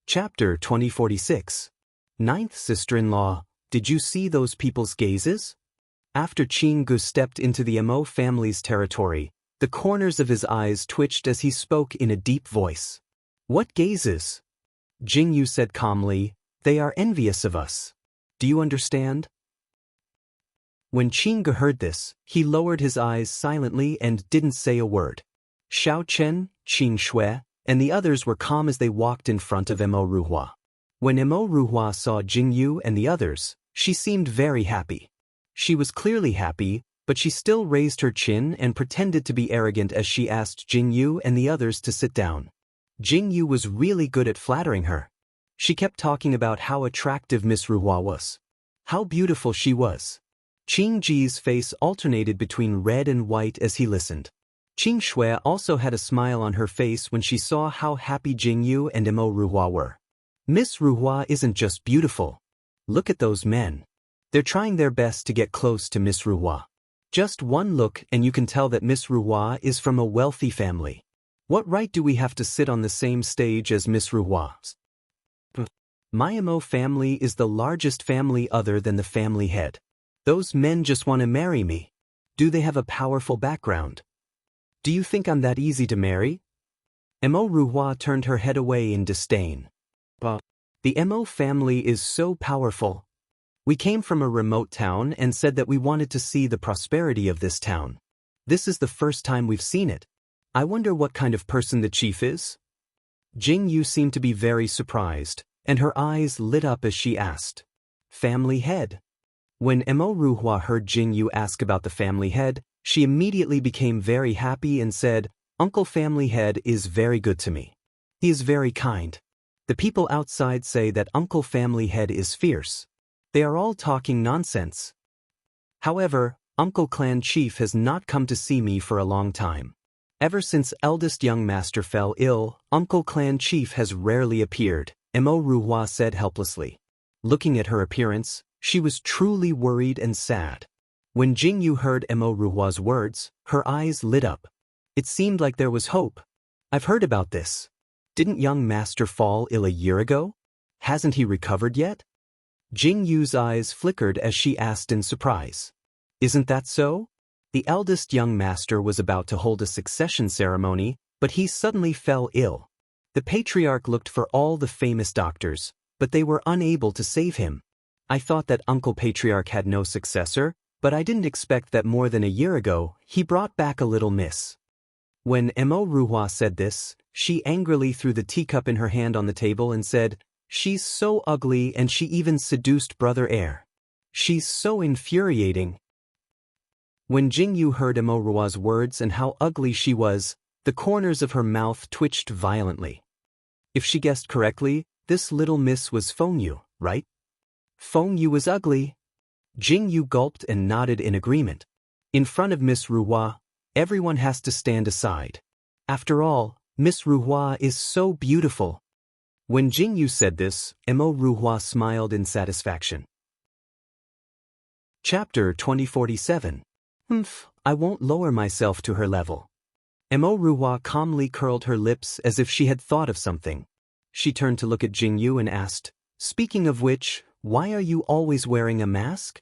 Chapter 2046. Ninth sister-in-law, did you see those people's gazes? After Chingu stepped into the Mo family's territory, the corners of his eyes twitched as he spoke in a deep voice. What gazes? Jingyu said calmly, they are envious of us. Do you understand? When Chingu heard this, he lowered his eyes silently and didn't say a word. Xiao Chen, Qin Shui, and the others were calm as they walked in front of Mo Ruhua. When Mo Ruhua saw Jingyu and the others, she seemed very happy. She was clearly happy, but she still raised her chin and pretended to be arrogant as she asked Jingyu and the others to sit down. Jingyu was really good at flattering her. She kept talking about how attractive Miss Ruhua was. How beautiful she was. Qing Ji's face alternated between red and white as he listened. Qing Shui also had a smile on her face when she saw how happy Jingyu and Mo Ruhua were. Miss Ruhua isn't just beautiful. Look at those men. They're trying their best to get close to Miss Ruhua. Just one look and you can tell that Miss Ruhua is from a wealthy family. What right do we have to sit on the same stage as Miss Ruhua's? My Mo family is the largest family other than the family head. Those men just want to marry me. Do they have a powerful background? Do you think I'm that easy to marry? Mo Ruhua turned her head away in disdain. The Mo family is so powerful. We came from a remote town and said that we wanted to see the prosperity of this town. This is the first time we've seen it. I wonder what kind of person the chief is? Jingyu seemed to be very surprised, and her eyes lit up as she asked. Family head. When Mo Ruhua heard Jingyu ask about the family head, she immediately became very happy and said, Uncle Family Head is very good to me. He is very kind. The people outside say that Uncle Family Head is fierce. They are all talking nonsense. However, Uncle Clan Chief has not come to see me for a long time. Ever since eldest young master fell ill, Uncle Clan Chief has rarely appeared, Mo Ruhua said helplessly. Looking at her appearance, she was truly worried and sad. When Jingyu heard Mo Ruhua's words, her eyes lit up. It seemed like there was hope. I've heard about this. Didn't young master fall ill a year ago? Hasn't he recovered yet? Jingyu's eyes flickered as she asked in surprise. Isn't that so? The eldest young master was about to hold a succession ceremony, but he suddenly fell ill. The patriarch looked for all the famous doctors, but they were unable to save him. I thought that Uncle Patriarch had no successor, but I didn't expect that more than a year ago, he brought back a little miss. When Mo Ruhua said this, she angrily threw the teacup in her hand on the table and said, She's so ugly and she even seduced Brother Air. She's so infuriating. When Jingyu heard Mo Ruhua's words and how ugly she was, the corners of her mouth twitched violently. If she guessed correctly, this little miss was Fengyu, right? Fengyu was ugly. Jingyu gulped and nodded in agreement. In front of Miss Ruhua, everyone has to stand aside. After all, Miss Ruhua is so beautiful. When Jingyu said this, Mo Ruhua smiled in satisfaction. Chapter 2047. I won't lower myself to her level. Mo Ruhua calmly curled her lips as if she had thought of something. She turned to look at Jingyu and asked, Speaking of which, why are you always wearing a mask?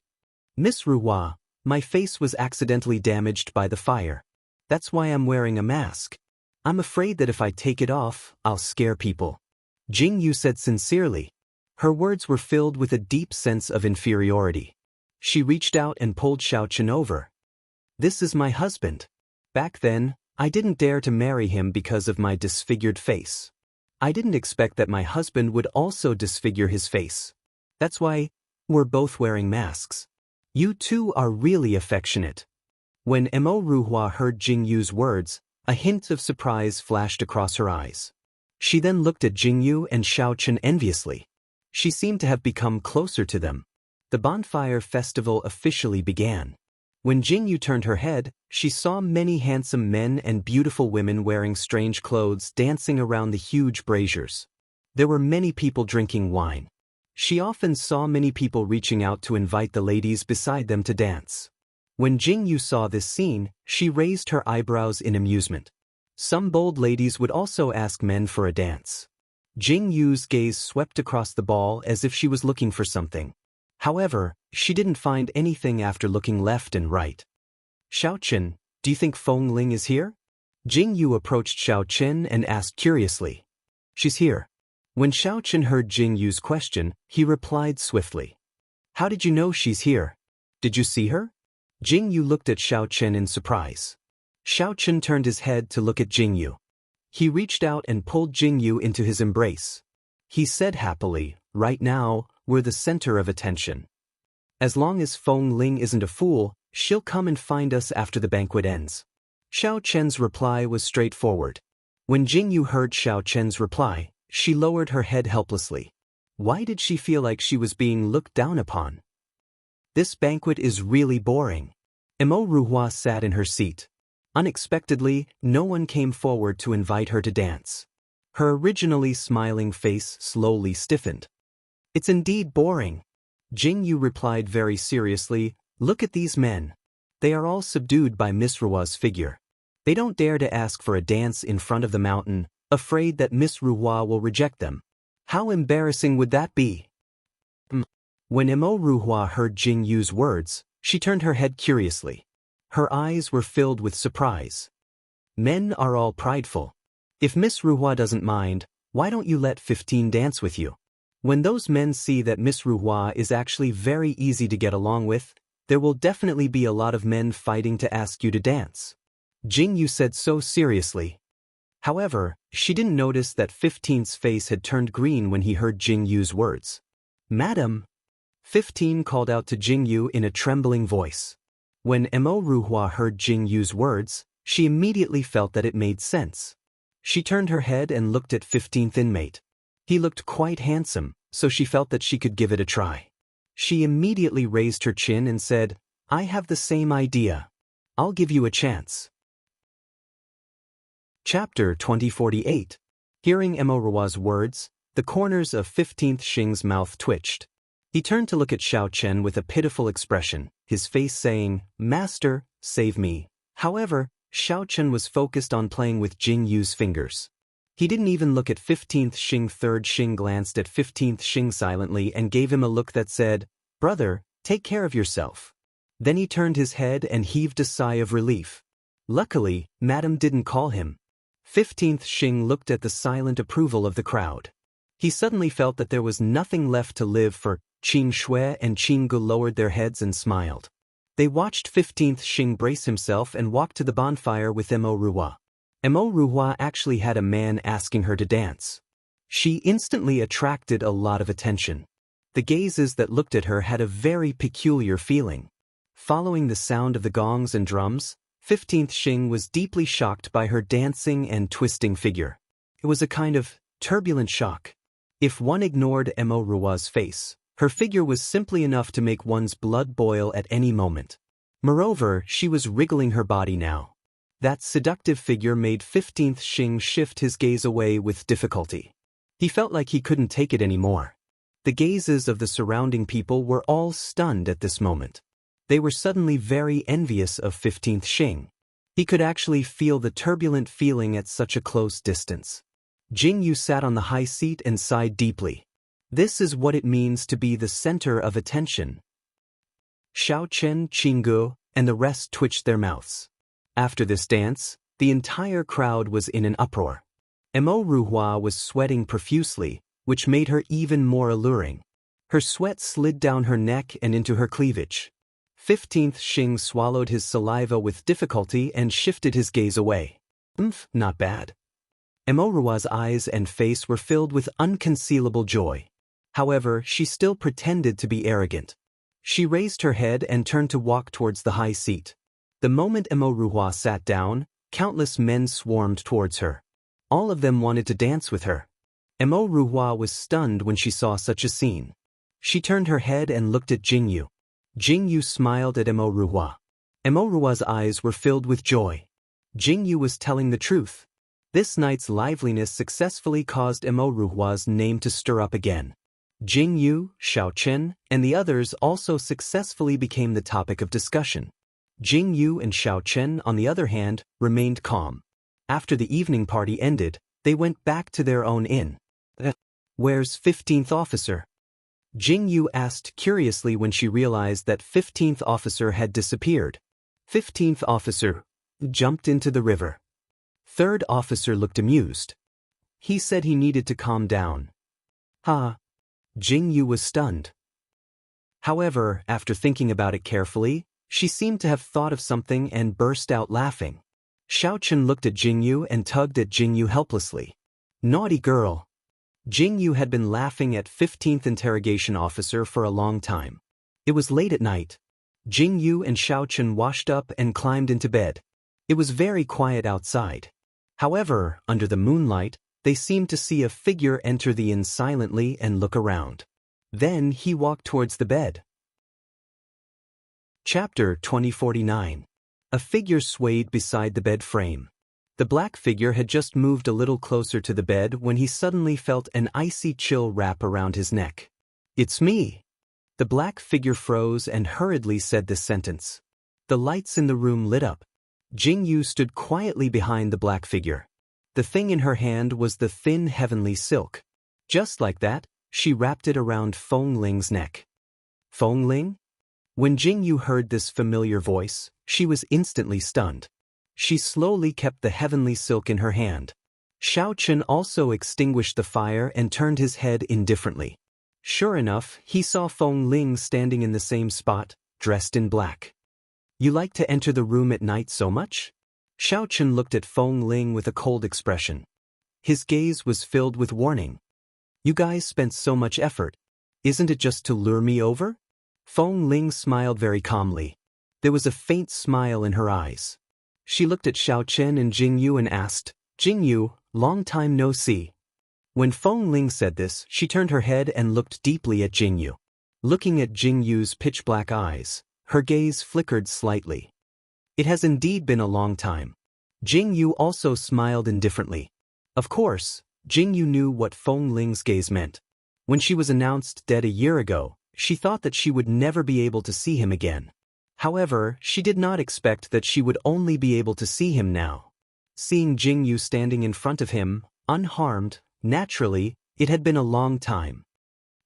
Miss Ruhua, my face was accidentally damaged by the fire. That's why I'm wearing a mask. I'm afraid that if I take it off, I'll scare people. Jingyu said sincerely. Her words were filled with a deep sense of inferiority. She reached out and pulled Xiao Chen over. This is my husband. Back then, I didn't dare to marry him because of my disfigured face. I didn't expect that my husband would also disfigure his face. That's why we're both wearing masks. You two are really affectionate. When Mo Ruhua heard Jingyu's words, a hint of surprise flashed across her eyes. She then looked at Jingyu and Xiao Chen enviously. She seemed to have become closer to them. The bonfire festival officially began. When Jingyu turned her head, she saw many handsome men and beautiful women wearing strange clothes dancing around the huge braziers. There were many people drinking wine. She often saw many people reaching out to invite the ladies beside them to dance. When Jingyu saw this scene, she raised her eyebrows in amusement. Some bold ladies would also ask men for a dance. Jing Yu's gaze swept across the ball as if she was looking for something. However, she didn't find anything after looking left and right. Xiao Chen, do you think Feng Ling is here? Jing Yu approached Xiao Chen and asked curiously. She's here. When Xiao Chen heard Jing Yu's question, he replied swiftly. How did you know she's here? Did you see her? Jing Yu looked at Xiao Chen in surprise. Xiao Chen turned his head to look at Jing Yu. He reached out and pulled Jing Yu into his embrace. He said happily, right now, we're the center of attention. As long as Feng Ling isn't a fool, she'll come and find us after the banquet ends. Xiao Chen's reply was straightforward. When Jing Yu heard Xiao Chen's reply, she lowered her head helplessly. Why did she feel like she was being looked down upon? This banquet is really boring. Mo Ruhua sat in her seat. Unexpectedly, no one came forward to invite her to dance. Her originally smiling face slowly stiffened. It's indeed boring. Jing Yu replied very seriously, look at these men. They are all subdued by Miss Ruhua's figure. They don't dare to ask for a dance in front of the mountain, afraid that Miss Ruhua will reject them. How embarrassing would that be? When Mo Ruhua heard Jing Yu's words, she turned her head curiously. Her eyes were filled with surprise. Men are all prideful. If Miss Ruhua doesn't mind, why don't you let 15 dance with you? When those men see that Miss Ruhua is actually very easy to get along with, there will definitely be a lot of men fighting to ask you to dance. Jing Yu said so seriously. However, she didn't notice that 15's face had turned green when he heard Jing Yu's words. Madam! 15 called out to Jing Yu in a trembling voice. When Mo Ruhua heard Jing Yu's words, she immediately felt that it made sense. She turned her head and looked at 15th inmate. He looked quite handsome, so she felt that she could give it a try. She immediately raised her chin and said, I have the same idea. I'll give you a chance. Chapter 2048. Hearing Mo Ruhua's words, the corners of 15th Xing's mouth twitched. He turned to look at Xiao Chen with a pitiful expression, his face saying, Master, save me. However, Xiao Chen was focused on playing with Jing Yu's fingers. He didn't even look at 15th Xing. 3rd Xing glanced at 15th Xing silently and gave him a look that said, Brother, take care of yourself. Then he turned his head and heaved a sigh of relief. Luckily, Madam didn't call him. 15th Xing looked at the silent approval of the crowd. He suddenly felt that there was nothing left to live for. Qin Shui and Qin Gu lowered their heads and smiled. They watched 15th Xing brace himself and walk to the bonfire with Mo Ruhua. Mo Ruhua actually had a man asking her to dance. She instantly attracted a lot of attention. The gazes that looked at her had a very peculiar feeling. Following the sound of the gongs and drums, 15th Xing was deeply shocked by her dancing and twisting figure. It was a kind of turbulent shock. If one ignored Mo Ruhua's face, her figure was simply enough to make one's blood boil at any moment. Moreover, she was wriggling her body now. That seductive figure made 15th Xing shift his gaze away with difficulty. He felt like he couldn't take it anymore. The gazes of the surrounding people were all stunned at this moment. They were suddenly very envious of 15th Xing. He could actually feel the turbulent feeling at such a close distance. Jing Yu sat on the high seat and sighed deeply. This is what it means to be the center of attention. Xiao Chen, Qin Gu, and the rest twitched their mouths. After this dance, the entire crowd was in an uproar. Mo Ruhua was sweating profusely, which made her even more alluring. Her sweat slid down her neck and into her cleavage. 15th Xing swallowed his saliva with difficulty and shifted his gaze away. Not bad. Mo Ruhua's eyes and face were filled with unconcealable joy. However, she still pretended to be arrogant. She raised her head and turned to walk towards the high seat. The moment Mo Ruhua sat down, countless men swarmed towards her. All of them wanted to dance with her. Mo Ruhua was stunned when she saw such a scene. She turned her head and looked at Jing Yu. Jing Yu smiled at Mo Ruhua. Mo Ruhua's eyes were filled with joy. Jing Yu was telling the truth. This night's liveliness successfully caused Mo Ruhua's name to stir up again. Jing Yu, Xiao Chen, and the others also successfully became the topic of discussion. Jing Yu and Xiao Chen, on the other hand, remained calm. After the evening party ended, they went back to their own inn. Where's 15th officer? Jing Yu asked curiously when she realized that 15th officer had disappeared. 15th officer jumped into the river. 3rd officer looked amused. He said he needed to calm down. Ha! Jing Yu was stunned. However, after thinking about it carefully, she seemed to have thought of something and burst out laughing. Xiao Chen looked at Jing Yu and tugged at Jing Yu helplessly. Naughty girl. Jing Yu had been laughing at 15th interrogation officer for a long time. It was late at night. Jing Yu and Xiao Chen washed up and climbed into bed. It was very quiet outside. However, under the moonlight, they seemed to see a figure enter the inn silently and look around. Then he walked towards the bed. Chapter 2049. A figure swayed beside the bed frame. The black figure had just moved a little closer to the bed when he suddenly felt an icy chill wrap around his neck. It's me. The black figure froze and hurriedly said this sentence. The lights in the room lit up. Jing Yu stood quietly behind the black figure. The thing in her hand was the thin heavenly silk. Just like that, she wrapped it around Feng Ling's neck. Feng Ling? When Jing Yu heard this familiar voice, she was instantly stunned. She slowly kept the heavenly silk in her hand. Xiao Chen also extinguished the fire and turned his head indifferently. Sure enough, he saw Feng Ling standing in the same spot, dressed in black. You like to enter the room at night so much? Xiao Chen looked at Feng Ling with a cold expression. His gaze was filled with warning. You guys spent so much effort. Isn't it just to lure me over? Feng Ling smiled very calmly. There was a faint smile in her eyes. She looked at Xiao Chen and Jing Yu and asked, Jing Yu, long time no see. When Feng Ling said this, she turned her head and looked deeply at Jing Yu. Looking at Jing Yu's pitch-black eyes, her gaze flickered slightly. It has indeed been a long time. Jing Yu also smiled indifferently. Of course, Jing Yu knew what Feng Ling's gaze meant. When she was announced dead a year ago, she thought that she would never be able to see him again. However, she did not expect that she would only be able to see him now. Seeing Jing Yu standing in front of him, unharmed, naturally, it had been a long time.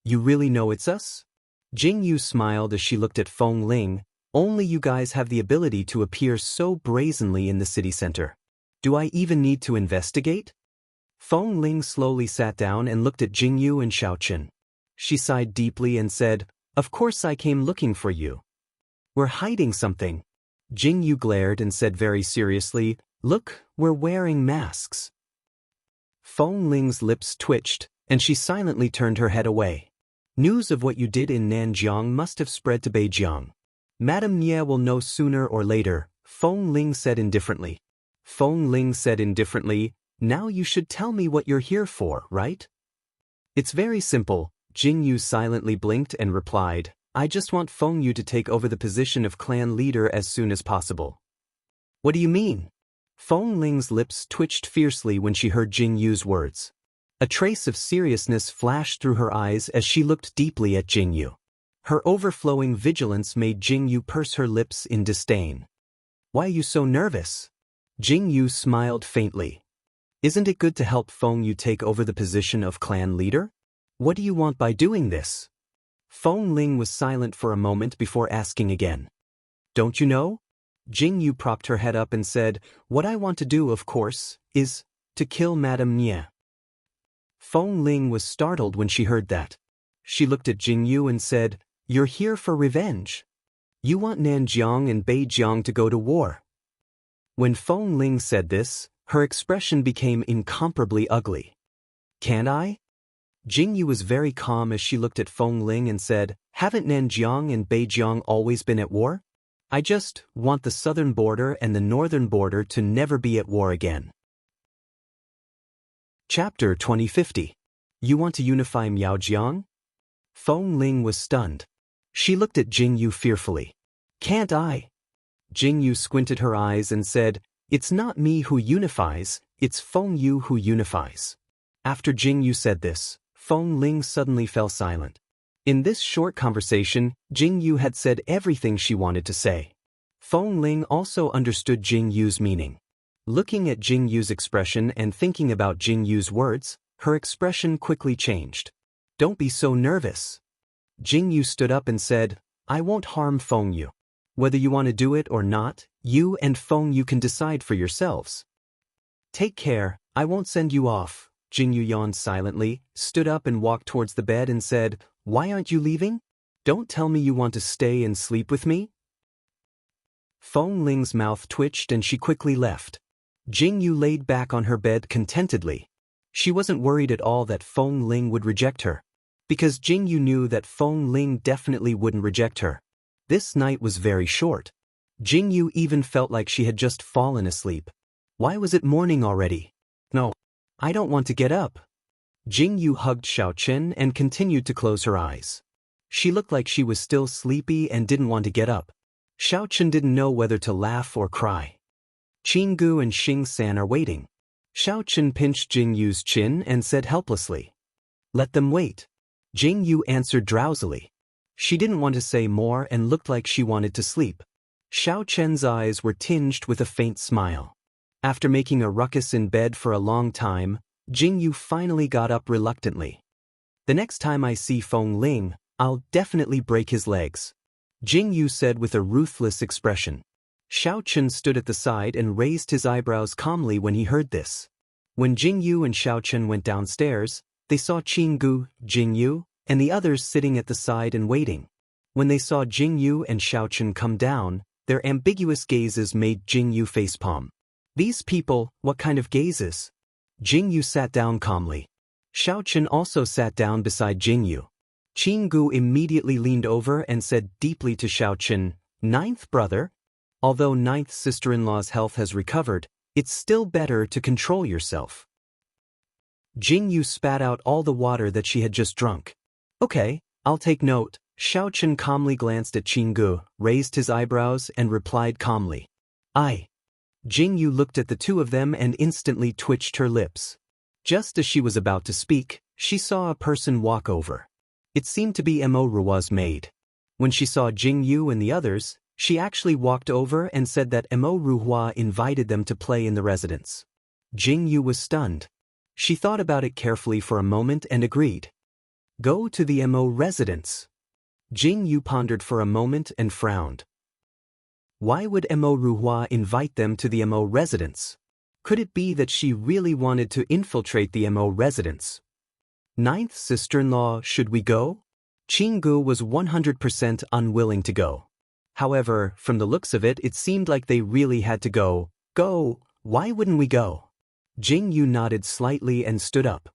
You really know it's us? Jing Yu smiled as she looked at Feng Ling. Only you guys have the ability to appear so brazenly in the city center. Do I even need to investigate? Feng Ling slowly sat down and looked at Jing Yu and Xiao Chen. She sighed deeply and said, Of course I came looking for you. We're hiding something. Jing Yu glared and said very seriously, Look, we're wearing masks. Feng Ling's lips twitched, and she silently turned her head away. News of what you did in Nanjiang must have spread to Beijiang. Madame Nie will know sooner or later, Feng Ling said indifferently. Feng Ling said indifferently, Now you should tell me what you're here for, right? It's very simple, Jing Yu silently blinked and replied, I just want Feng Yu to take over the position of clan leader as soon as possible. What do you mean? Feng Ling's lips twitched fiercely when she heard Jing Yu's words. A trace of seriousness flashed through her eyes as she looked deeply at Jing Yu. Her overflowing vigilance made Jing Yu purse her lips in disdain. Why are you so nervous? Jing Yu smiled faintly. Isn't it good to help Feng Yu take over the position of clan leader? What do you want by doing this? Feng Ling was silent for a moment before asking again. Don't you know? Jing Yu propped her head up and said, What I want to do, of course, is to kill Madame Nie. Feng Ling was startled when she heard that. She looked at Jing Yu and said, You're here for revenge. You want Nanjiang and Beijiang to go to war. When Feng Ling said this, her expression became incomparably ugly. Can't I? Jing Yu was very calm as she looked at Feng Ling and said, Haven't Nanjiang and Beijiang always been at war? I just want the southern border and the northern border to never be at war again. Chapter 2050. You want to unify Miaojiang? Feng Ling was stunned. She looked at Jing Yu fearfully. Can't I? Jing Yu squinted her eyes and said, It's not me who unifies, it's Feng Yu who unifies. After Jing Yu said this, Feng Ling suddenly fell silent. In this short conversation, Jing Yu had said everything she wanted to say. Feng Ling also understood Jing Yu's meaning. Looking at Jing Yu's expression and thinking about Jing Yu's words, her expression quickly changed. Don't be so nervous. Jingyu stood up and said, I won't harm Feng Yu. Whether you want to do it or not, you and Feng Yu can decide for yourselves. Take care, I won't send you off. Jingyu yawned silently, stood up and walked towards the bed and said, Why aren't you leaving? Don't tell me you want to stay and sleep with me? Feng Ling's mouth twitched and she quickly left. Jingyu laid back on her bed contentedly. She wasn't worried at all that Feng Ling would reject her, because Jingyu knew that Feng Ling definitely wouldn't reject her. This night was very short. Jingyu even felt like she had just fallen asleep. Why was it morning already? No, I don't want to get up. Jingyu hugged Xiaochen and continued to close her eyes. She looked like she was still sleepy and didn't want to get up. Xiaochen didn't know whether to laugh or cry. Qinggu and Xing-san are waiting. Xiaochen pinched Jingyu's chin and said helplessly, Let them wait. Jingyu answered drowsily. She didn't want to say more and looked like she wanted to sleep. Xiaochen's eyes were tinged with a faint smile. After making a ruckus in bed for a long time, Jingyu finally got up reluctantly. The next time I see Feng Ling, I'll definitely break his legs, Jingyu said with a ruthless expression. Xiaochen stood at the side and raised his eyebrows calmly when he heard this. When Jingyu and Xiaochen went downstairs, they saw Qinggu, Jingyu, and the others sitting at the side and waiting. When they saw Jingyu and Xiaochen come down, their ambiguous gazes made Jingyu facepalm. These people, what kind of gazes? Jingyu sat down calmly. Xiaochen also sat down beside Jingyu. Qinggu immediately leaned over and said deeply to Xiaochen, Ninth brother? Although ninth sister-in-law's health has recovered, it's still better to control yourself. Jingyu spat out all the water that she had just drunk. Okay, I'll take note. Xiaochen calmly glanced at Qinggu, raised his eyebrows and replied calmly. Aye. Jingyu looked at the two of them and instantly twitched her lips. Just as she was about to speak, she saw a person walk over. It seemed to be Mo Rua's maid. When she saw Jingyu and the others, she actually walked over and said that Mo Ruhua invited them to play in the residence. Jingyu was stunned. She thought about it carefully for a moment and agreed. Go to the Mo residence. Jingyu pondered for a moment and frowned. Why would Mo Ruhua invite them to the Mo residence? Could it be that she really wanted to infiltrate the Mo residence? Ninth sister-in-law, should we go? Qinggu was 100% unwilling to go. However, from the looks of it, it seemed like they really had to go. Go, why wouldn't we go? Jingyu nodded slightly and stood up.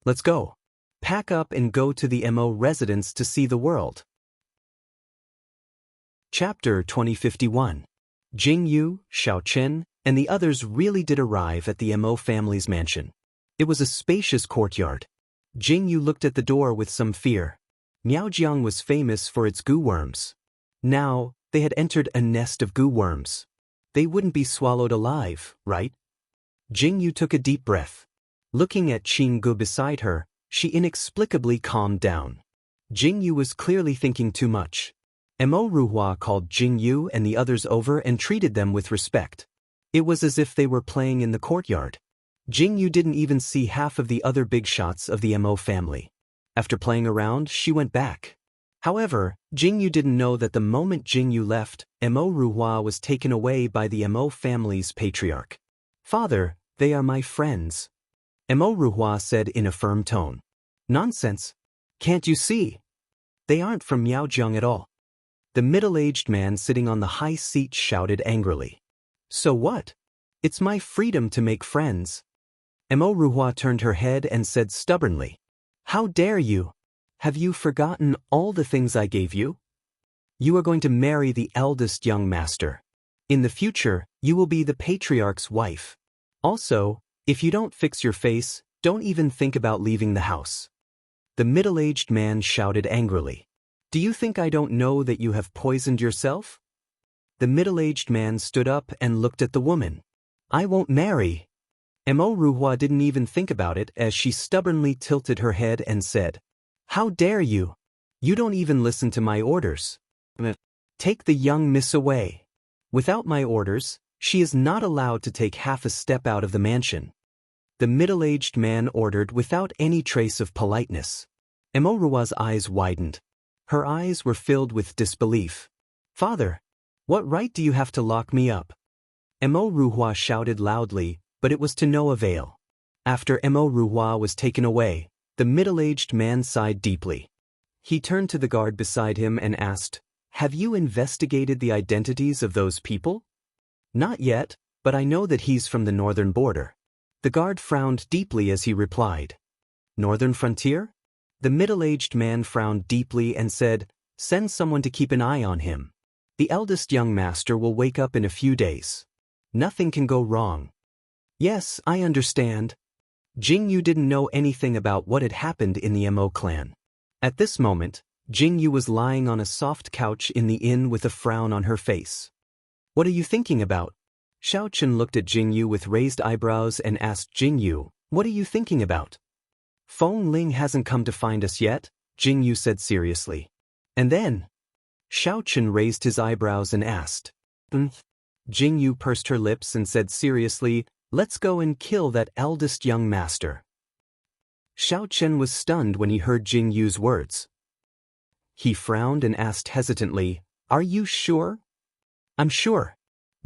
Let's go. Pack up and go to the Mo residence to see the world. Chapter 2051. Jingyu, Xiaochen, and the others really did arrive at the Mo family's mansion. It was a spacious courtyard. Jingyu looked at the door with some fear. Miaojiang was famous for its goo worms. Now, they had entered a nest of goo worms. They wouldn't be swallowed alive, right? Jingyu took a deep breath. Looking at Qinggu beside her, she inexplicably calmed down. Jingyu was clearly thinking too much. Mo Ruhua called Jingyu and the others over and treated them with respect. It was as if they were playing in the courtyard. Jingyu didn't even see half of the other big shots of the Mo family. After playing around, she went back. However, Jingyu didn't know that the moment Jingyu left, Mo Ruhua was taken away by the Mo family's patriarch. Father, they are my friends. Mo Ruhua said in a firm tone. Nonsense. Can't you see? They aren't from Miaojiang at all. The middle-aged man sitting on the high seat shouted angrily. So what? It's my freedom to make friends. Mo Ruhua turned her head and said stubbornly. How dare you? Have you forgotten all the things I gave you? You are going to marry the eldest young master. In the future, you will be the patriarch's wife. Also, if you don't fix your face, don't even think about leaving the house. The middle-aged man shouted angrily. Do you think I don't know that you have poisoned yourself? The middle-aged man stood up and looked at the woman. I won't marry. Mo Ruhua didn't even think about it as she stubbornly tilted her head and said, How dare you? You don't even listen to my orders. Take the young miss away. Without my orders, she is not allowed to take half a step out of the mansion. the middle-aged man ordered without any trace of politeness. Emo Rua's eyes widened. Her eyes were filled with disbelief. "Father, what right do you have to lock me up?" Emo Ruhua shouted loudly, but it was to no avail. After Emo Ruhua was taken away, the middle-aged man sighed deeply. He turned to the guard beside him and asked, "Have you investigated the identities of those people?" "Not yet, but I know that he's from the northern border." The guard frowned deeply as he replied. "Northern frontier?" The middle-aged man frowned deeply and said, "Send someone to keep an eye on him. The eldest young master will wake up in a few days. Nothing can go wrong." "Yes, I understand." Jingyu didn't know anything about what had happened in the Mo clan. At this moment, Jingyu was lying on a soft couch in the inn with a frown on her face. "What are you thinking about?" Xiao Chen looked at Jingyu with raised eyebrows and asked Jingyu, "What are you thinking about?" "Feng Ling hasn't come to find us yet," Jingyu said seriously. "And then?" Xiao Chen raised his eyebrows and asked. Jingyu pursed her lips and said seriously, "Let's go and kill that eldest young master." Xiao Chen was stunned when he heard Jingyu's words. He frowned and asked hesitantly, "Are you sure?" "I'm sure."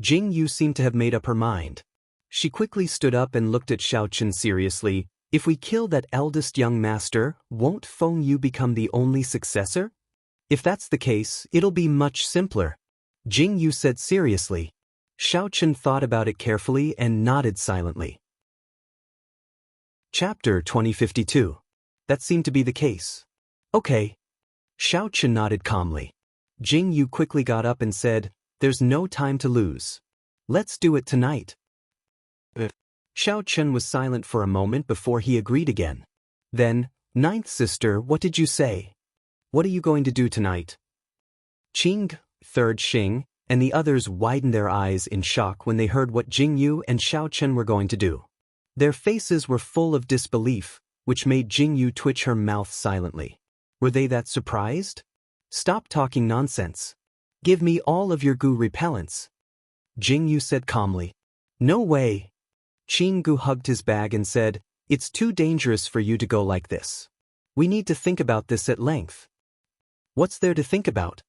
Jingyu seemed to have made up her mind. She quickly stood up and looked at Xiao Chen seriously. "If we kill that eldest young master, won't Feng Yu become the only successor?" "If that's the case, it'll be much simpler," Jingyu said seriously. Xiao Chen thought about it carefully and nodded silently. Chapter 2052. That seemed to be the case. "Okay." Xiao Chen nodded calmly. Jingyu quickly got up and said, "There's no time to lose. Let's do it tonight." Xiao Chen was silent for a moment before he agreed again. Then, "Ninth sister, what did you say? What are you going to do tonight?" Qing, third Xing, and the others widened their eyes in shock when they heard what Jingyu and Xiao Chen were going to do. Their faces were full of disbelief, which made Jingyu twitch her mouth silently. Were they that surprised? "Stop talking nonsense. Give me all of your goo repellents," Jingyu said calmly. "No way." Qinggu hugged his bag and said, "It's too dangerous for you to go like this. We need to think about this at length." "What's there to think about?"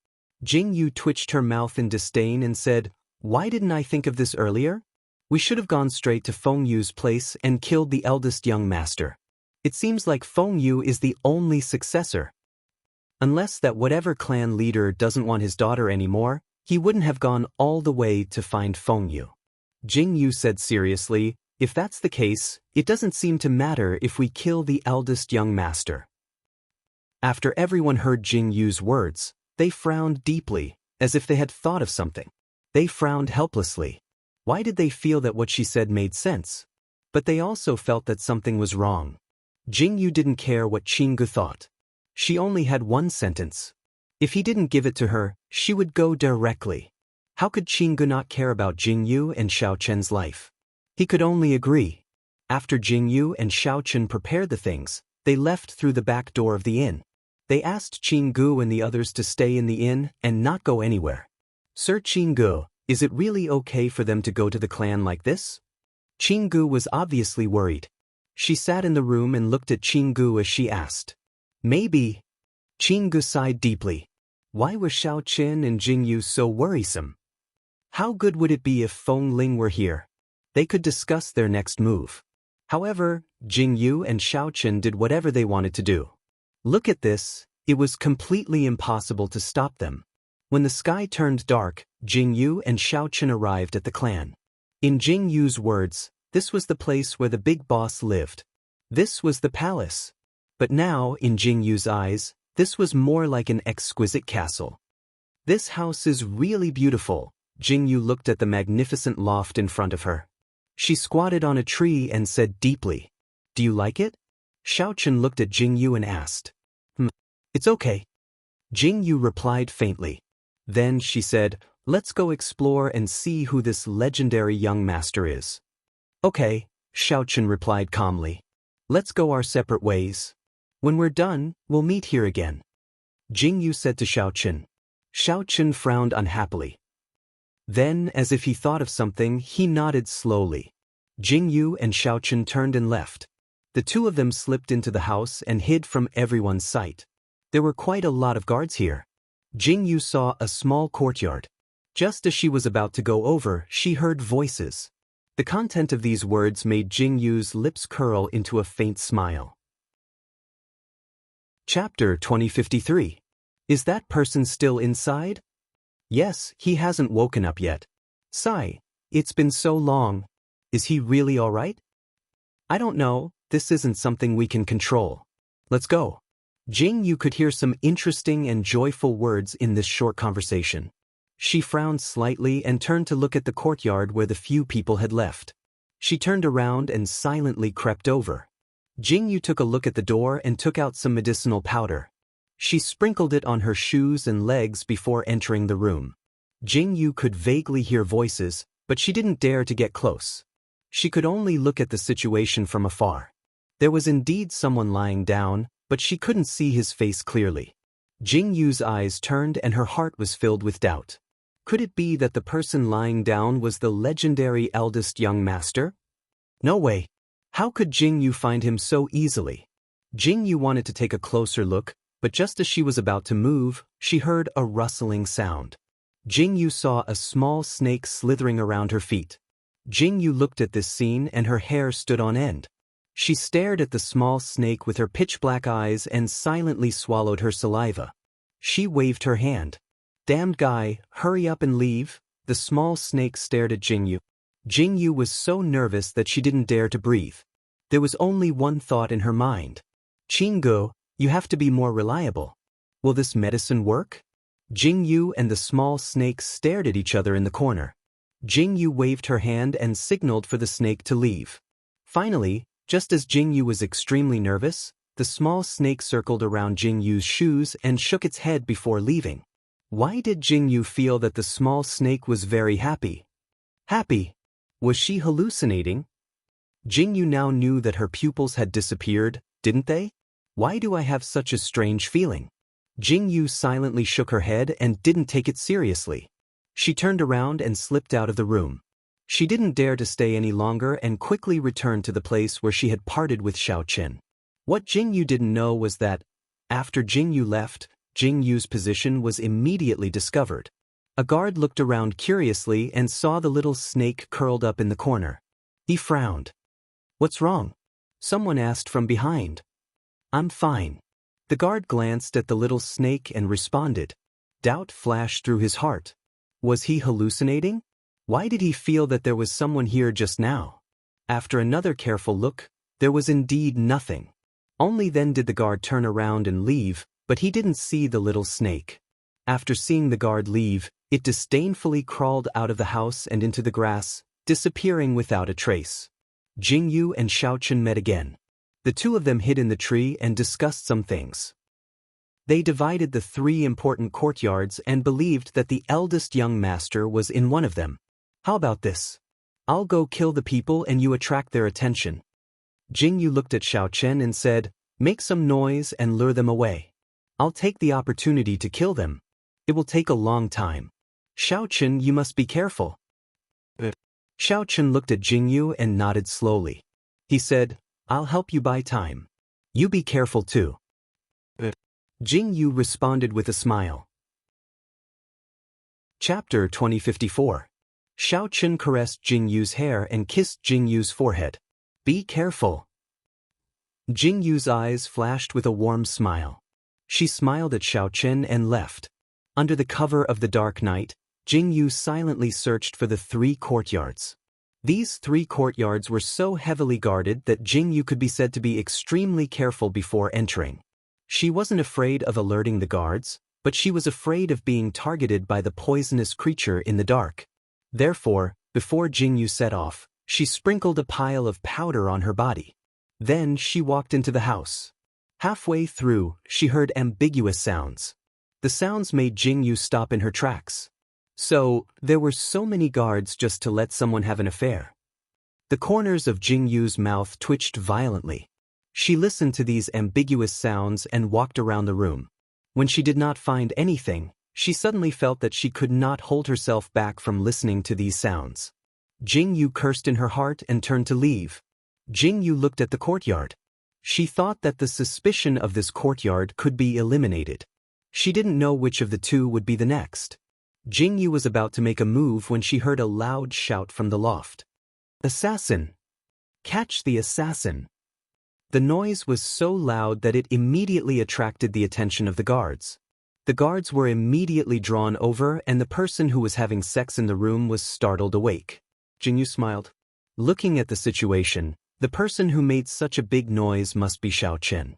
Jingyu twitched her mouth in disdain and said, "Why didn't I think of this earlier? We should have gone straight to Feng Yu's place and killed the eldest young master. It seems like Feng Yu is the only successor. Unless that whatever clan leader doesn't want his daughter anymore, he wouldn't have gone all the way to find Feng Yu." Jingyu said seriously, "If that's the case, it doesn't seem to matter if we kill the eldest young master." After everyone heard Jingyu's words, they frowned deeply, as if they had thought of something. They frowned helplessly. Why did they feel that what she said made sense? But they also felt that something was wrong. Jingyu didn't care what Qinggu thought. She only had one sentence. If he didn't give it to her, she would go directly. How could Qinggu not care about Jingyu and Xiao Chen's life? He could only agree. After Jingyu and Xiao Chen prepared the things, they left through the back door of the inn. They asked Qinggu and the others to stay in the inn and not go anywhere. "Sir Qinggu, is it really okay for them to go to the clan like this?" Qinggu was obviously worried. She sat in the room and looked at Qinggu as she asked. "Maybe." Qinggu sighed deeply. Why were Xiao Chen and Jingyu so worrisome? How good would it be if Feng Ling were here? They could discuss their next move. However, Jingyu and Xiao Chen did whatever they wanted to do. Look at this, it was completely impossible to stop them. When the sky turned dark, Jingyu and Xiao Chen arrived at the clan. In Jingyu's words, this was the place where the big boss lived. This was the palace. But now, in Jingyu's eyes, this was more like an exquisite castle. "This house is really beautiful." Jingyu looked at the magnificent loft in front of her. She squatted on a tree and said deeply, "Do you like it?" Xiao Chen looked at Jingyu and asked. It's okay." Jingyu replied faintly. Then she said, "Let's go explore and see who this legendary young master is." "Okay," Xiao Chen replied calmly. "Let's go our separate ways. When we're done, we'll meet here again," Jingyu said to Xiao Chen. Xiao Chen frowned unhappily. Then, as if he thought of something, he nodded slowly. Jingyu and Xiaochen turned and left. The two of them slipped into the house and hid from everyone's sight. There were quite a lot of guards here. Jingyu saw a small courtyard. Just as she was about to go over, she heard voices. The content of these words made Jingyu's lips curl into a faint smile. Chapter 2053. Is that person still inside? Yes, he hasn't woken up yet. Sigh, it's been so long. Is he really all right? I don't know, this isn't something we can control. Let's go. Jingyu could hear some interesting and joyful words in this short conversation. She frowned slightly and turned to look at the courtyard where the few people had left. She turned around and silently crept over. Jingyu took a look at the door and took out some medicinal powder. She sprinkled it on her shoes and legs before entering the room. Jingyu could vaguely hear voices, but she didn't dare to get close. She could only look at the situation from afar. There was indeed someone lying down, but she couldn't see his face clearly. Jingyu's eyes turned and her heart was filled with doubt. Could it be that the person lying down was the legendary eldest young master? No way. How could Jingyu find him so easily? Jingyu wanted to take a closer look, but just as she was about to move, she heard a rustling sound. Jingyu saw a small snake slithering around her feet. Jingyu looked at this scene and her hair stood on end. She stared at the small snake with her pitch-black eyes and silently swallowed her saliva. She waved her hand. Damned guy, hurry up and leave. The small snake stared at Jingyu. Jingyu was so nervous that she didn't dare to breathe. There was only one thought in her mind. Chingu, you have to be more reliable. Will this medicine work? Jingyu and the small snake stared at each other in the corner. Jingyu waved her hand and signaled for the snake to leave. Finally, just as Jingyu was extremely nervous, the small snake circled around Jingyu's shoes and shook its head before leaving. Why did Jingyu feel that the small snake was very happy? Happy? Was she hallucinating? Jingyu now knew that her pupils had disappeared, didn't they? Why do I have such a strange feeling? Jingyu silently shook her head and didn't take it seriously. She turned around and slipped out of the room. She didn't dare to stay any longer and quickly returned to the place where she had parted with Xiaochen. What Jingyu didn't know was that, after Jingyu left, Jingyu's position was immediately discovered. A guard looked around curiously and saw the little snake curled up in the corner. He frowned. What's wrong? Someone asked from behind. I'm fine. The guard glanced at the little snake and responded. Doubt flashed through his heart. Was he hallucinating? Why did he feel that there was someone here just now? After another careful look, there was indeed nothing. Only then did the guard turn around and leave, but he didn't see the little snake. After seeing the guard leave, it disdainfully crawled out of the house and into the grass, disappearing without a trace. Jingyu and Xiaochen met again. The two of them hid in the tree and discussed some things. They divided the three important courtyards and believed that the eldest young master was in one of them. How about this? I'll go kill the people and you attract their attention. Jingyu looked at Xiaochen and said, make some noise and lure them away. I'll take the opportunity to kill them. It will take a long time. Xiaochen, you must be careful. Xiaochen looked at Jingyu and nodded slowly. He said, I'll help you buy time. You be careful too. Jingyu responded with a smile. Chapter 2054. Xiaochen caressed Jingyu's hair and kissed Jingyu's forehead. Be careful. Jingyu's eyes flashed with a warm smile. She smiled at Xiaochen and left. Under the cover of the dark night, Jingyu silently searched for the three courtyards. These three courtyards were so heavily guarded that Jingyu could be said to be extremely careful before entering. She wasn't afraid of alerting the guards, but she was afraid of being targeted by the poisonous creature in the dark. Therefore, before Jingyu set off, she sprinkled a pile of powder on her body. Then she walked into the house. Halfway through, she heard ambiguous sounds. The sounds made Jingyu stop in her tracks. So, there were so many guards just to let someone have an affair. The corners of Jingyu's mouth twitched violently. She listened to these ambiguous sounds and walked around the room. When she did not find anything, she suddenly felt that she could not hold herself back from listening to these sounds. Jing Yu cursed in her heart and turned to leave. Jing Yu looked at the courtyard. She thought that the suspicion of this courtyard could be eliminated. She didn't know which of the two would be the next. Jing Yu was about to make a move when she heard a loud shout from the loft. "Assassin! Catch the assassin!" The noise was so loud that it immediately attracted the attention of the guards. The guards were immediately drawn over, and the person who was having sex in the room was startled awake. Jing Yu smiled. Looking at the situation, the person who made such a big noise must be Xiao Qin.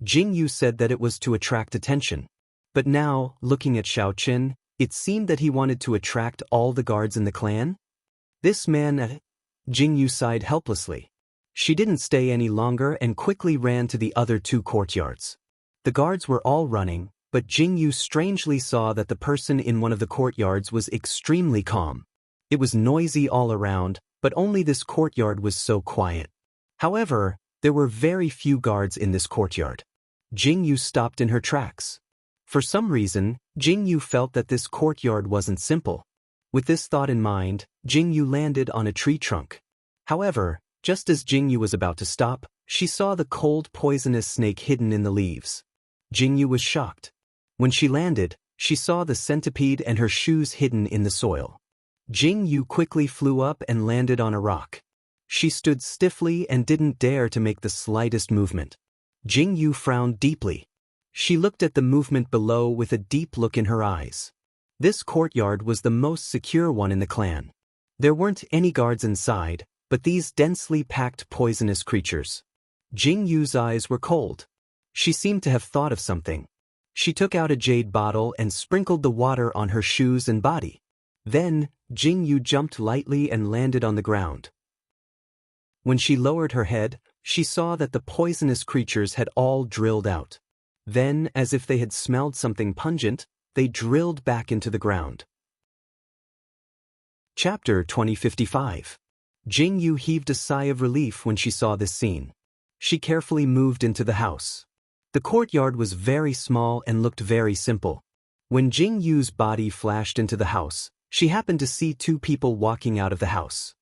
Jing Yu said that it was to attract attention. But now, looking at Xiao Qin, it seemed that he wanted to attract all the guards in the clan? This man, Jing Yu sighed helplessly. She didn't stay any longer and quickly ran to the other two courtyards. The guards were all running, but Jing Yu strangely saw that the person in one of the courtyards was extremely calm. It was noisy all around, but only this courtyard was so quiet. However, there were very few guards in this courtyard. Jing Yu stopped in her tracks. For some reason, Jing Yu felt that this courtyard wasn't simple. With this thought in mind, Jing Yu landed on a tree trunk. However, just as Jing Yu was about to stop, she saw the cold poisonous snake hidden in the leaves. Jing Yu was shocked. When she landed, she saw the centipede and her shoes hidden in the soil. Jing Yu quickly flew up and landed on a rock. She stood stiffly and didn't dare to make the slightest movement. Jing Yu frowned deeply. She looked at the movement below with a deep look in her eyes. This courtyard was the most secure one in the clan. There weren't any guards inside, but these densely packed poisonous creatures. Jing Yu's eyes were cold. She seemed to have thought of something. She took out a jade bottle and sprinkled the water on her shoes and body. Then, Jing Yu jumped lightly and landed on the ground. When she lowered her head, she saw that the poisonous creatures had all drilled out. Then, as if they had smelled something pungent, they drilled back into the ground. Chapter 2055. Jing Yu heaved a sigh of relief when she saw this scene. She carefully moved into the house. The courtyard was very small and looked very simple. When Jing Yu's body flashed into the house, she happened to see two people walking out of the house.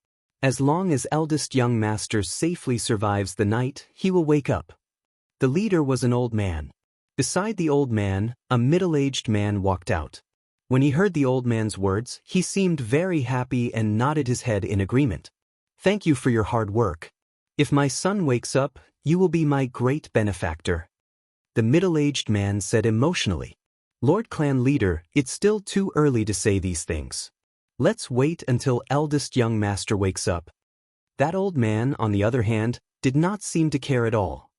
As long as eldest young master safely survives the night, he will wake up. The leader was an old man. Beside the old man, a middle-aged man walked out. When he heard the old man's words, he seemed very happy and nodded his head in agreement. "Thank you for your hard work. If my son wakes up, you will be my great benefactor," the middle-aged man said emotionally. "Lord Clan Leader, it's still too early to say these things. Let's wait until eldest young master wakes up." That old man, on the other hand, did not seem to care at all.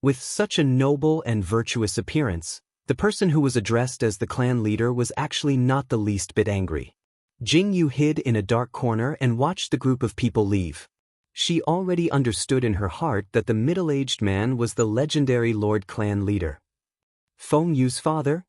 With such a noble and virtuous appearance, the person who was addressed as the clan leader was actually not the least bit angry. Jing Yu hid in a dark corner and watched the group of people leave. She already understood in her heart that the middle-aged man was the legendary Lord Clan Leader. Feng Yu's father?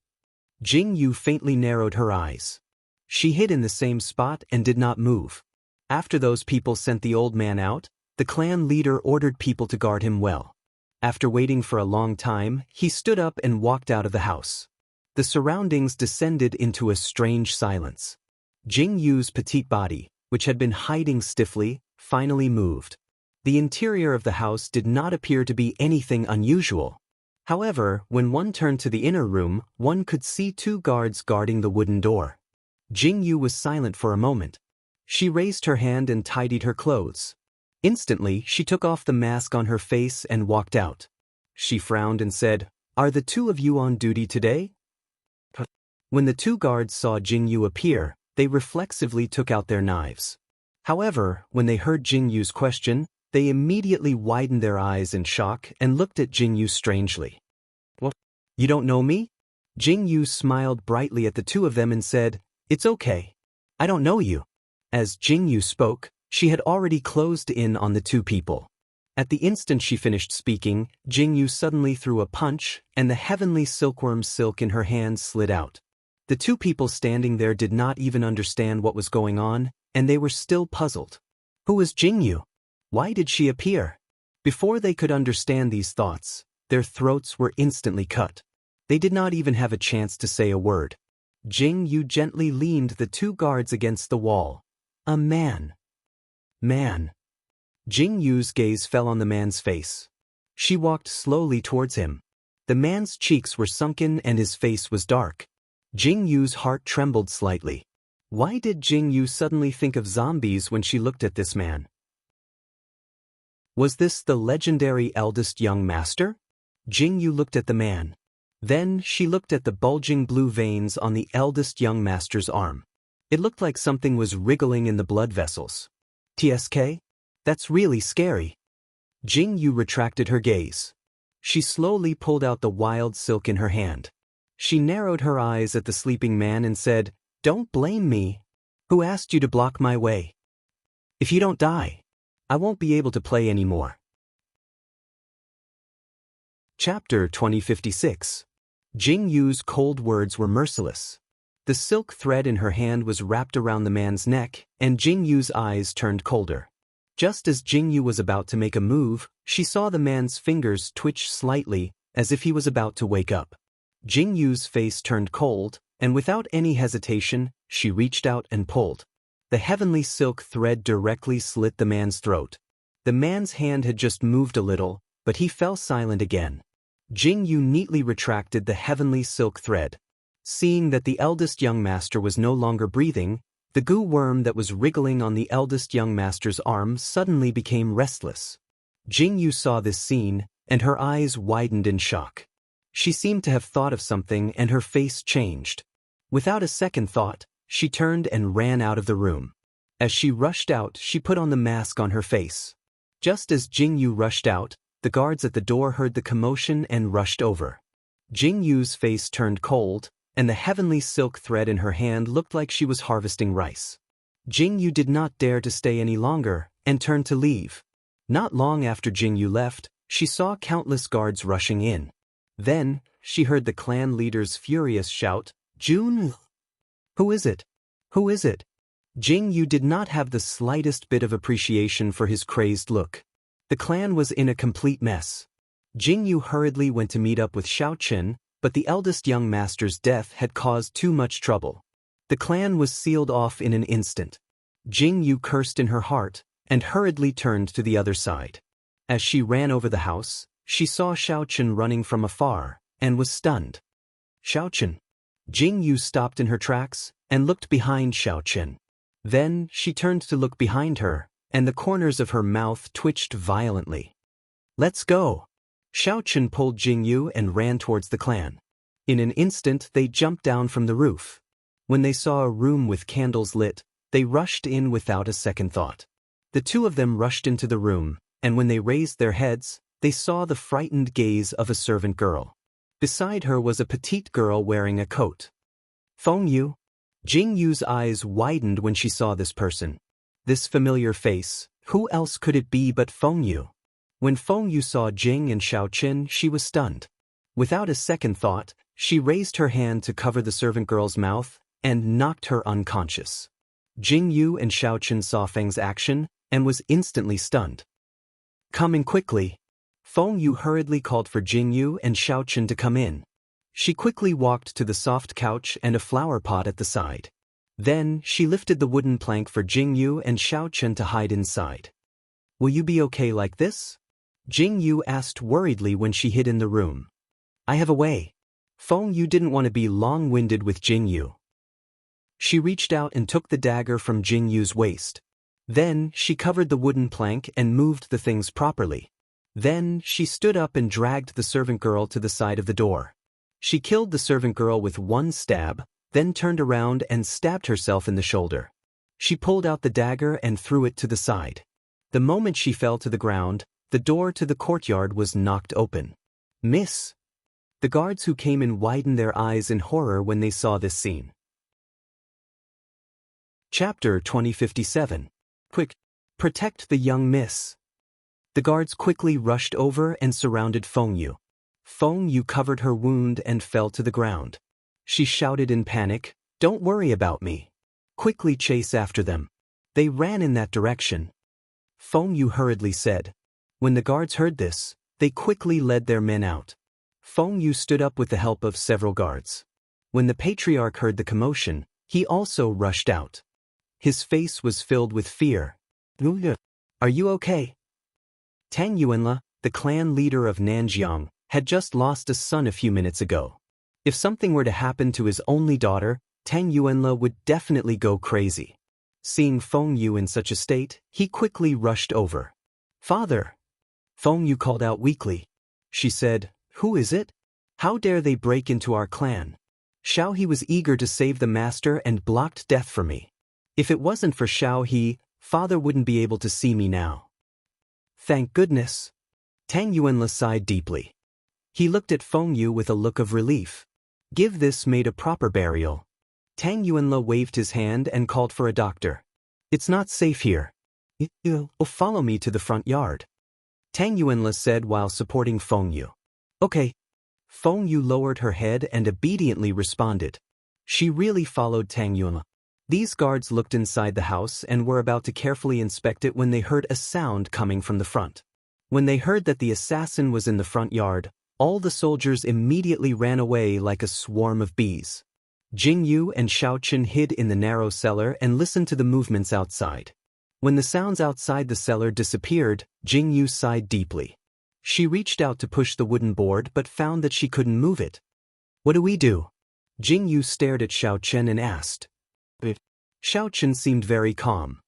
Jing Yu faintly narrowed her eyes. She hid in the same spot and did not move. After those people sent the old man out, the clan leader ordered people to guard him well. After waiting for a long time, he stood up and walked out of the house. The surroundings descended into a strange silence. Jing Yu's petite body, which had been hiding stiffly, finally moved. The interior of the house did not appear to be anything unusual. However, when one turned to the inner room, one could see two guards guarding the wooden door. Jing Yu was silent for a moment. She raised her hand and tidied her clothes. Instantly, she took off the mask on her face and walked out. She frowned and said, "Are the two of you on duty today?" When the two guards saw Jing Yu appear, they reflexively took out their knives. However, when they heard Jing Yu's question, they immediately widened their eyes in shock and looked at Jing Yu strangely. "What? You don't know me?" Jing Yu smiled brightly at the two of them and said, "It's okay. I don't know you." As Jing Yu spoke, she had already closed in on the two people. At the instant she finished speaking, Jing Yu suddenly threw a punch, and the heavenly silkworm silk in her hands slid out. The two people standing there did not even understand what was going on, and they were still puzzled. Who was Jing Yu? Why did she appear? Before they could understand these thoughts, their throats were instantly cut. They did not even have a chance to say a word. Jing Yu gently leaned the two guards against the wall. "A man." Man. Jing Yu's gaze fell on the man's face. She walked slowly towards him. The man's cheeks were sunken and his face was dark. Jing Yu's heart trembled slightly. Why did Jing Yu suddenly think of zombies when she looked at this man? Was this the legendary eldest young master? Jing Yu looked at the man. Then she looked at the bulging blue veins on the eldest young master's arm. It looked like something was wriggling in the blood vessels. TSK? That's really scary. Jing Yu retracted her gaze. She slowly pulled out the wild silk in her hand. She narrowed her eyes at the sleeping man and said, "Don't blame me. Who asked you to block my way? If you don't die, I won't be able to play anymore." Chapter 2056. Jing Yu's cold words were merciless. The silk thread in her hand was wrapped around the man's neck, and Jing Yu's eyes turned colder. Just as Jing Yu was about to make a move, she saw the man's fingers twitch slightly, as if he was about to wake up. Jing Yu's face turned cold, and without any hesitation, she reached out and pulled. The heavenly silk thread directly slit the man's throat. The man's hand had just moved a little, but he fell silent again. Jing Yu neatly retracted the heavenly silk thread. Seeing that the eldest young master was no longer breathing, the goo worm that was wriggling on the eldest young master's arm suddenly became restless. Jing Yu saw this scene, and her eyes widened in shock. She seemed to have thought of something and her face changed. Without a second thought, she turned and ran out of the room. As she rushed out, she put on the mask on her face. Just as Jing Yu rushed out, the guards at the door heard the commotion and rushed over. Jing Yu's face turned cold, and the heavenly silk thread in her hand looked like she was harvesting rice. Jing Yu did not dare to stay any longer, and turned to leave. Not long after Jing Yu left, she saw countless guards rushing in. Then, she heard the clan leader's furious shout, "June! Who is it? Who is it?" Jing Yu did not have the slightest bit of appreciation for his crazed look. The clan was in a complete mess. Jing Yu hurriedly went to meet up with Xiaoqin, but the eldest young master's death had caused too much trouble. The clan was sealed off in an instant. Jing Yu cursed in her heart, and hurriedly turned to the other side. As she ran over the house, she saw Xiaoqin running from afar, and was stunned. "Xiaoqin." Jing Yu stopped in her tracks, and looked behind Xiaoqin. Then, she turned to look behind her, and the corners of her mouth twitched violently. "Let's go." Xiaoqin pulled Jing Yu and ran towards the clan. In an instant they jumped down from the roof. When they saw a room with candles lit, they rushed in without a second thought. The two of them rushed into the room, and when they raised their heads, they saw the frightened gaze of a servant girl. Beside her was a petite girl wearing a coat. "Feng Yu?" Jing Yu's eyes widened when she saw this person. This familiar face, who else could it be but Feng Yu? When Feng Yu saw Jing and Xiaoqin, she was stunned. Without a second thought, she raised her hand to cover the servant girl's mouth, and knocked her unconscious. Jing Yu and Xiaoqin saw Feng's action, and was instantly stunned. "Coming quickly." Feng Yu hurriedly called for Jing Yu and Xiaoqin to come in. She quickly walked to the soft couch and a flower pot at the side. Then, she lifted the wooden plank for Jing Yu and Xiaoqin to hide inside. "Will you be okay like this?" Jing Yu asked worriedly when she hid in the room. "I have a way." Feng Yu didn't want to be long-winded with Jing Yu. She reached out and took the dagger from Jing Yu's waist. Then, she covered the wooden plank and moved the things properly. Then, she stood up and dragged the servant girl to the side of the door. She killed the servant girl with one stab, then turned around and stabbed herself in the shoulder. She pulled out the dagger and threw it to the side. The moment she fell to the ground, the door to the courtyard was knocked open. "Miss!" The guards who came in widened their eyes in horror when they saw this scene. Chapter 2057. Quick! Protect the young miss! The guards quickly rushed over and surrounded Feng Yu. Feng Yu covered her wound and fell to the ground. She shouted in panic, "Don't worry about me. Quickly chase after them." They ran in that direction. Feng Yu hurriedly said. When the guards heard this, they quickly led their men out. Feng Yu stood up with the help of several guards. When the patriarch heard the commotion, he also rushed out. His face was filled with fear. Are you okay? Tang Yuanle, the clan leader of Nanjiang, had just lost a son a few minutes ago. If something were to happen to his only daughter, Tang Yuanle would definitely go crazy. Seeing Feng Yu in such a state, he quickly rushed over. Father! Feng Yu called out weakly. She said, Who is it? How dare they break into our clan? Xiao He was eager to save the master and blocked death for me. If it wasn't for Xiao He, father wouldn't be able to see me now. Thank goodness. Tang Yuanle sighed deeply. He looked at Feng Yu with a look of relief. Give this maid a proper burial. Tang Yuanle waved his hand and called for a doctor. It's not safe here. You'll follow me to the front yard. Tang Yuanle said while supporting Feng Yu. Okay. Feng Yu lowered her head and obediently responded. She really followed Tang Yuanle. These guards looked inside the house and were about to carefully inspect it when they heard a sound coming from the front. When they heard that the assassin was in the front yard, all the soldiers immediately ran away like a swarm of bees. Jing Yu and Xiao Chen hid in the narrow cellar and listened to the movements outside. When the sounds outside the cellar disappeared, Jing Yu sighed deeply. She reached out to push the wooden board but found that she couldn't move it. What do we do? Jing Yu stared at Xiao Chen and asked. Xiao Chen seemed very calm.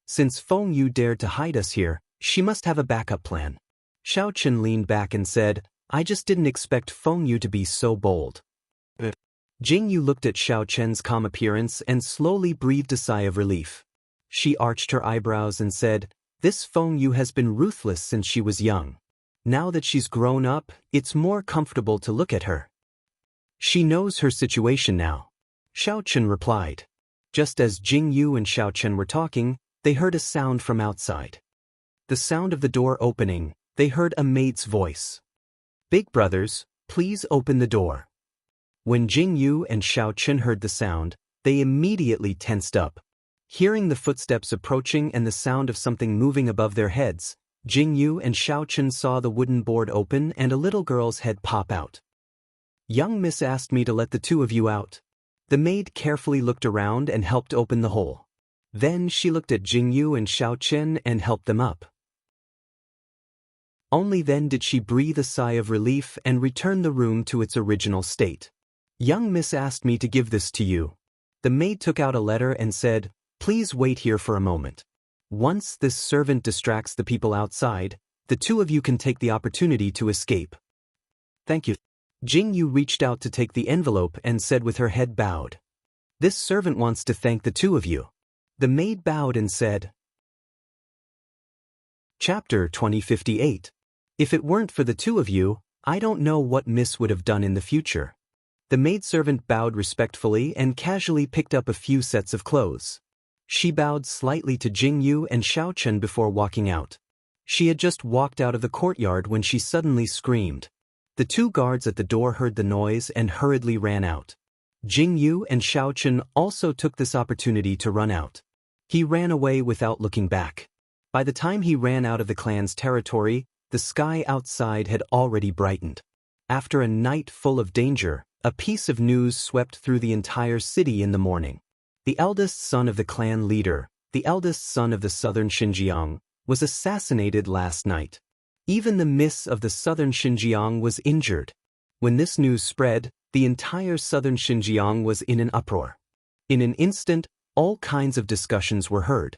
Since Feng Yu dared to hide us here, she must have a backup plan. Xiao Chen leaned back and said, I just didn't expect Feng Yu to be so bold. Jing Yu looked at Xiao Chen's calm appearance and slowly breathed a sigh of relief. She arched her eyebrows and said, This Feng Yu has been ruthless since she was young. Now that she's grown up, it's more comfortable to look at her. She knows her situation now. Xiao Chen replied. Just as Jing Yu and Xiao Chen were talking, they heard a sound from outside. The sound of the door opening, they heard a maid's voice. Big brothers, please open the door. When Jing Yu and Xiao Chen heard the sound, they immediately tensed up. Hearing the footsteps approaching and the sound of something moving above their heads, Jing Yu and Xiao Chen saw the wooden board open and a little girl's head pop out. Young Miss asked me to let the two of you out. The maid carefully looked around and helped open the hole. Then she looked at Jing Yu and Xiao Chen and helped them up. Only then did she breathe a sigh of relief and return the room to its original state. Young Miss asked me to give this to you. The maid took out a letter and said, Please wait here for a moment. Once this servant distracts the people outside, the two of you can take the opportunity to escape. Thank you. Jing Yu reached out to take the envelope and said with her head bowed. This servant wants to thank the two of you. The maid bowed and said. Chapter 2058. If it weren't for the two of you, I don't know what Miss would have done in the future. The maidservant bowed respectfully and casually picked up a few sets of clothes. She bowed slightly to Jing Yu and Xiao Chen before walking out. She had just walked out of the courtyard when she suddenly screamed. The two guards at the door heard the noise and hurriedly ran out. Jing Yu and Xiao Chen also took this opportunity to run out. He ran away without looking back. By the time he ran out of the clan's territory, the sky outside had already brightened. After a night full of danger, a piece of news swept through the entire city in the morning. The eldest son of the clan leader, the eldest son of the southern Xinjiang, was assassinated last night. Even the miss of the southern Xinjiang was injured. When this news spread, the entire southern Xinjiang was in an uproar. In an instant, all kinds of discussions were heard.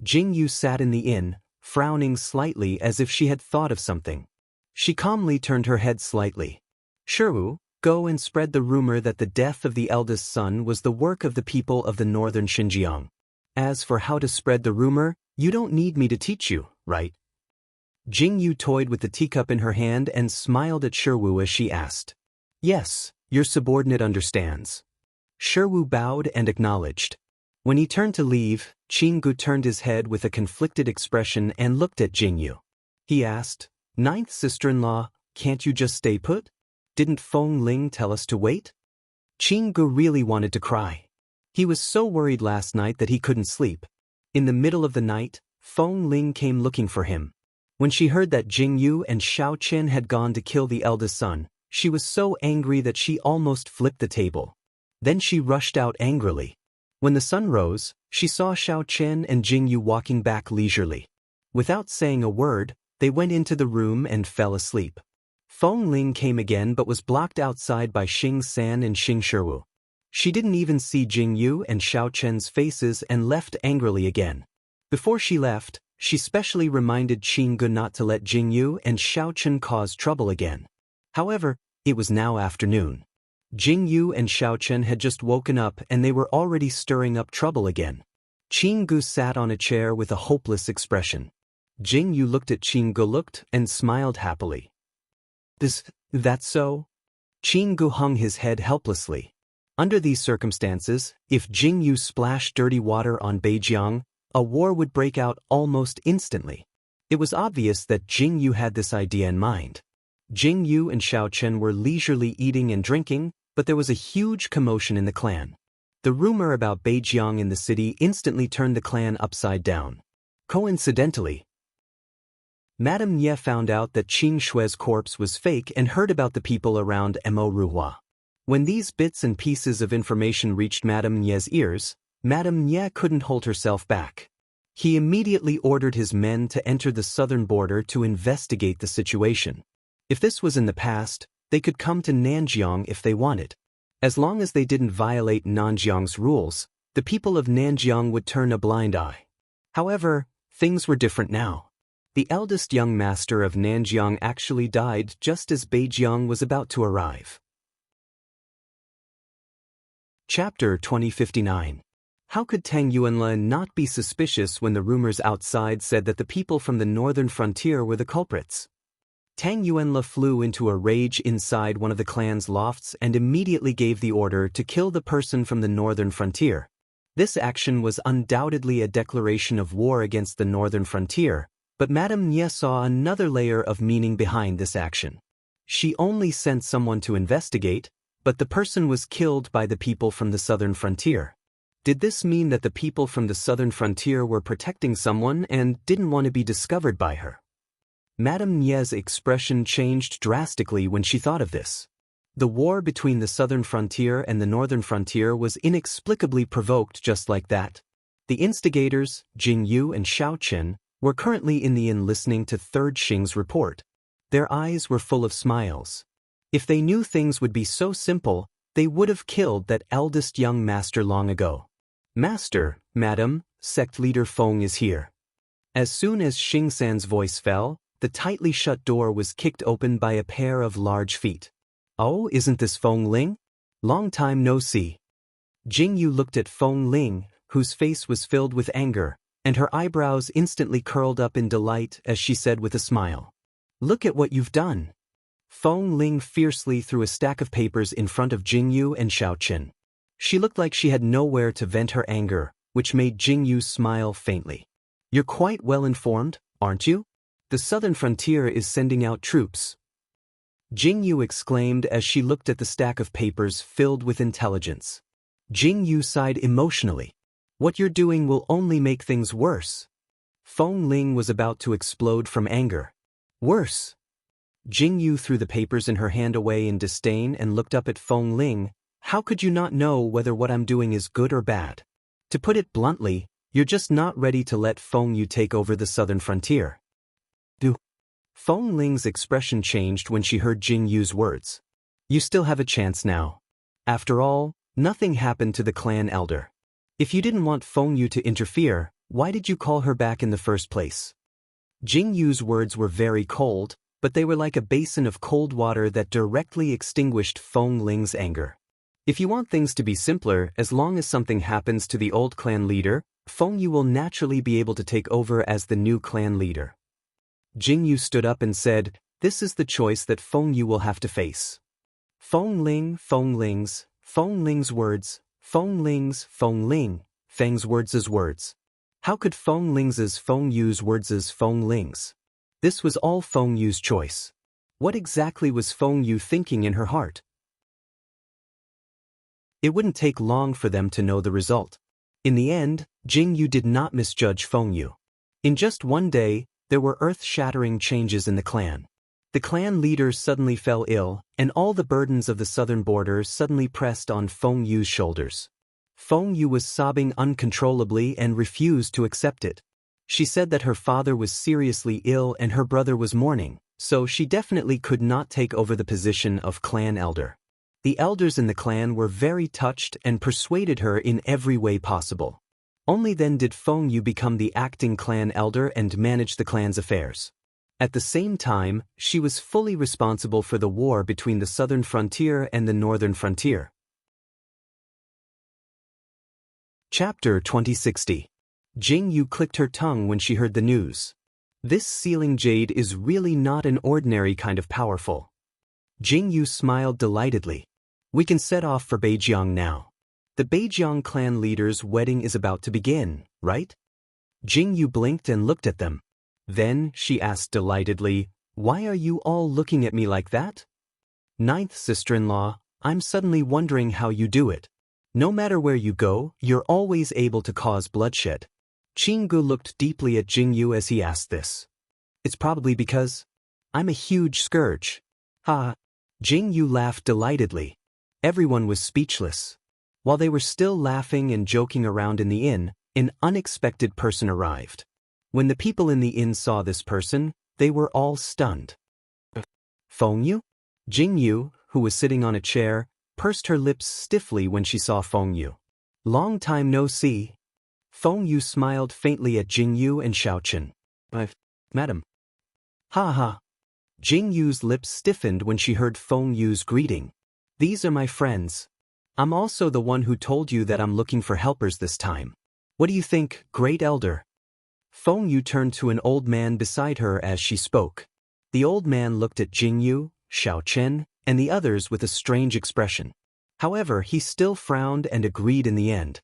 Jing Yu sat in the inn, frowning slightly as if she had thought of something. She calmly turned her head slightly. Shiru, go and spread the rumor that the death of the eldest son was the work of the people of the northern Xinjiang. As for how to spread the rumor, you don't need me to teach you, right? Jing Yu toyed with the teacup in her hand and smiled at Shiru as she asked. Yes, your subordinate understands. Shiru bowed and acknowledged. When he turned to leave, Qinggu turned his head with a conflicted expression and looked at Jing Yu. He asked, Ninth sister-in-law, can't you just stay put? Didn't Feng Ling tell us to wait? Qinggu really wanted to cry. He was so worried last night that he couldn't sleep. In the middle of the night, Feng Ling came looking for him. When she heard that Jing Yu and Xiao Chen had gone to kill the eldest son, she was so angry that she almost flipped the table. Then she rushed out angrily. When the sun rose, she saw Xiao Chen and Jing Yu walking back leisurely. Without saying a word, they went into the room and fell asleep. Feng Ling came again but was blocked outside by Xing San and Xing Shiwu. She didn't even see Jing Yu and Xiao Chen's faces and left angrily again. Before she left, she specially reminded Qing Gu not to let Jing Yu and Xiao Chen cause trouble again. However, it was now afternoon. Jing Yu and Xiao Chen had just woken up and they were already stirring up trouble again. Qing Gu sat on a chair with a hopeless expression. Jing Yu looked at Qing Gu and smiled happily. That's so? Qing Gu hung his head helplessly. Under these circumstances, if Jing Yu splashed dirty water on Beijiang, a war would break out almost instantly. It was obvious that Jing Yu had this idea in mind. Jing Yu and Xiao Chen were leisurely eating and drinking, but there was a huge commotion in the clan. The rumor about Beijiang in the city instantly turned the clan upside down. Coincidentally, Madame Nye found out that Qing Shui's corpse was fake and heard about the people around Mo Ruhua. When these bits and pieces of information reached Madame Nye's ears, Madame Nye couldn't hold herself back. He immediately ordered his men to enter the southern border to investigate the situation. If this was in the past, they could come to Nanjiang if they wanted. As long as they didn't violate Nanjiang's rules, the people of Nanjiang would turn a blind eye. However, things were different now. The eldest young master of Nanjiang actually died just as Beijiang was about to arrive. Chapter 2059. How could Tang Yuanle not be suspicious when the rumors outside said that the people from the northern frontier were the culprits? Tang Yuanle flew into a rage inside one of the clan's lofts and immediately gave the order to kill the person from the northern frontier. This action was undoubtedly a declaration of war against the northern frontier, but Madame Nye saw another layer of meaning behind this action. She only sent someone to investigate, but the person was killed by the people from the southern frontier. Did this mean that the people from the southern frontier were protecting someone and didn't want to be discovered by her? Madame Nye's expression changed drastically when she thought of this. The war between the southern frontier and the northern frontier was inexplicably provoked just like that. The instigators, Jing Yu and Xiao Chen, were currently in the inn listening to Third Xing's report. Their eyes were full of smiles. If they knew things would be so simple, they would have killed that eldest young master long ago. Master, madam, sect leader Feng is here. As soon as Xing San's voice fell, the tightly shut door was kicked open by a pair of large feet. Oh, isn't this Feng Ling? Long time no see. Jing Yu looked at Feng Ling, whose face was filled with anger, and her eyebrows instantly curled up in delight as she said with a smile. Look at what you've done. Feng Ling fiercely threw a stack of papers in front of Jing Yu and Xiao Chen. She looked like she had nowhere to vent her anger, which made Jing Yu smile faintly. You're quite well informed, aren't you? The southern frontier is sending out troops. Jing Yu exclaimed as she looked at the stack of papers filled with intelligence. Jing Yu sighed emotionally. What you're doing will only make things worse. Feng Ling was about to explode from anger. Worse. Jing Yu threw the papers in her hand away in disdain and looked up at Feng Ling. How could you not know whether what I'm doing is good or bad? To put it bluntly, you're just not ready to let Feng Yu take over the southern frontier. Feng Ling's expression changed when she heard Jing Yu's words. You still have a chance now. After all, nothing happened to the clan elder. If you didn't want Feng Yu to interfere, why did you call her back in the first place? Jing Yu's words were very cold, but they were like a basin of cold water that directly extinguished Feng Ling's anger. If you want things to be simpler, as long as something happens to the old clan leader, Feng Yu will naturally be able to take over as the new clan leader. Jing Yu stood up and said, this is the choice that Feng Yu will have to face. Feng Ling's words, Feng Ling, Feng's words as words. How could Feng Yu's words as Feng Ling's? This was all Feng Yu's choice. What exactly was Feng Yu thinking in her heart? It wouldn't take long for them to know the result. In the end, Jing Yu did not misjudge Feng Yu. In just one day, there were earth-shattering changes in the clan. The clan leader suddenly fell ill, and all the burdens of the southern border suddenly pressed on Feng Yu's shoulders. Feng Yu was sobbing uncontrollably and refused to accept it. She said that her father was seriously ill and her brother was mourning, so she definitely could not take over the position of clan elder. The elders in the clan were very touched and persuaded her in every way possible. Only then did Feng Yu become the acting clan elder and manage the clan's affairs. At the same time, she was fully responsible for the war between the southern frontier and the northern frontier. Chapter 2060. Jing Yu clicked her tongue when she heard the news. This sealing jade is really not an ordinary kind of powerful. Jing Yu smiled delightedly. We can set off for Beijiang now. The Beijiang clan leader's wedding is about to begin, right? Jing Yu blinked and looked at them. Then, she asked delightedly, why are you all looking at me like that? Ninth sister-in-law, I'm suddenly wondering how you do it. No matter where you go, you're always able to cause bloodshed. Qinggu looked deeply at Jing Yu as he asked this. It's probably because I'm a huge scourge. Ha! Jing Yu laughed delightedly. Everyone was speechless. While they were still laughing and joking around in the inn, an unexpected person arrived. When the people in the inn saw this person, they were all stunned. Feng Yu? Jing Yu, who was sitting on a chair, pursed her lips stiffly when she saw Feng Yu. Long time no see. Feng Yu smiled faintly at Jing Yu and Xiaochen. Madam. Ha ha. Jing Yu's lips stiffened when she heard Feng Yu's greeting. These are my friends. I'm also the one who told you that I'm looking for helpers this time. What do you think, Great Elder? Feng Yu turned to an old man beside her as she spoke. The old man looked at Jing Yu, Xiaochen, and the others with a strange expression. However, he still frowned and agreed in the end.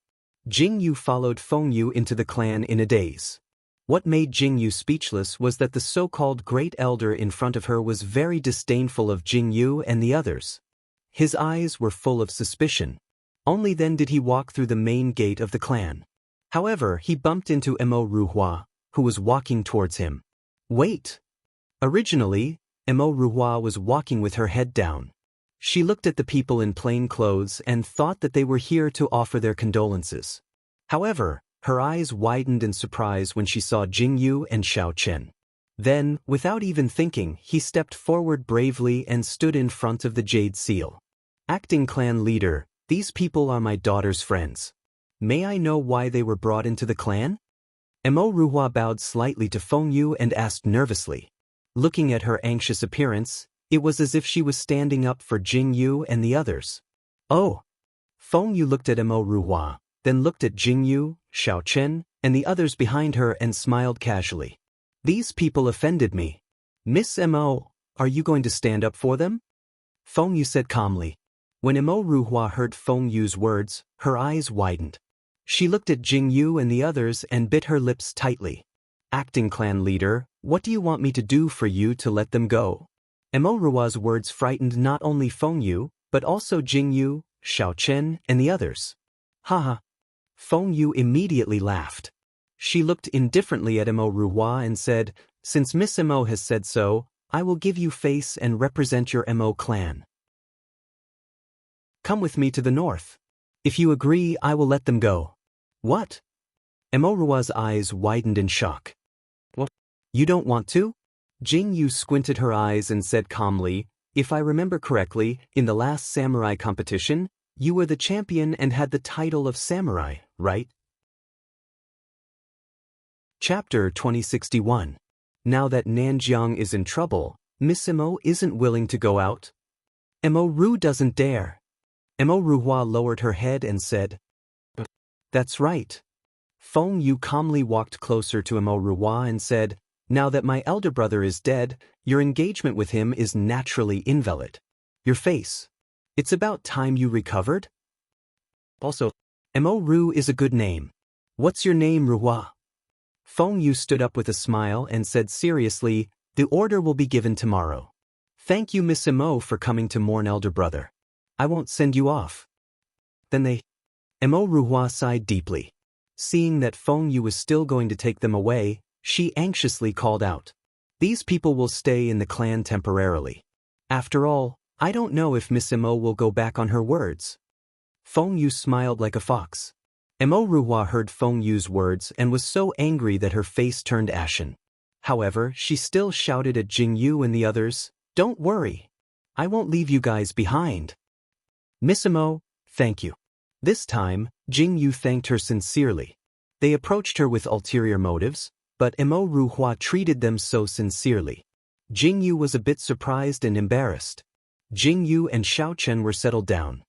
Jing Yu followed Feng Yu into the clan in a daze. What made Jing Yu speechless was that the so-called Great Elder in front of her was very disdainful of Jing Yu and the others. His eyes were full of suspicion. Only then did he walk through the main gate of the clan. However, he bumped into Mo Ruhua, who was walking towards him. Wait! Originally, Mo Ruhua was walking with her head down. She looked at the people in plain clothes and thought that they were here to offer their condolences. However, her eyes widened in surprise when she saw Jing Yu and Xiaochen. Then, without even thinking, he stepped forward bravely and stood in front of the jade seal. Acting clan leader, these people are my daughter's friends. May I know why they were brought into the clan? Mo Ruhua bowed slightly to Feng Yu and asked nervously. Looking at her anxious appearance, it was as if she was standing up for Jing Yu and the others. Oh! Feng Yu looked at Mo Ruhua, then looked at Jing Yu, Xiaochen, and the others behind her and smiled casually. These people offended me. Miss Mo, are you going to stand up for them? Feng Yu said calmly. When Mo Ruhua heard Feng Yu's words, her eyes widened. She looked at Jing Yu and the others and bit her lips tightly. Acting clan leader, what do you want me to do for you to let them go? Mo Ruhua's words frightened not only Feng Yu, but also Jing Yu, Xiaochen, and the others. Haha. Feng Yu immediately laughed. She looked indifferently at Mo Ruhua and said, Since Miss Mo has said so, I will give you face and represent your Mo clan. Come with me to the north. If you agree, I will let them go. What? Mo Ruhua's eyes widened in shock. What? You don't want to? Jing Yu squinted her eyes and said calmly, If I remember correctly, in the last samurai competition, you were the champion and had the title of samurai, right? Chapter 2061. Now that Nanjiang is in trouble, Miss Mo isn't willing to go out. Mo Ru doesn't dare. Mo Ruhua lowered her head and said, That's right. Feng Yu calmly walked closer to Mo Ruhua and said, Now that my elder brother is dead, your engagement with him is naturally invalid. Your face. It's about time you recovered. Also, Mo Ru is a good name. What's your name, Ruhua? Feng Yu stood up with a smile and said seriously, The order will be given tomorrow. Thank you, Miss Mo, for coming to mourn elder brother. I won't send you off. Then Mo Ruhua sighed deeply. Seeing that Feng Yu was still going to take them away, she anxiously called out. These people will stay in the clan temporarily. After all, I don't know if Miss Mo will go back on her words. Feng Yu smiled like a fox. Mo Ruhua heard Feng Yu's words and was so angry that her face turned ashen. However, she still shouted at Jing Yu and the others, "Don't worry. I won't leave you guys behind." "Miss Mo, thank you." This time, Jing Yu thanked her sincerely. They approached her with ulterior motives, but Mo Ruhua treated them so sincerely. Jing Yu was a bit surprised and embarrassed. Jing Yu and Xiao Chen were settled down.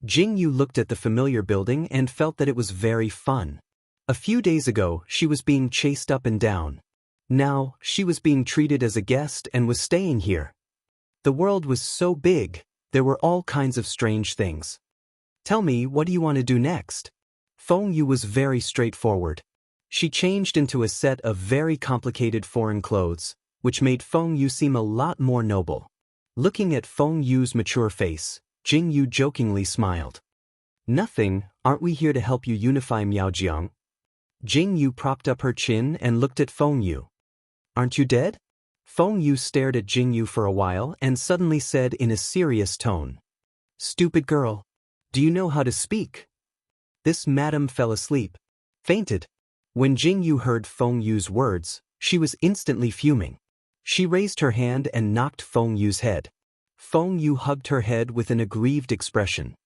Jing Yu looked at the familiar building and felt that it was very fun. A few days ago, she was being chased up and down. Now, she was being treated as a guest and was staying here. The world was so big, there were all kinds of strange things. "Tell me, what do you want to do next?" Feng Yu was very straightforward. She changed into a set of very complicated foreign clothes, which made Feng Yu seem a lot more noble. Looking at Feng Yu's mature face, Jing Yu jokingly smiled. "Nothing, aren't we here to help you unify Miaojiang?" Jing Yu propped up her chin and looked at Feng Yu. "Aren't you dead?" Feng Yu stared at Jing Yu for a while and suddenly said in a serious tone, "Stupid girl. Do you know how to speak?" This madam fell asleep. Fainted. When Jing Yu heard Feng Yu's words, she was instantly fuming. She raised her hand and knocked Feng Yu's head. Feng Yu hugged her head with an aggrieved expression.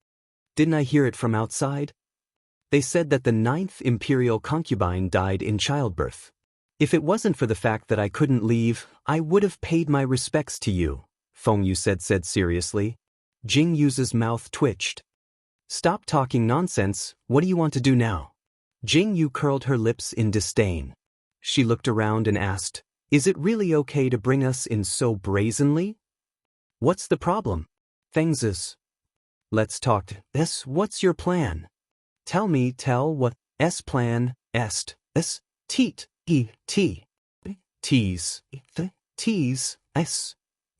"Didn't I hear it from outside? They said that the 9th imperial concubine died in childbirth. If it wasn't for the fact that I couldn't leave, I would have paid my respects to you," Feng Yu said seriously. Jing Yu's mouth twitched. "Stop talking nonsense, what do you want to do now?" Jing Yu curled her lips in disdain. She looked around and asked, "Is it really okay to bring us in so brazenly? What's the problem?" "Feng's. Let's talk. What's your plan? Tell what plan est. Teat. Tease.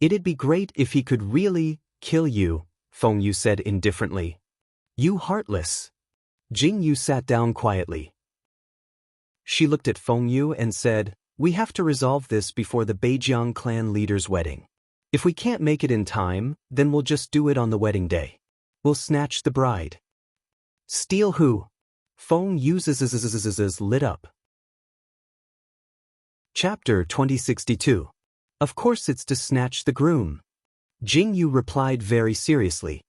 It'd be great if he could really kill you," Feng Yu said indifferently. "You heartless." Jing Yu sat down quietly. She looked at Feng Yu and said, "We have to resolve this before the Beijiang clan leader's wedding. If we can't make it in time, then we'll just do it on the wedding day. We'll snatch the bride." "Steal who?" Feng Yu's lit up. Chapter 2062. "Of course it's to snatch the groom." Jing Yu replied very seriously.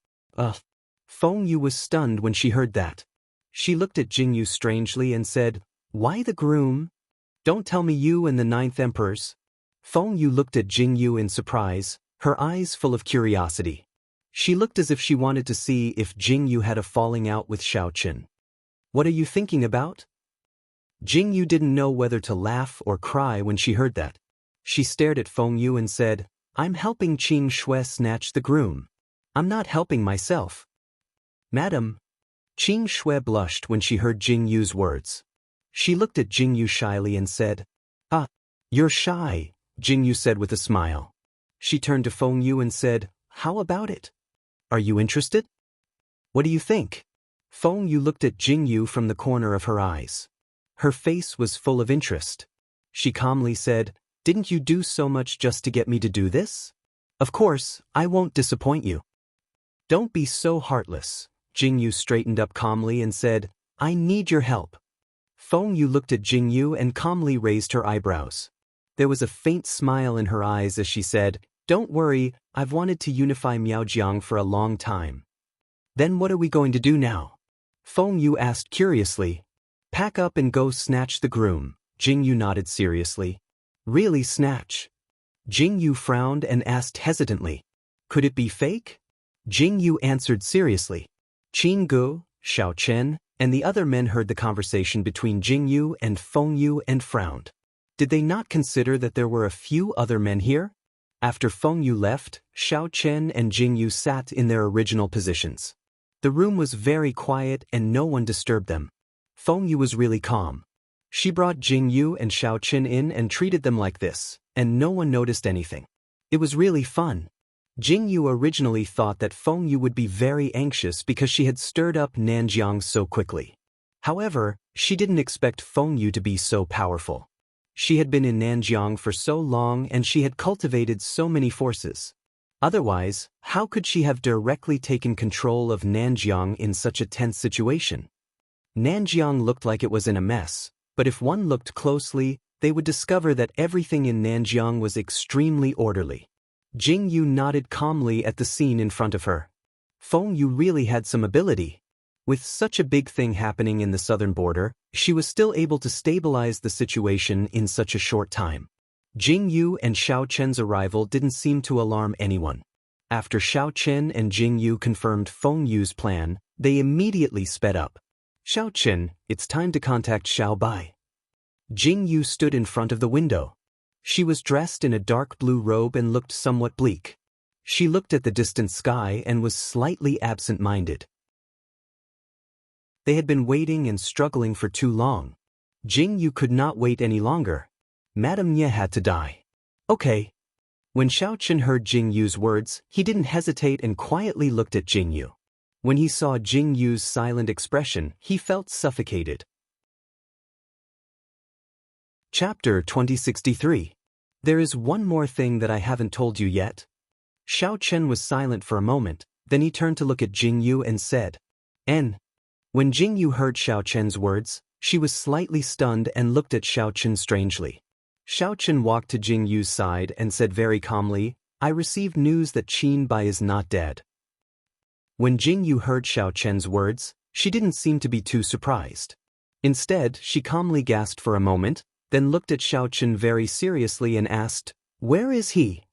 Feng Yu was stunned when she heard that. She looked at Jing Yu strangely and said, "Why the groom? Don't tell me you and the 9th emperors." Feng Yu looked at Jing Yu in surprise, her eyes full of curiosity. She looked as if she wanted to see if Jing Yu had a falling out with Xiao Chen. "What are you thinking about?" Jing Yu didn't know whether to laugh or cry when she heard that. She stared at Feng Yu and said, "I'm helping Qing Shui snatch the groom. I'm not helping myself." "Madam." Qing Shui blushed when she heard Jing Yu's words. She looked at Jing Yu shyly and said, "Ah, you're shy," Jing Yu said with a smile. She turned to Feng Yu and said, "How about it? Are you interested? What do you think?" Feng Yu looked at Jing Yu from the corner of her eyes. Her face was full of interest. She calmly said, "Didn't you do so much just to get me to do this? Of course, I won't disappoint you." "Don't be so heartless." Jing Yu straightened up calmly and said, "I need your help." Feng Yu looked at Jing Yu and calmly raised her eyebrows. There was a faint smile in her eyes as she said, "Don't worry, I've wanted to unify Miaojiang for a long time." "Then what are we going to do now?" Feng Yu asked curiously. "Pack up and go snatch the groom." Jing Yu nodded seriously. "Really snatch?" Jing Yu frowned and asked hesitantly, "Could it be fake?" Jing Yu answered seriously. Qin Gu, Xiao Chen, and the other men heard the conversation between Jing Yu and Feng Yu and frowned. Did they not consider that there were a few other men here? After Feng Yu left, Xiao Chen and Jing Yu sat in their original positions. The room was very quiet and no one disturbed them. Feng Yu was really calm. She brought Jing Yu and Xiao Chen in and treated them like this, and no one noticed anything. It was really fun. Jing Yu originally thought that Feng Yu would be very anxious because she had stirred up Nanjiang so quickly. However, she didn't expect Feng Yu to be so powerful. She had been in Nanjiang for so long and she had cultivated so many forces. Otherwise, how could she have directly taken control of Nanjiang in such a tense situation? Nanjiang looked like it was in a mess, but if one looked closely, they would discover that everything in Nanjiang was extremely orderly. Jing Yu nodded calmly at the scene in front of her. Feng Yu really had some ability. With such a big thing happening in the southern border, she was still able to stabilize the situation in such a short time. Jing Yu and Xiao Chen's arrival didn't seem to alarm anyone. After Xiao Chen and Jing Yu confirmed Feng Yu's plan, they immediately sped up. Xiao Chen, it's time to contact Xiao Bai. Jing Yu stood in front of the window. She was dressed in a dark blue robe and looked somewhat bleak. She looked at the distant sky and was slightly absent-minded. They had been waiting and struggling for too long. Jing Yu could not wait any longer. Madame Ye had to die. Okay. When Xiao Chen heard Jing Yu's words, he didn't hesitate and quietly looked at Jing Yu. When he saw Jing Yu's silent expression, he felt suffocated. Chapter 2063. There is one more thing that I haven't told you yet. Xiao Chen was silent for a moment, then he turned to look at Jing Yu and said, N. When Jing Yu heard Xiao Chen's words, she was slightly stunned and looked at Xiao Chen strangely. Xiao Chen walked to Jing Yu's side and said very calmly, I received news that Qin Bai is not dead. When Jing Yu heard Xiao Chen's words, she didn't seem to be too surprised. Instead, she calmly gasped for a moment, then looked at Xiao Chen very seriously and asked, Where is he?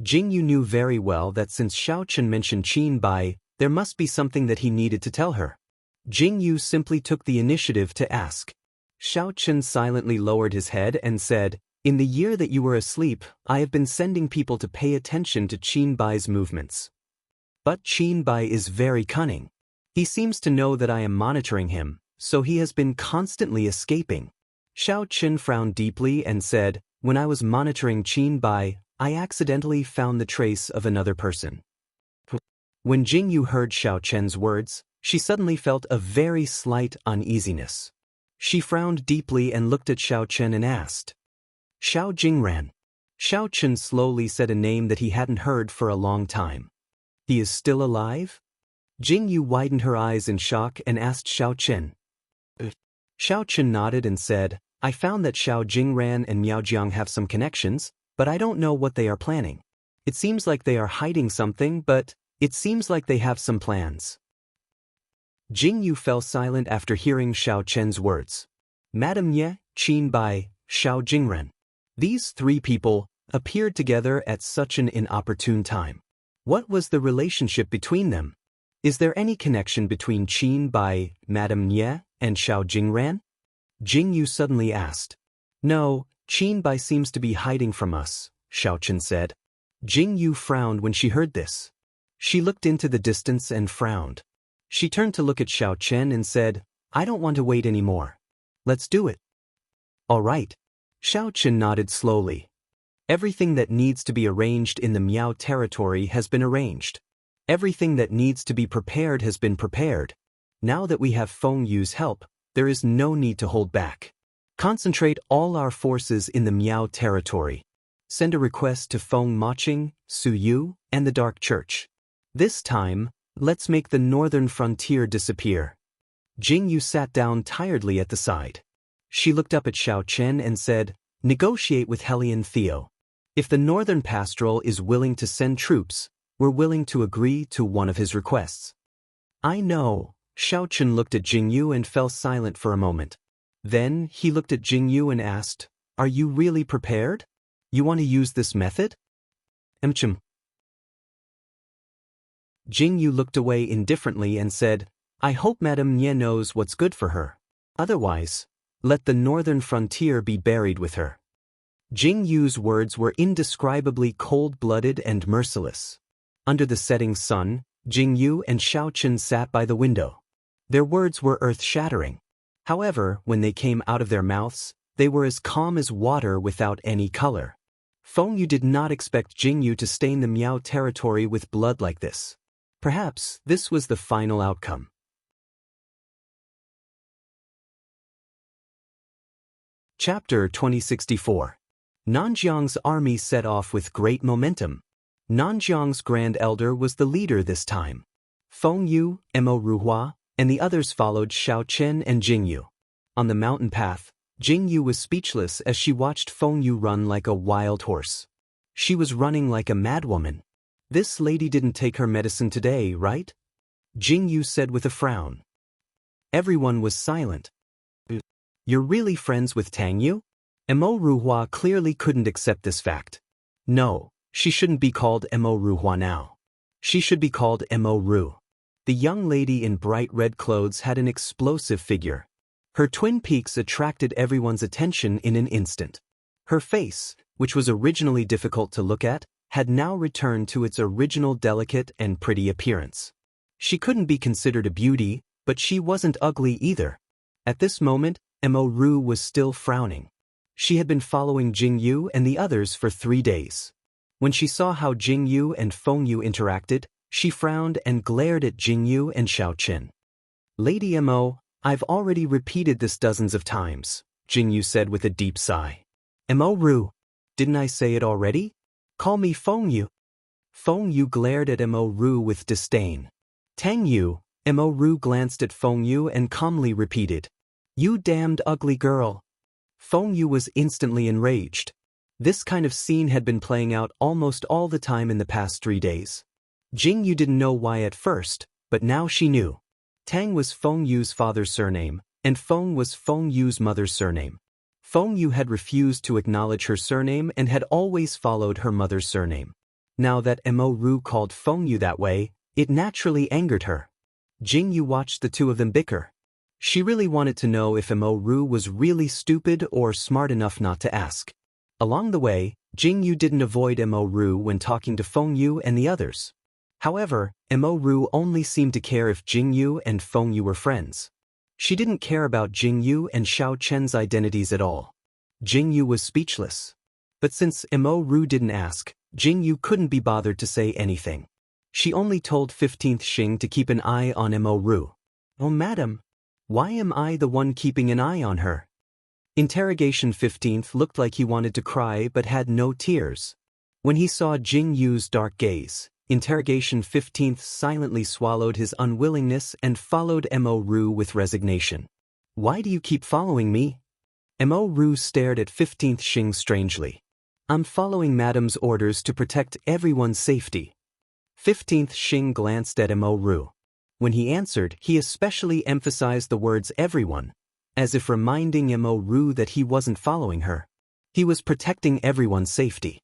Jing Yu knew very well that since Xiao Chen mentioned Qin Bai, there must be something that he needed to tell her. Jing Yu simply took the initiative to ask. Xiao Chen silently lowered his head and said, In the year that you were asleep, I have been sending people to pay attention to Qin Bai's movements. But Qin Bai is very cunning. He seems to know that I am monitoring him, so he has been constantly escaping. Xiao Chen frowned deeply and said, When I was monitoring Qin Bai, I accidentally found the trace of another person. When Jing Yu heard Xiao Chen's words, she suddenly felt a very slight uneasiness. She frowned deeply and looked at Xiao Chen and asked, Xiao Jingran. Xiao Chen slowly said a name that he hadn't heard for a long time. He is still alive? Jing Yu widened her eyes in shock and asked Xiao Chen. Xiao Chen nodded and said, I found that Xiao Jingran and Miao Jiang have some connections, but I don't know what they are planning. It seems like they are hiding something, but it seems like they have some plans. Jing Yu fell silent after hearing Xiao Chen's words. Madame Ye, Qin Bai, Xiao Jingran. These three people appeared together at such an inopportune time. What was the relationship between them? Is there any connection between Qin Bai, Madame Ye, and Xiao Jingran? Jing Yu suddenly asked. No, Qin Bai seems to be hiding from us, Xiao Chen said. Jing Yu frowned when she heard this. She looked into the distance and frowned. She turned to look at Xiao Chen and said, I don't want to wait anymore. Let's do it. All right. Xiao Chen nodded slowly. Everything that needs to be arranged in the Miao territory has been arranged. Everything that needs to be prepared has been prepared. Now that we have Feng Yu's help, there is no need to hold back. Concentrate all our forces in the Miao territory. Send a request to Feng Maching, Su Yu, and the Dark Church. This time, let's make the northern frontier disappear. Jing Yu sat down tiredly at the side. She looked up at Xiao Chen and said, Negotiate with Helian Theo. If the northern pastoral is willing to send troops, we're willing to agree to one of his requests. I know. Xiao Chen looked at Jing Yu and fell silent for a moment. Then he looked at Jing Yu and asked, Are you really prepared? You want to use this method? Jing Yu looked away indifferently and said, I hope Madame Nye knows what's good for her. Otherwise, let the northern frontier be buried with her. Jing Yu's words were indescribably cold-blooded and merciless. Under the setting sun, Jing Yu and Xiao Chen sat by the window. Their words were earth-shattering. However, when they came out of their mouths, they were as calm as water without any color. Feng Yu did not expect Jing Yu to stain the Miao territory with blood like this. Perhaps this was the final outcome. Chapter 2064. Nanjiang's army set off with great momentum. Nanjiang's grand elder was the leader this time. Feng Yu, Mo Ruhua, and the others followed Xiao Chen and Jing Yu. On the mountain path, Jing Yu was speechless as she watched Feng Yu run like a wild horse. She was running like a madwoman. This lady didn't take her medicine today, right? Jing Yu said with a frown. Everyone was silent. You're really friends with Tang Yu? Mo Ruhua clearly couldn't accept this fact. No, she shouldn't be called Mo Ruhua now. She should be called Mo Ru. The young lady in bright red clothes had an explosive figure. Her twin peaks attracted everyone's attention in an instant. Her face, which was originally difficult to look at, had now returned to its original delicate and pretty appearance. She couldn't be considered a beauty, but she wasn't ugly either. At this moment, Mo Ru was still frowning. She had been following Jing Yu and the others for 3 days. When she saw how Jing Yu and Feng Yu interacted, she frowned and glared at Jing Yu and Xiao Chen. Lady Mo, I've already repeated this dozens of times, Jing Yu said with a deep sigh. Mo Ru, didn't I say it already? Call me Feng Yu. Feng Yu glared at Mo Ru with disdain. Tang Yu, Mo Ru glanced at Feng Yu and calmly repeated, You damned ugly girl. Feng Yu was instantly enraged. This kind of scene had been playing out almost all the time in the past 3 days. Jing Yu didn't know why at first, but now she knew. Tang was Feng Yu's father's surname, and Feng was Feng Yu's mother's surname. Feng Yu had refused to acknowledge her surname and had always followed her mother's surname. Now that Mo Ru called Feng Yu that way, it naturally angered her. Jing Yu watched the two of them bicker. She really wanted to know if Mo Ru was really stupid or smart enough not to ask. Along the way, Jing Yu didn't avoid Mo Ru when talking to Feng Yu and the others. However, Mo Ru only seemed to care if Jing Yu and Feng Yu were friends. She didn't care about Jing Yu and Xiao Chen's identities at all. Jing Yu was speechless. But since Mo Ru didn't ask, Jing Yu couldn't be bothered to say anything. She only told 15th Xing to keep an eye on Mo Ru. Oh madam, why am I the one keeping an eye on her? Interrogation 15th looked like he wanted to cry but had no tears. When he saw Jing Yu's dark gaze, Interrogation 15th silently swallowed his unwillingness and followed Mo Ru with resignation. Why do you keep following me? Mo Ru stared at 15th Xing strangely. I'm following madam's orders to protect everyone's safety. 15th Xing glanced at Mo Ru. When he answered, he especially emphasized the words everyone, as if reminding Mo Ru that he wasn't following her. He was protecting everyone's safety.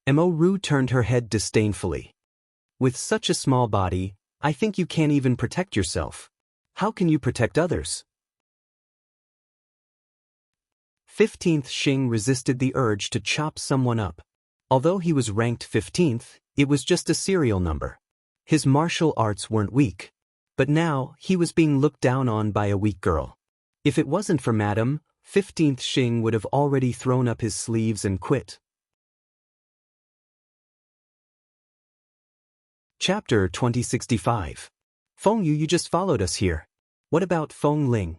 Mo Ru turned her head disdainfully. With such a small body, I think you can't even protect yourself. How can you protect others? 15th Xing resisted the urge to chop someone up. Although he was ranked 15th, it was just a serial number. His martial arts weren't weak. But now, he was being looked down on by a weak girl. If it wasn't for Madam, 15th Xing would have already thrown up his sleeves and quit. Chapter 2065. Feng Yu, you just followed us here. What about Feng Ling?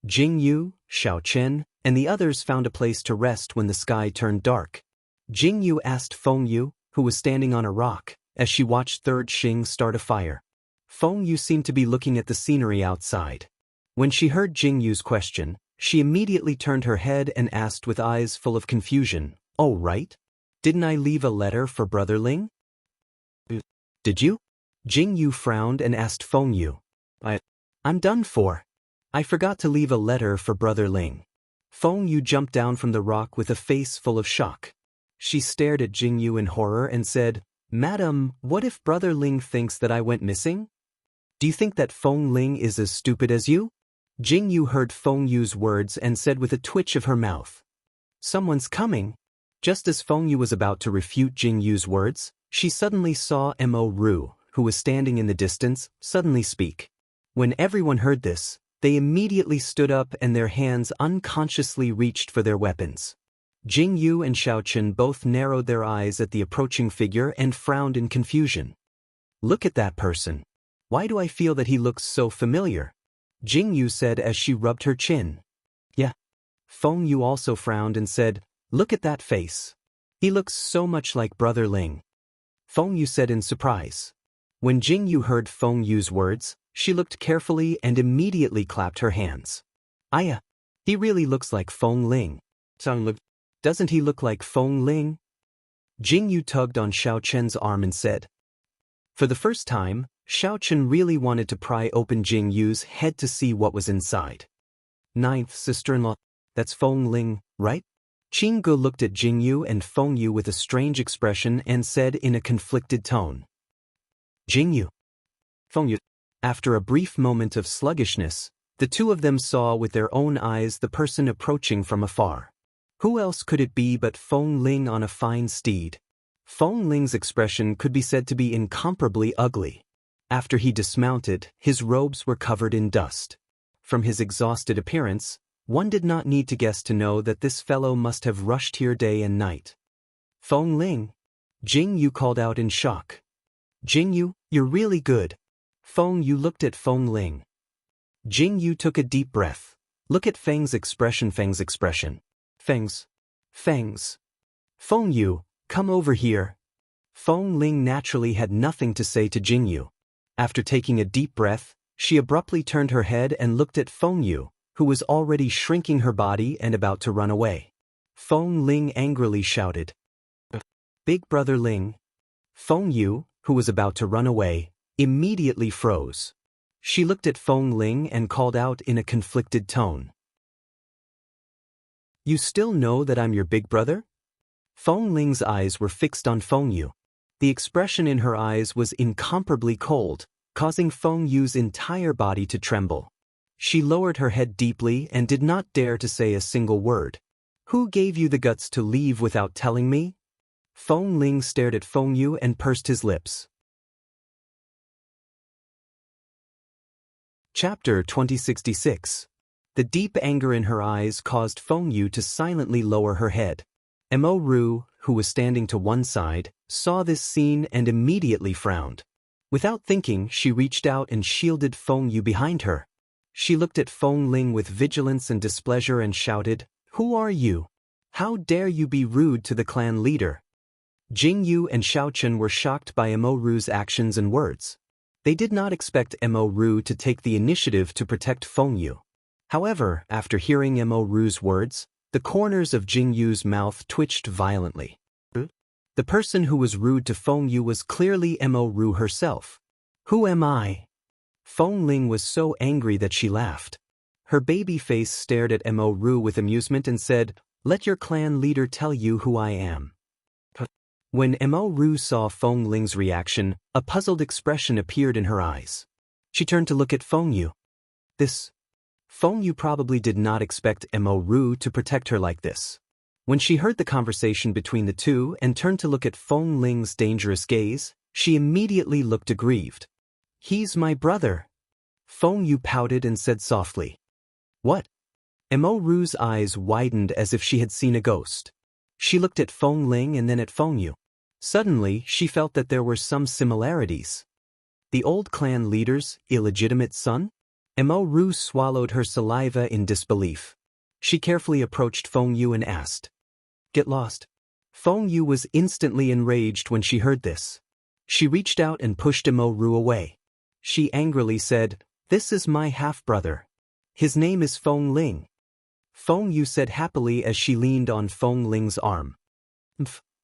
Jing Yu, Xiao Chen, and the others found a place to rest when the sky turned dark. Jing Yu asked Feng Yu, who was standing on a rock, as she watched 3rd Xing start a fire. Feng Yu seemed to be looking at the scenery outside. When she heard Jing Yu's question, she immediately turned her head and asked with eyes full of confusion, Oh right? Didn't I leave a letter for Brother Ling? Did you? Jing Yu frowned and asked Feng Yu. I'm done for. I forgot to leave a letter for Brother Ling. Feng Yu jumped down from the rock with a face full of shock. She stared at Jing Yu in horror and said, Madam, what if Brother Ling thinks that I went missing? Do you think that Feng Ling is as stupid as you? Jing Yu heard Feng Yu's words and said with a twitch of her mouth, Someone's coming. Just as Feng Yu was about to refute Jing Yu's words, she suddenly saw Mo Ru, who was standing in the distance, suddenly speak. When everyone heard this, they immediately stood up and their hands unconsciously reached for their weapons. Jing Yu and Xiao Chen both narrowed their eyes at the approaching figure and frowned in confusion. Look at that person. Why do I feel that he looks so familiar? Jing Yu said as she rubbed her chin. Yeah. Feng Yu also frowned and said, Look at that face. He looks so much like Brother Ling. Feng Yu said in surprise. When Jing Yu heard Feng Yu's words, she looked carefully and immediately clapped her hands. Aya, he really looks like Feng Ling. Doesn't he look like Feng Ling? Jing Yu tugged on Xiao Chen's arm and said. For the first time, Xiao Chen really wanted to pry open Jing Yu's head to see what was inside. Ninth sister-in-law, that's Feng Ling, right? Qing Ge looked at Jing Yu and Feng Yu with a strange expression and said in a conflicted tone. Jing Yu. Feng Yu. After a brief moment of sluggishness, the two of them saw with their own eyes the person approaching from afar. Who else could it be but Feng Ling on a fine steed? Feng Ling's expression could be said to be incomparably ugly. After he dismounted, his robes were covered in dust. From his exhausted appearance, one did not need to guess to know that this fellow must have rushed here day and night. Feng Ling? Jing Yu called out in shock. Jing Yu, you're really good. Feng Yu looked at Feng Ling. Jing Yu took a deep breath. Look at Feng's expression. Feng's. Feng Yu, come over here. Feng Ling naturally had nothing to say to Jing Yu. After taking a deep breath, she abruptly turned her head and looked at Feng Yu, who was already shrinking her body and about to run away. Feng Ling angrily shouted. Big brother Ling. Feng Yu, who was about to run away, immediately froze. She looked at Feng Ling and called out in a conflicted tone. You still know that I'm your big brother? Feng Ling's eyes were fixed on Feng Yu. The expression in her eyes was incomparably cold, causing Feng Yu's entire body to tremble. She lowered her head deeply and did not dare to say a single word. Who gave you the guts to leave without telling me? Feng Ling stared at Feng Yu and pursed his lips. Chapter 2066. The deep anger in her eyes caused Feng Yu to silently lower her head. Mo Ru, who was standing to one side, saw this scene and immediately frowned. Without thinking, she reached out and shielded Feng Yu behind her. She looked at Feng Ling with vigilance and displeasure and shouted, Who are you? How dare you be rude to the clan leader? Jing Yu and Xiao Chen were shocked by Mo Ru's actions and words. They did not expect Mo Ru to take the initiative to protect Feng Yu. However, after hearing Mo Ru's words, the corners of Jing Yu's mouth twitched violently. The person who was rude to Feng Yu was clearly Mo Ru herself. Who am I? Feng Ling was so angry that she laughed. Her baby face stared at Mo Ru with amusement and said, Let your clan leader tell you who I am. When Mo Ru saw Feng Ling's reaction, a puzzled expression appeared in her eyes. She turned to look at Feng Yu. Feng Yu probably did not expect Mo Ru to protect her like this. When she heard the conversation between the two and turned to look at Feng Ling's dangerous gaze, she immediately looked aggrieved. He's my brother. Feng Yu pouted and said softly. What? Mo Ru's eyes widened as if she had seen a ghost. She looked at Feng Ling and then at Feng Yu. Suddenly, she felt that there were some similarities. The old clan leader's illegitimate son? Mo Ru swallowed her saliva in disbelief. She carefully approached Feng Yu and asked, Get lost. Feng Yu was instantly enraged when she heard this. She reached out and pushed Mo Ru away. She angrily said, This is my half-brother. His name is Feng Ling. Feng Yu said happily as she leaned on Feng Ling's arm.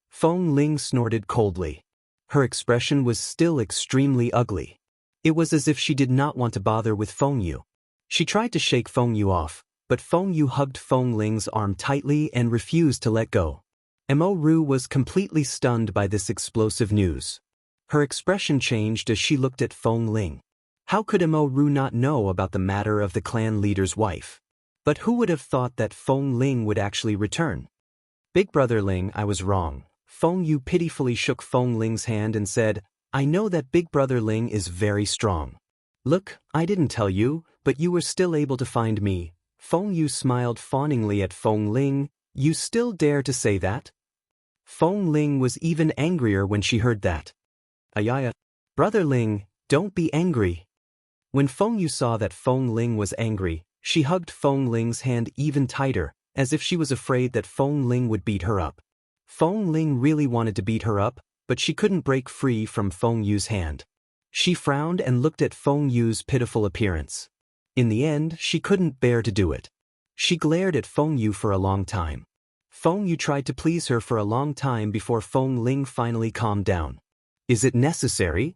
Feng Ling snorted coldly. Her expression was still extremely ugly. It was as if she did not want to bother with Feng Yu. She tried to shake Feng Yu off, but Feng Yu hugged Feng Ling's arm tightly and refused to let go. Mo Ru was completely stunned by this explosive news. Her expression changed as she looked at Feng Ling. How could Mo Ru not know about the matter of the clan leader's wife? But who would have thought that Feng Ling would actually return? Big brother Ling, I was wrong. Feng Yu pitifully shook Feng Ling's hand and said, I know that big brother Ling is very strong. Look, I didn't tell you, but you were still able to find me. Feng Yu smiled fawningly at Feng Ling. You still dare to say that? Feng Ling was even angrier when she heard that. Ayaya. Brother Ling, don't be angry. When Feng Yu saw that Feng Ling was angry, she hugged Feng Ling's hand even tighter, as if she was afraid that Feng Ling would beat her up. Feng Ling really wanted to beat her up, but she couldn't break free from Feng Yu's hand. She frowned and looked at Feng Yu's pitiful appearance. In the end, she couldn't bear to do it. She glared at Feng Yu for a long time. Feng Yu tried to please her for a long time before Feng Ling finally calmed down. Is it necessary?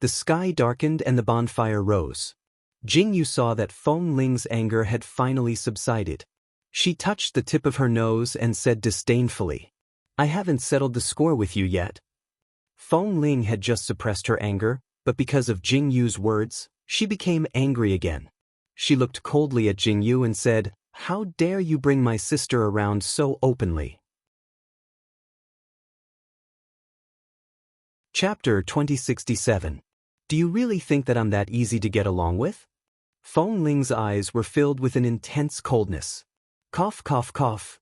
The sky darkened and the bonfire rose. Jing Yu saw that Feng Ling's anger had finally subsided. She touched the tip of her nose and said disdainfully, I haven't settled the score with you yet. Feng Ling had just suppressed her anger, but because of Jing Yu's words, she became angry again. She looked coldly at Jing Yu and said, How dare you bring my sister around so openly? Chapter 2067. Do you really think that I'm that easy to get along with? Feng Ling's eyes were filled with an intense coldness. Cough, cough, cough.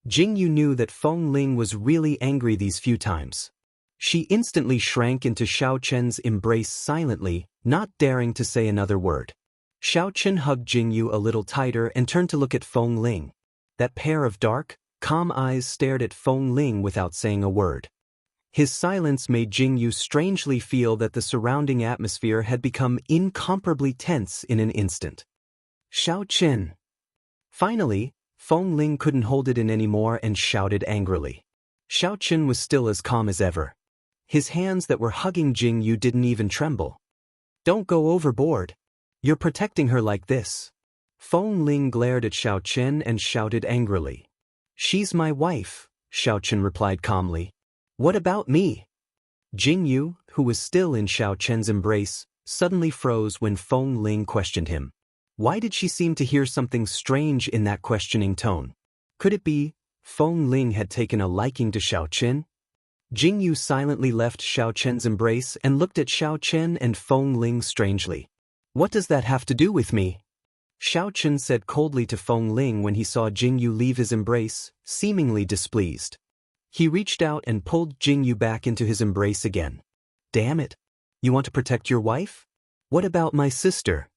Jing Yu knew that Feng Ling was really angry these few times. She instantly shrank into Xiao Chen's embrace silently, not daring to say another word. Xiao Chen hugged Jing Yu a little tighter and turned to look at Feng Ling. That pair of dark, calm eyes stared at Feng Ling without saying a word. His silence made Jing Yu strangely feel that the surrounding atmosphere had become incomparably tense in an instant. Xiao Chen. Finally, Feng Ling couldn't hold it in anymore and shouted angrily. Xiao Chen was still as calm as ever. His hands that were hugging Jing Yu didn't even tremble. Don't go overboard. You're protecting her like this. Feng Ling glared at Xiao Chen and shouted angrily. She's my wife, Xiao Chen replied calmly. What about me? Jing Yu, who was still in Xiao Chen's embrace, suddenly froze when Feng Ling questioned him. Why did she seem to hear something strange in that questioning tone? Could it be Feng Ling had taken a liking to Xiao Chen? Jing Yu silently left Xiao Chen's embrace and looked at Xiao Chen and Feng Ling strangely. What does that have to do with me? Xiao Chen said coldly to Feng Ling when he saw Jing Yu leave his embrace, seemingly displeased. He reached out and pulled Jing Yu back into his embrace again. Damn it. You want to protect your wife? What about my sister?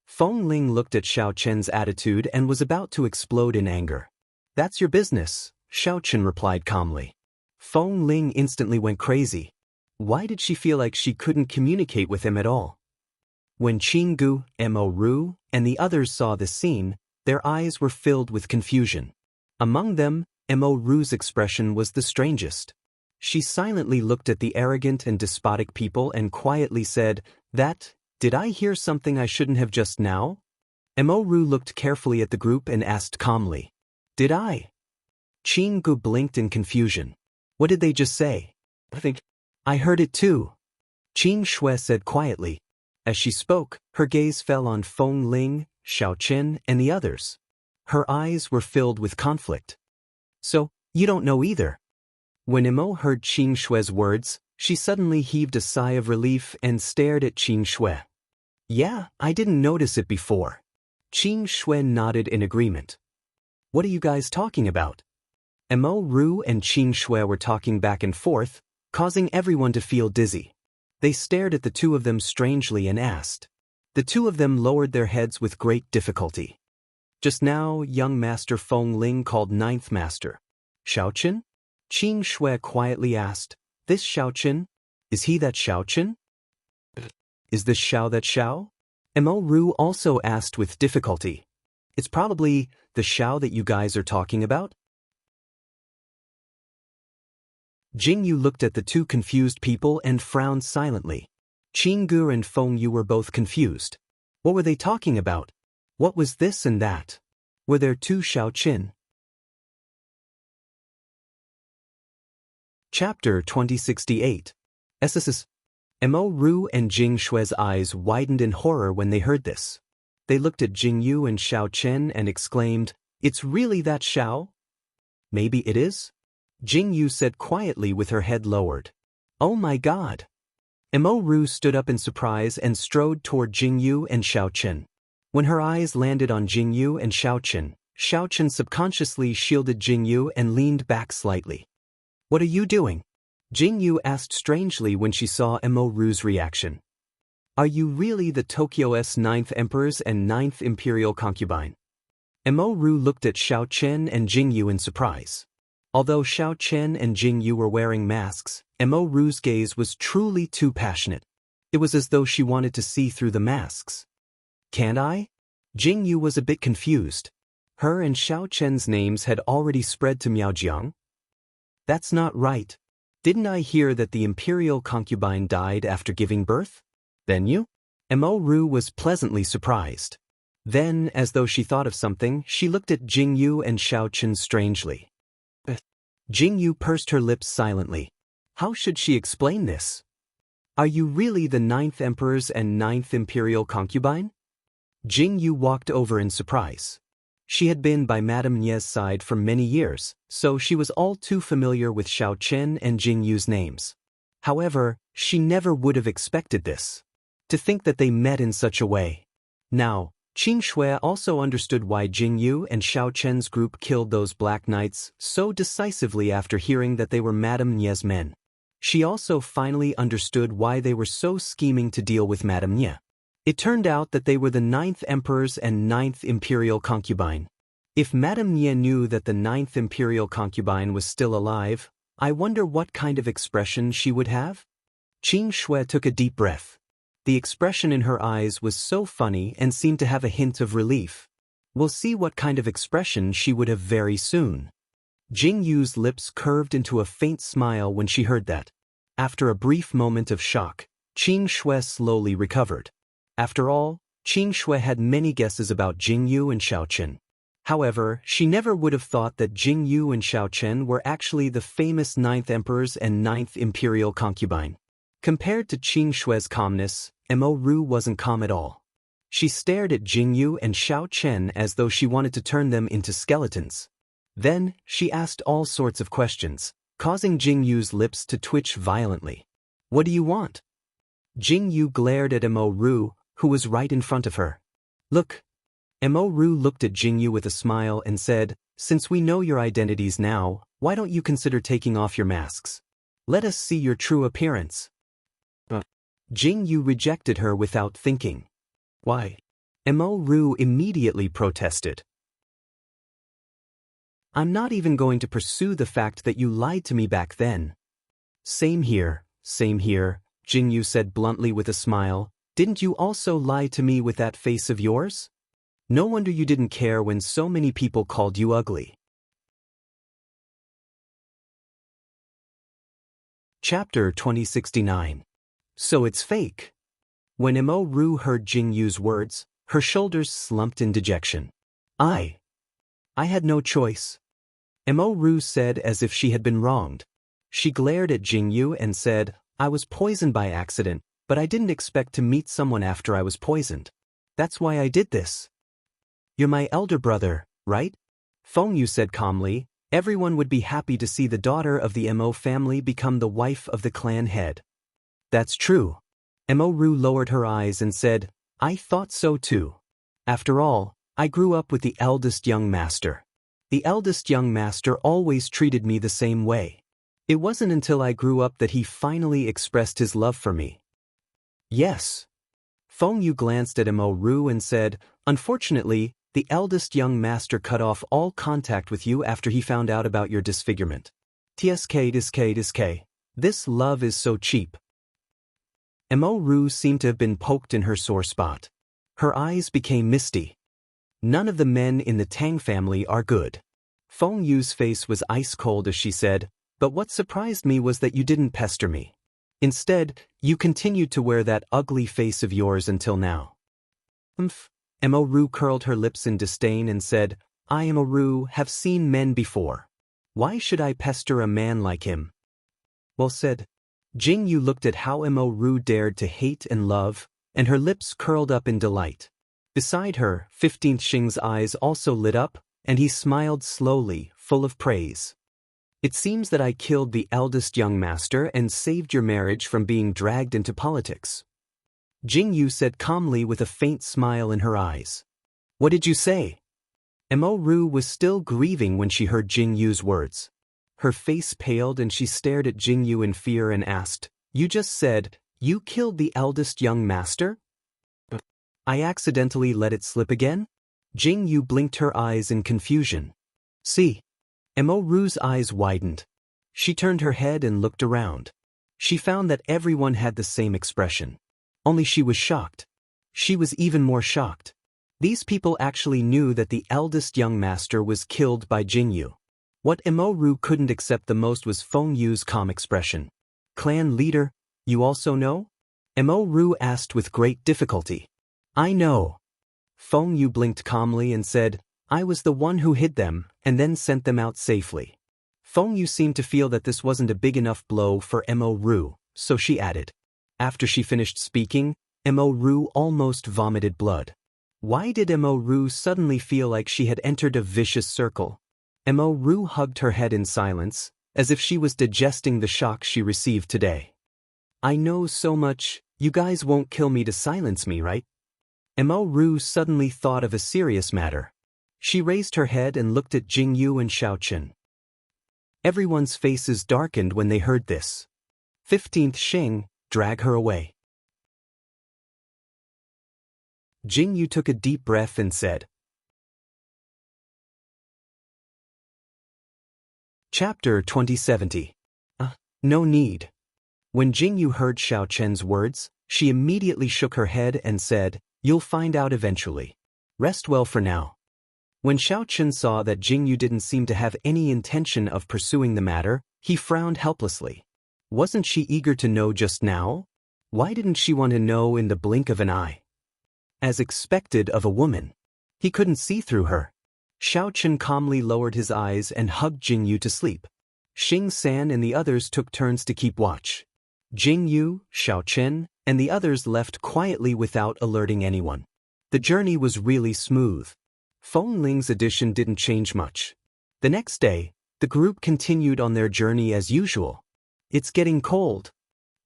Feng Ling looked at Xiao Chen's attitude and was about to explode in anger. That's your business, Xiao Chen replied calmly. Feng Ling instantly went crazy. Why did she feel like she couldn't communicate with him at all? When Qinggu, Mo Ru, and the others saw this scene, their eyes were filled with confusion. Among them, Mo Ru's expression was the strangest. She silently looked at the arrogant and despotic people and quietly said, Did I hear something I shouldn't have just now? Mo Ru looked carefully at the group and asked calmly, Did I? Qinggu blinked in confusion. What did they just say? I heard it too. Qing Shui said quietly. As she spoke, her gaze fell on Feng Ling, Xiao Chen, and the others. Her eyes were filled with conflict. So, you don't know either. When Mo heard Qing Shui's words, she suddenly heaved a sigh of relief and stared at Qing Shui. Yeah, I didn't notice it before. Qing Shui nodded in agreement. What are you guys talking about? Mo Ru and Qing Shui were talking back and forth, causing everyone to feel dizzy. They stared at the two of them strangely and asked. The two of them lowered their heads with great difficulty. Just now, young Master Feng Ling called Ninth Master. Xiao Chen? Qing Shui quietly asked. This Xiao Chen? Is he that Xiao Chen? Is this Xiao that Xiao? Mo Ru also asked with difficulty. It's probably the Xiao that you guys are talking about? Jing Yu looked at the two confused people and frowned silently. Qinggu and Feng Yu were both confused. What were they talking about? What was this and that? Were there two Xiao Chen? Chapter 2068. SSS. Mo Ru and Jing Shui's eyes widened in horror when they heard this. They looked at Jing Yu and Xiao Chen and exclaimed, It's really that Xiao? Maybe it is? Jing Yu said quietly with her head lowered. Oh my God! Mo Ru stood up in surprise and strode toward Jing Yu and Xiao Chen. When her eyes landed on Jing Yu and Xiao Chen subconsciously shielded Jing Yu and leaned back slightly. What are you doing? Jing Yu asked strangely when she saw Mo Ru's reaction. Are you really the Tokyo's 9th Emperor's and 9th Imperial concubine? Mo Ru looked at Xiao Chen and Jing Yu in surprise. Although Xiao Chen and Jing Yu were wearing masks, Mo Ru's gaze was truly too passionate. It was as though she wanted to see through the masks. Can't I? Jing Yu was a bit confused. Her and Xiao Chen's names had already spread to Miaojiang. That's not right. Didn't I hear that the imperial concubine died after giving birth? Then you? Mo Ru was pleasantly surprised. Then, as though she thought of something, she looked at Jing Yu and Xiao Chen strangely. Jing Yu pursed her lips silently. How should she explain this? Are you really the 9th emperor's and 9th imperial concubine? Jing Yu walked over in surprise. She had been by Madame Nie's side for many years, so she was all too familiar with Xiao Chen and Jing Yu's names. However, she never would have expected this. To think that they met in such a way. Now, Qing Shui also understood why Jing Yu and Xiao Chen's group killed those Black Knights so decisively after hearing that they were Madame Nie's men. She also finally understood why they were so scheming to deal with Madame Nie. It turned out that they were the 9th emperor's and 9th imperial concubine. If Madame Nie knew that the 9th imperial concubine was still alive, I wonder what kind of expression she would have? Qing Shui took a deep breath. The expression in her eyes was so funny and seemed to have a hint of relief. We'll see what kind of expression she would have very soon. Jing Yu's lips curved into a faint smile when she heard that. After a brief moment of shock, Qing Shui slowly recovered. After all, Qing Shui had many guesses about Jing Yu and Xiao Chen. However, she never would have thought that Jing Yu and Xiao Chen were actually the famous 9th emperor's and 9th imperial concubine. Compared to Qing Shui's calmness, Mo Ru wasn't calm at all. She stared at Jing Yu and Xiao Chen as though she wanted to turn them into skeletons. Then, she asked all sorts of questions, causing Jing Yu's lips to twitch violently. What do you want? Jing Yu glared at Mo Ru, who was right in front of her. Look. Mo Ru looked at Jing Yu with a smile and said, since we know your identities now, why don't you consider taking off your masks? Let us see your true appearance. Jing Yu rejected her without thinking. Why? Mo Ru immediately protested. I'm not even going to pursue the fact that you lied to me back then. Same here, Jing Yu said bluntly with a smile. Didn't you also lie to me with that face of yours? No wonder you didn't care when so many people called you ugly. Chapter 2069. So it's fake. When Mo Ru heard Jing Yu's words, her shoulders slumped in dejection. I had no choice. Mo Ru said as if she had been wronged. She glared at Jing Yu and said, I was poisoned by accident, but I didn't expect to meet someone after I was poisoned. That's why I did this. You're my elder brother, right? Feng Yu said calmly. Everyone would be happy to see the daughter of the Mo family become the wife of the clan head. That's true. Mo Ru lowered her eyes and said, I thought so too. After all, I grew up with the eldest young master. The eldest young master always treated me the same way. It wasn't until I grew up that he finally expressed his love for me. Yes. Feng Yu glanced at Mo Ru and said, unfortunately, the eldest young master cut off all contact with you after he found out about your disfigurement. Tsk. This love is so cheap. Mo Ru seemed to have been poked in her sore spot. Her eyes became misty. None of the men in the Tang family are good. Feng Yu's face was ice cold as she said, but what surprised me was that you didn't pester me. Instead, you continued to wear that ugly face of yours until now. Mo Ru curled her lips in disdain and said, I, Mo Ru, have seen men before. Why should I pester a man like him? Well said. Jing Yu looked at how Mo Ru dared to hate and love, and her lips curled up in delight. Beside her, 15th Xing's eyes also lit up, and he smiled slowly, full of praise. It seems that I killed the eldest young master and saved your marriage from being dragged into politics. Jing Yu said calmly with a faint smile in her eyes. What did you say? Mo Ru was still grieving when she heard Jing Yu's words. Her face paled and she stared at Jing Yu in fear and asked, You just said, you killed the eldest young master? I accidentally let it slip again? Jing Yu blinked her eyes in confusion. See. Mo Ru's eyes widened. She turned her head and looked around. She found that everyone had the same expression. Only she was shocked. She was even more shocked. These people actually knew that the eldest young master was killed by Jingyu. What Mo Ru couldn't accept the most was Feng Yu's calm expression. Clan leader, you also know? Mo Ru asked with great difficulty. I know. Feng Yu blinked calmly and said, I was the one who hid them, and then sent them out safely. Feng Yu seemed to feel that this wasn't a big enough blow for Mo Ru, so she added. After she finished speaking, Mo Ru almost vomited blood. Why did Mo Ru suddenly feel like she had entered a vicious circle? Mo Ru hugged her head in silence, as if she was digesting the shock she received today. I know so much, you guys won't kill me to silence me, right? Mo Ru suddenly thought of a serious matter. She raised her head and looked at Jingyu and Xiaochen. Everyone's faces darkened when they heard this. 15th Xing, drag her away. Jingyu took a deep breath and said. Chapter 2070. No need. When Jingyu heard Xiaochen's words, she immediately shook her head and said, You'll find out eventually. Rest well for now. When Xiaochen saw that Jingyu didn't seem to have any intention of pursuing the matter, he frowned helplessly. Wasn't she eager to know just now? Why didn't she want to know in the blink of an eye? As expected of a woman. He couldn't see through her. Xiaochen calmly lowered his eyes and hugged Jingyu to sleep. Xing San and the others took turns to keep watch. Jingyu, Xiaochen, and the others left quietly without alerting anyone. The journey was really smooth. Feng Ling's addition didn't change much. The next day, the group continued on their journey as usual. It's getting cold.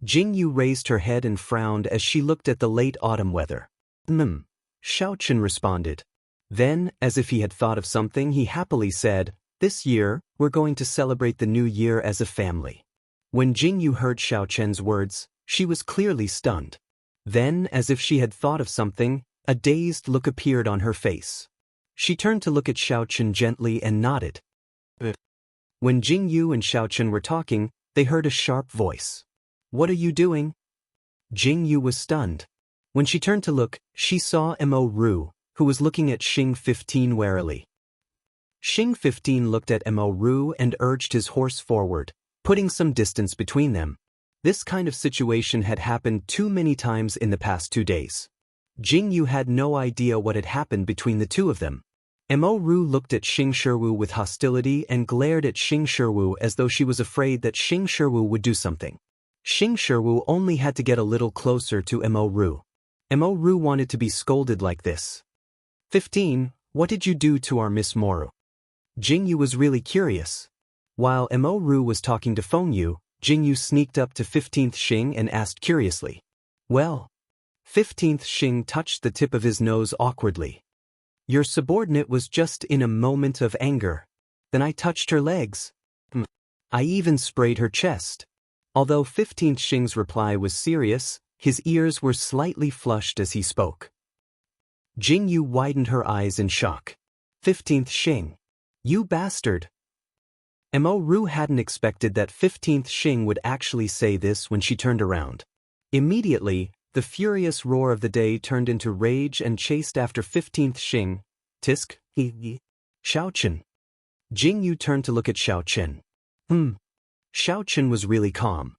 Jingyu raised her head and frowned as she looked at the late autumn weather. Xiaochen responded. Then, as if he had thought of something, he happily said, This year, we're going to celebrate the new year as a family. When Jingyu heard Xiaochen's words, she was clearly stunned. Then, as if she had thought of something, a dazed look appeared on her face. She turned to look at Xiaochen gently and nodded. When Jingyu and Xiaochen were talking, they heard a sharp voice. What are you doing? Jingyu was stunned. When she turned to look, she saw Mo Ru, who was looking at Xing 15 warily. Xing 15 looked at Mo Ru and urged his horse forward, putting some distance between them. This kind of situation had happened too many times in the past 2 days. Jingyu had no idea what had happened between the two of them. Mo Ru looked at Xing Shiwu with hostility and glared at Xing Shiwu as though she was afraid that Xing Shiwu would do something. Xing Shiwu only had to get a little closer to Mo Ru. Mo Ru wanted to be scolded like this. 15. What did you do to our Miss Moru? Jingyu was really curious. While Mo Ru was talking to Feng Yu, Jingyu sneaked up to 15th Xing and asked curiously. Well, 15th Xing touched the tip of his nose awkwardly. Your subordinate was just in a moment of anger. Then I touched her legs. I even sprayed her chest. Although 15th Xing's reply was serious, his ears were slightly flushed as he spoke. Jingyu widened her eyes in shock. 15th Xing. You bastard. Mo Ru hadn't expected that 15th Xing would actually say this when she turned around. Immediately, the furious roar of the day turned into rage and chased after 15th Xing. Tisk, Xiaochen. Jingyu turned to look at Xiaochen. Xiaochen was really calm.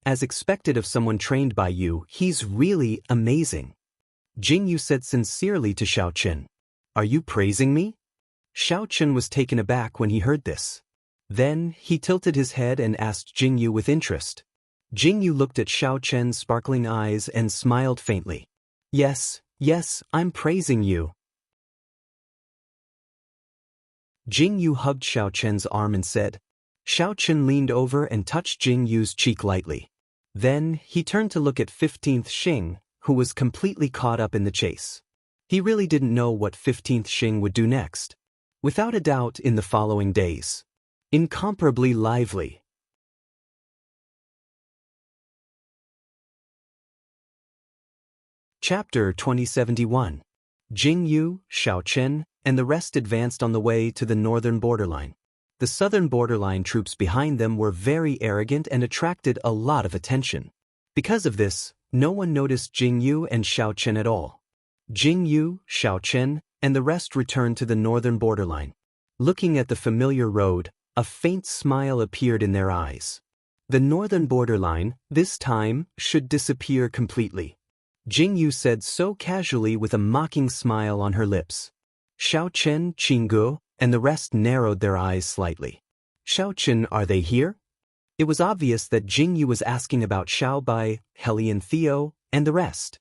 As expected of someone trained by you, he's really amazing. Jingyu said sincerely to Xiaochen. Are you praising me? Xiaochen was taken aback when he heard this. Then, he tilted his head and asked Jingyu with interest. Jingyu looked at Xiaochen's sparkling eyes and smiled faintly. Yes, I'm praising you. Jingyu hugged Xiaochen's arm and said. Xiaochen leaned over and touched Jingyu's cheek lightly. Then, he turned to look at 15th Xing, who was completely caught up in the chase. He really didn't know what 15th Xing would do next. Without a doubt in the following days. Incomparably lively. Chapter 2071. Jingyu, Xiaochen, and the rest advanced on the way to the northern borderline. The southern borderline troops behind them were very arrogant and attracted a lot of attention. Because of this, no one noticed Jing Yu and Xiao Chen at all. Jing Yu, Xiao Chen, and the rest returned to the northern borderline. Looking at the familiar road, a faint smile appeared in their eyes. The northern borderline, this time, should disappear completely. Jing Yu said so casually with a mocking smile on her lips. Xiao Chen, Qinggu, and the rest narrowed their eyes slightly. Xiao Chen, are they here? It was obvious that Jing Yu was asking about Xiao Bai, Heli and Theo, and the rest.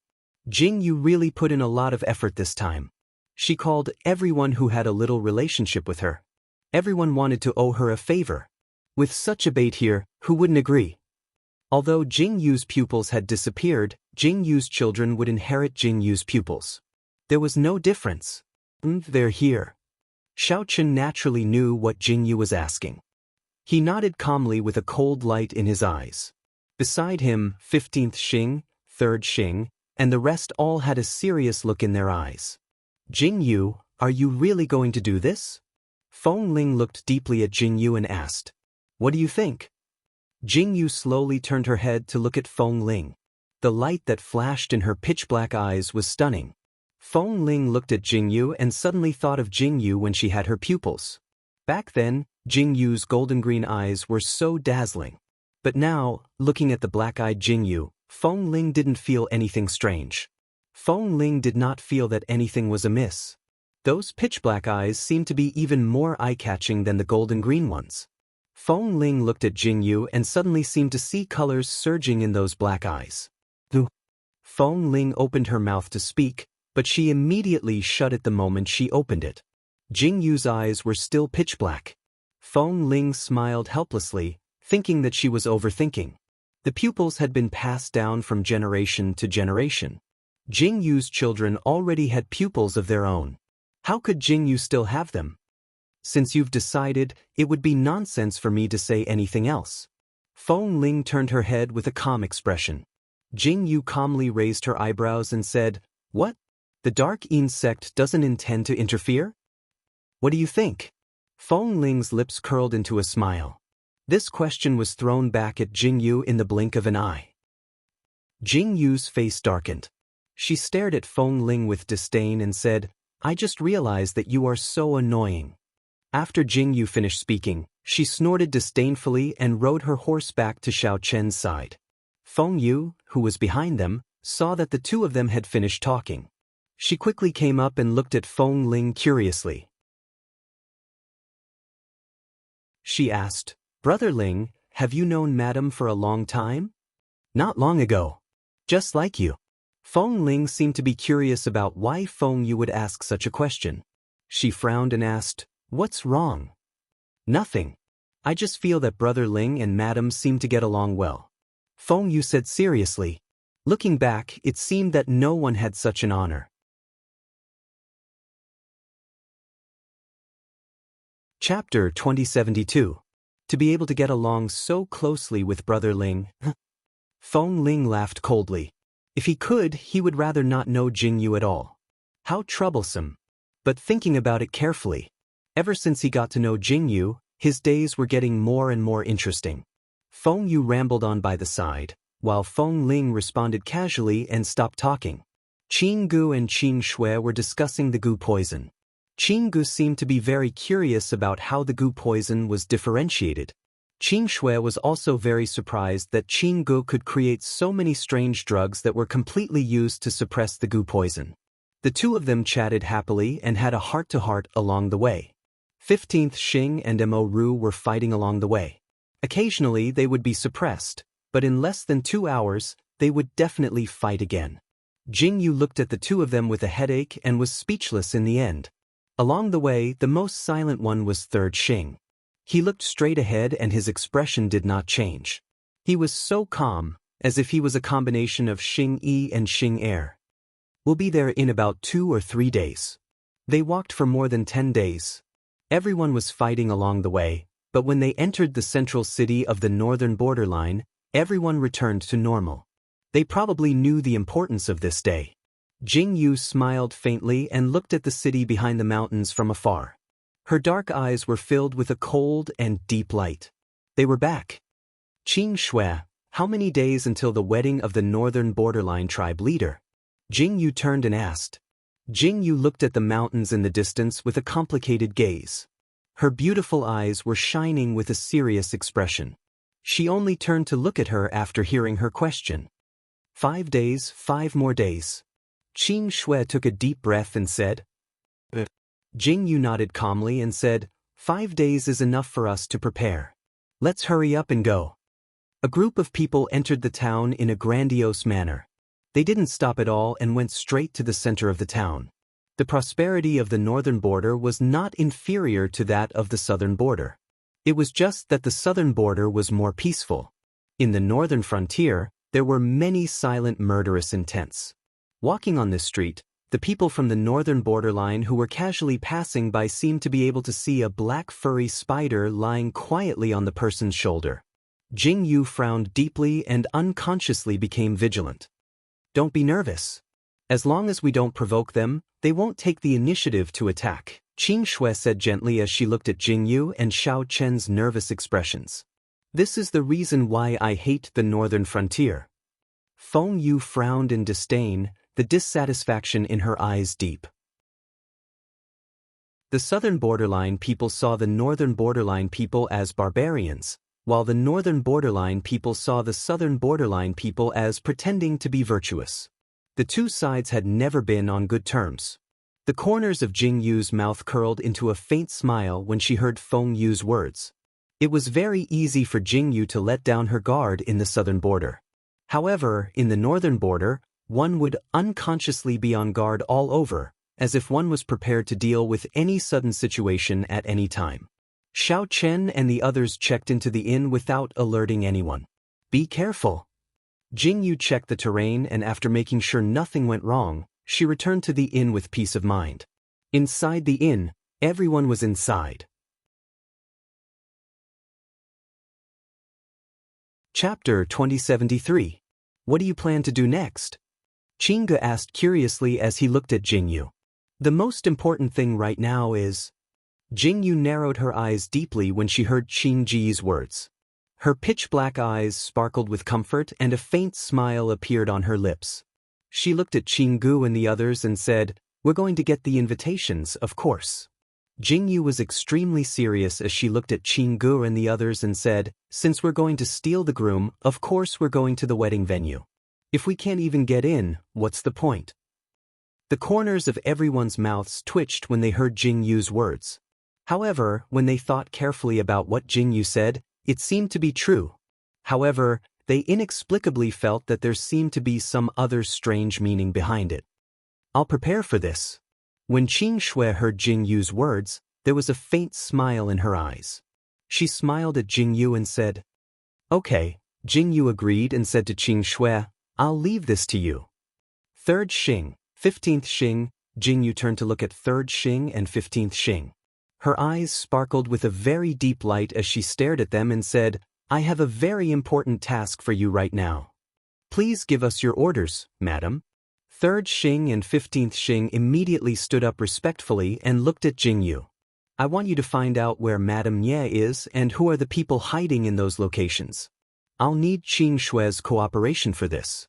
Jing Yu really put in a lot of effort this time. She called everyone who had a little relationship with her. Everyone wanted to owe her a favor. With such a bait here, who wouldn't agree? Although Jing Yu's pupils had disappeared, Jing Yu's children would inherit Jing Yu's pupils. There was no difference. They're here. Xiao Chen naturally knew what Jing Yu was asking. He nodded calmly with a cold light in his eyes. Beside him, 15th Xing, 3rd Xing, and the rest all had a serious look in their eyes. Jing Yu, are you really going to do this? Feng Ling looked deeply at Jing Yu and asked, "What do you think?" Jing Yu slowly turned her head to look at Feng Ling. The light that flashed in her pitch-black eyes was stunning. Feng Ling looked at Jing Yu and suddenly thought of Jing Yu when she had her pupils. Back then, Jing Yu's golden-green eyes were so dazzling. But now, looking at the black-eyed Jing Yu, Feng Ling didn't feel anything strange. Feng Ling did not feel that anything was amiss. Those pitch-black eyes seemed to be even more eye-catching than the golden-green ones. Feng Ling looked at Jing Yu and suddenly seemed to see colors surging in those black eyes. Feng Ling opened her mouth to speak, but she immediately shut it the moment she opened it. Jing Yu's eyes were still pitch-black. Feng Ling smiled helplessly, thinking that she was overthinking. The pupils had been passed down from generation to generation. Jing Yu's children already had pupils of their own. How could Jing Yu still have them? Since you've decided, it would be nonsense for me to say anything else. Feng Ling turned her head with a calm expression. Jing Yu calmly raised her eyebrows and said, "What? The Dark Yin sect doesn't intend to interfere? What do you think?" Feng Ling's lips curled into a smile. This question was thrown back at Jing Yu in the blink of an eye. Jing Yu's face darkened. She stared at Feng Ling with disdain and said, "I just realized that you are so annoying." After Jing Yu finished speaking, she snorted disdainfully and rode her horse back to Xiao Chen's side. Feng Yu, who was behind them, saw that the two of them had finished talking. She quickly came up and looked at Feng Ling curiously. She asked, "Brother Ling, have you known Madam for a long time?" "Not long ago. Just like you." Feng Ling seemed to be curious about why Feng Yu would ask such a question. She frowned and asked, "What's wrong?" "Nothing. I just feel that Brother Ling and Madam seem to get along well." Feng Yu said seriously. Looking back, it seemed that no one had such an honor. Chapter 2072. To be able to get along so closely with Brother Ling. Feng Ling laughed coldly. If he could, he would rather not know Jing Yu at all. How troublesome. But thinking about it carefully, ever since he got to know Jing Yu, his days were getting more and more interesting. Feng Yu rambled on by the side, while Feng Ling responded casually and stopped talking. Qing Gu and Qing Shui were discussing the gu poison. Qing Gu seemed to be very curious about how the gu poison was differentiated. Qing Shui was also very surprised that Qing Gu could create so many strange drugs that were completely used to suppress the gu poison. The two of them chatted happily and had a heart-to-heart along the way. 15th Xing and Mo Ru were fighting along the way. Occasionally they would be suppressed, but in less than 2 hours, they would definitely fight again. Jing Yu looked at the two of them with a headache and was speechless in the end. Along the way, the most silent one was 3rd Xing. He looked straight ahead and his expression did not change. He was so calm, as if he was a combination of Xing Yi and Xing Er. "We'll be there in about 2 or 3 days." They walked for more than 10 days. Everyone was fighting along the way, but when they entered the central city of the northern borderline, everyone returned to normal. They probably knew the importance of this day. Jing Yu smiled faintly and looked at the city behind the mountains from afar. Her dark eyes were filled with a cold and deep light. They were back. Qing Shui, how many days until the wedding of the northern borderline tribe leader? Jing Yu turned and asked. Jing Yu looked at the mountains in the distance with a complicated gaze. Her beautiful eyes were shining with a serious expression. She only turned to look at her after hearing her question. 5 days, 5 more days. Qing Shui took a deep breath and said. Jing Yu nodded calmly and said, 5 days is enough for us to prepare. Let's hurry up and go. A group of people entered the town in a grandiose manner. They didn't stop at all and went straight to the center of the town. The prosperity of the northern border was not inferior to that of the southern border. It was just that the southern border was more peaceful. In the northern frontier, there were many silent murderous intents. Walking on this street, the people from the northern borderline who were casually passing by seemed to be able to see a black furry spider lying quietly on the person's shoulder. Jing Yu frowned deeply and unconsciously became vigilant. Don't be nervous. As long as we don't provoke them, they won't take the initiative to attack, Qing Shui said gently as she looked at Jing Yu and Xiao Chen's nervous expressions. This is the reason why I hate the northern frontier. Feng Yu frowned in disdain, the dissatisfaction in her eyes deep. The southern borderline people saw the northern borderline people as barbarians, while the northern borderline people saw the southern borderline people as pretending to be virtuous. The two sides had never been on good terms. The corners of Jing Yu's mouth curled into a faint smile when she heard Feng Yu's words. It was very easy for Jing Yu to let down her guard in the southern border. However, in the northern border, one would unconsciously be on guard all over, as if one was prepared to deal with any sudden situation at any time. Xiao Chen and the others checked into the inn without alerting anyone. Be careful. Jing Yu checked the terrain and after making sure nothing went wrong, she returned to the inn with peace of mind. Inside the inn, everyone was inside. Chapter 2073. What do you plan to do next? Qingge asked curiously as he looked at Jing Yu. The most important thing right now is... Jing Yu narrowed her eyes deeply when she heard Qing Ji's words. Her pitch-black eyes sparkled with comfort and a faint smile appeared on her lips. She looked at Qing Gu and the others and said, We're going to get the invitations, of course. Jing Yu was extremely serious as she looked at Qing Gu and the others and said, Since we're going to steal the groom, of course we're going to the wedding venue. If we can't even get in, what's the point? The corners of everyone's mouths twitched when they heard Jing Yu's words. However, when they thought carefully about what Jing Yu said, it seemed to be true. However, they inexplicably felt that there seemed to be some other strange meaning behind it. I'll prepare for this. When Qing Shui heard Jing Yu's words, there was a faint smile in her eyes. She smiled at Jing Yu and said, Okay. Jing Yu agreed and said to Qing Shui, I'll leave this to you. 3rd Xing, 15th Xing, Jing Yu turned to look at 3rd Xing and 15th Xing. Her eyes sparkled with a very deep light as she stared at them and said, I have a very important task for you right now. Please give us your orders, madam. 3rd Xing and 15th Xing immediately stood up respectfully and looked at Jing Yu. I want you to find out where Madame Ye is and who are the people hiding in those locations. I'll need Qing Shui's cooperation for this.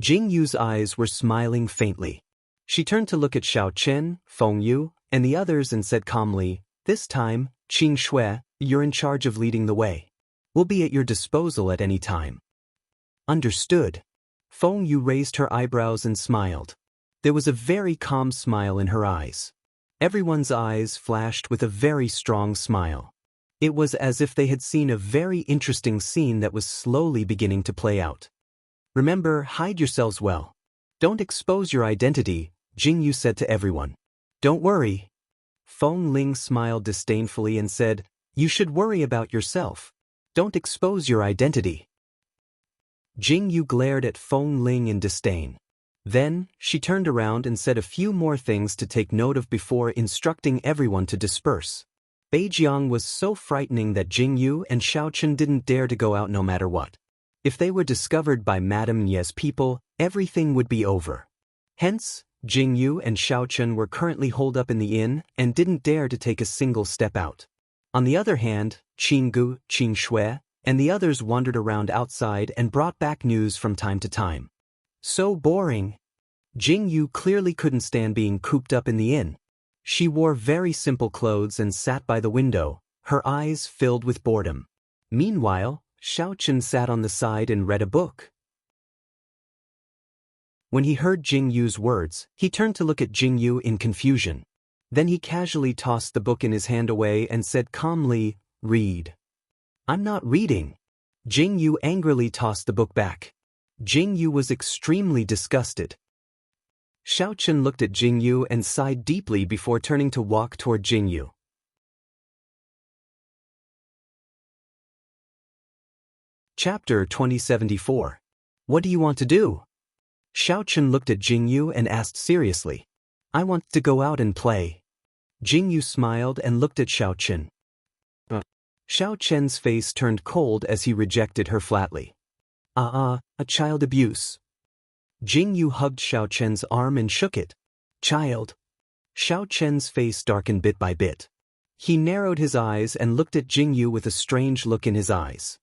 Jing Yu's eyes were smiling faintly. She turned to look at Xiao Chen, Feng Yu, and the others and said calmly, This time, Qing Shui, you're in charge of leading the way. We'll be at your disposal at any time. Understood. Feng Yu raised her eyebrows and smiled. There was a very calm smile in her eyes. Everyone's eyes flashed with a very strong smile. It was as if they had seen a very interesting scene that was slowly beginning to play out. Remember, hide yourselves well. Don't expose your identity, Jing Yu said to everyone. Don't worry. Feng Ling smiled disdainfully and said, You should worry about yourself. Don't expose your identity. Jing Yu glared at Feng Ling in disdain. Then, she turned around and said a few more things to take note of before instructing everyone to disperse. Beijiang was so frightening that Jing Yu and Xiao Chen didn't dare to go out no matter what. If they were discovered by Madame Ye's people, everything would be over. Hence, Jingyu and Xiaochen were currently holed up in the inn and didn't dare to take a single step out. On the other hand, Qinggu, Qingshui, and the others wandered around outside and brought back news from time to time. So boring. Jingyu clearly couldn't stand being cooped up in the inn. She wore very simple clothes and sat by the window, her eyes filled with boredom. Meanwhile, Xiaochen sat on the side and read a book. When he heard Jingyu's words, he turned to look at Jingyu in confusion. Then he casually tossed the book in his hand away and said calmly, "Read." "I'm not reading." Jingyu angrily tossed the book back. Jingyu was extremely disgusted. Xiaochen looked at Jingyu and sighed deeply before turning to walk toward Jingyu. Chapter 2074. What do you want to do? Xiaochen looked at Jingyu and asked seriously. "I want to go out and play." Jingyu smiled and looked at Xiaochen. Xiaochen's face turned cold as he rejected her flatly. A child abuse." Jingyu hugged Xiaochen's arm and shook it. "Child." Xiaochen's face darkened bit by bit. He narrowed his eyes and looked at Jingyu with a strange look in his eyes.